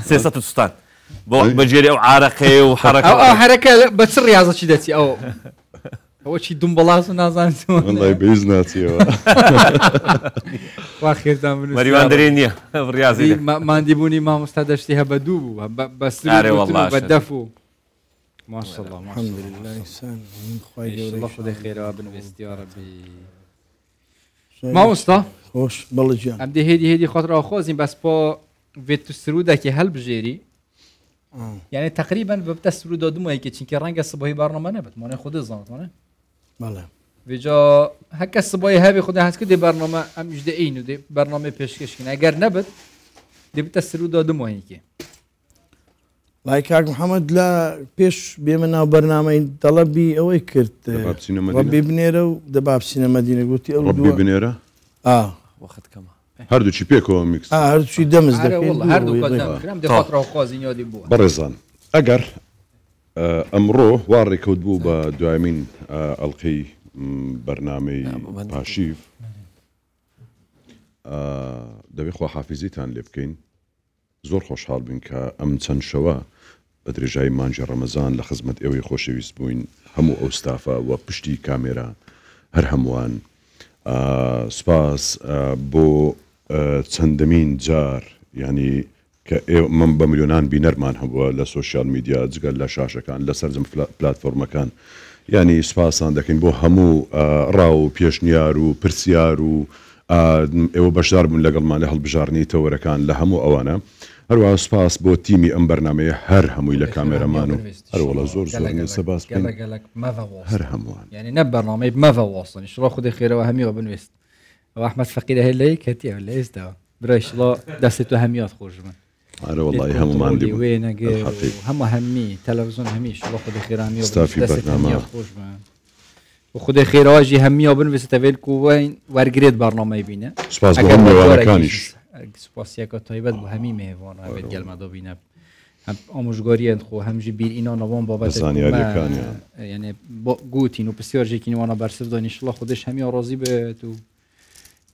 سياسة ستان بجري او عرقي وحركه او حركه بس الرياضه شدتي او هو شي دمبلاص نازان والله باذناتي واخير تام بالنسبه مريوان درينيا بالرياضي ما عنديبوني ما مستدشتها بدوب بس بدفو ما شاء الله ما شاء الله الحمد لله انسان الله خذ خير بنويست يا ربي ما مستا خوش بالله جان ام دي هدي خاطر خوزين بس با فيتو سرودا كي هل بجيري يعني تقريبا ببدا السرودا دوما هيك چونكي رنگ الصباحي برنامه نبت مانه خود زانت مانه بله ویجا هک الصباحي هبي خود هست که دی برنامه ام جده اینو دی برنامه پیشکش کنه اگر نبت دی بتا السرودا دوما هيك لايكاك محمد لا بيش بيمنا برنامج طلبي او كرت ربي بنيره ودباب سينما مدينه قلتي ربي بنيره وقت كما هردو شي بيكو ميكس هردو شي دمز دك والله هردو قدام كلام دي فتره وخازين يودي بو برزان اگر امرو واري كودبو بدوامين القي برنامج باشيف دەبێخوا حافیزیتان لێ بکەین زۆر خۆشحاڵ بین کە ئەم چەند شەوە بە درێژایی مانجی ڕەمەزان لە خزمەت ئێوەی خۆشەویست بووین هەموو ئەو ستافە وە پشتی کامێرا هەر هەمووان سپاس بۆ چەندەمین جار ینی کە من بە ملیۆنان بینەرمان هەبووە لە سوۆسیال میدیا جگەل لە شاشەکان لە سەرجەم پلاتفۆرمەکان ینی سپاسان دەکەین بۆ هەموو ڕاو و پێشنیار و پرسیار و ئێوە بەشدار بوون لەگەڵمان لە هەڵبژارنی تەوەرەکان لە هەموو ئەوانە هەروە سپاس بۆ تیمی ئەم بەرنمەیە هەر هەمووی لە کامێرەمان و هەروەڵە زۆر زۆر سەباس هەر هەمووان یعنی نە بەرنامەی بمەڤە واڵسن شڕۆ خودی خێرەوە هەمیەوە بنوێست ئەو ئەحمەد فەقیرە هەیە لەی کەتیەوە لە ئێستاوە برایشڵۆ دەستی تو هەمیات خۆش بن وڵی هەمومان وێ نەگە هەموو هەمی تەلەڤزیۆن هەمیش شڵۆ خودی خێرامی خۆش بن خودی خێراواژی هەمیەوە بنوێستەوێت کوین وەرگێت بەرنامەی بینە سپاس بۆ هەمووانەکانیش سپاسیەکە تایبەت بۆ هەمی میێوان ئەوێت گەلمەدۆ بینە ئامۆژگاریان خۆ هەمژی بیر ئینانەوان بابەت زانیاریەکانیان یعنی گوتین و پرسیارژێکینوانە بەرسدانی شڵە خودش هەمی ڕۆزی بێت و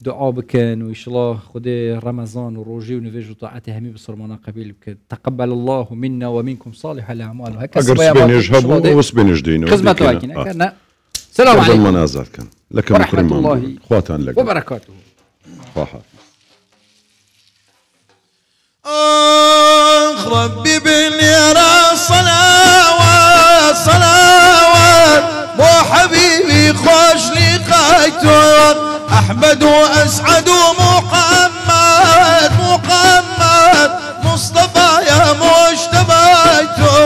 دعا بکەن و ئیشڵا خودێ ڕەمەزان و ڕۆژی و نوێژ و تاعەتی هەمی بسڵمانە قبیل بکەن تقبل الله منا ومنكم صالح الأعمال ئەگەر سبێنێژ هەبوو ئەوە سبێنێژ دەین خزمەتواکینەکە سلام عليكم منازاتكن لكم ورحمة الله خواتان لكم وبركاته ربي بالليرة صلوات صلوات مو حبيبي خوش لقيته أحمد وأسعد ومحمد محمد مصطفى يا مجتبيته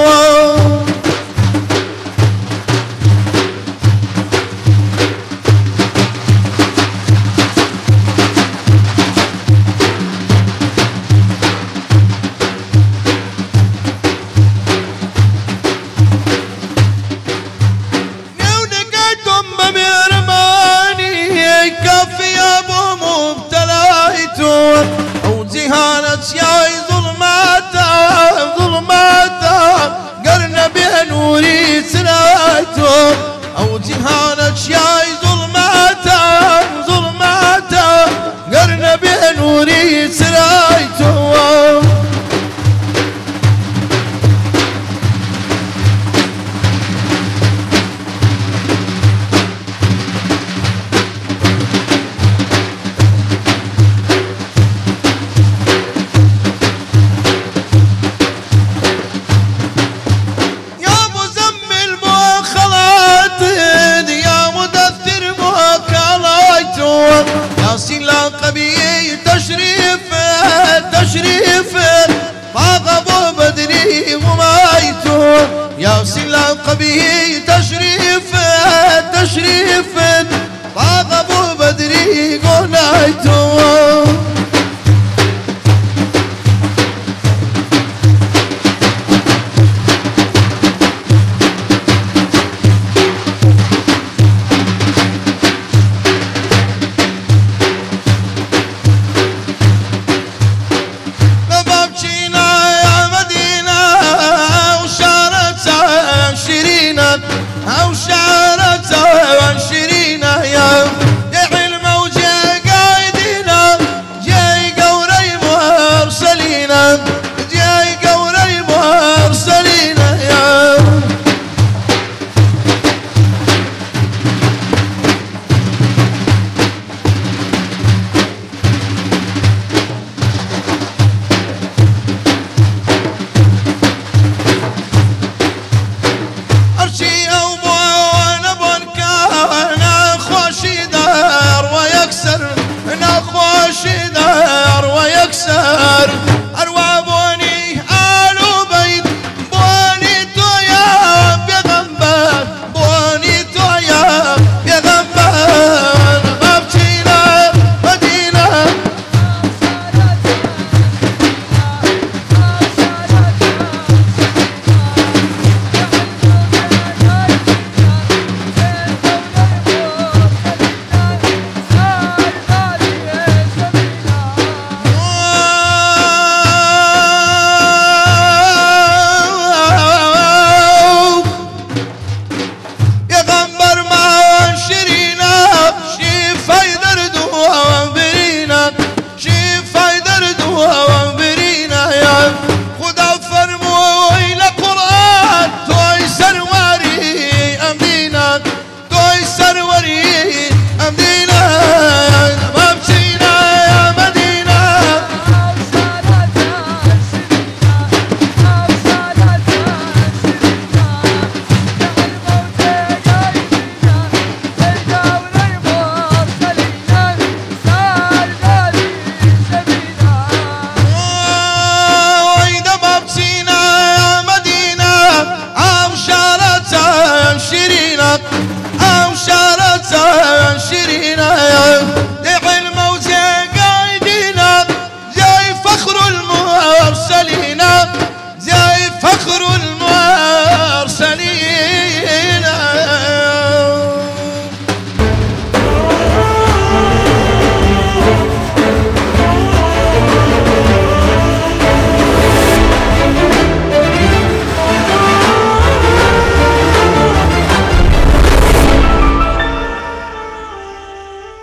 يا ظلماتا ظلماتا قرنا بنوري سرايتو او جهانك يا ظلماتا ظلماتا قرنا بنوري سرايتو ياسين لقبه تشريف تشريف طاق ابو بدري قنايته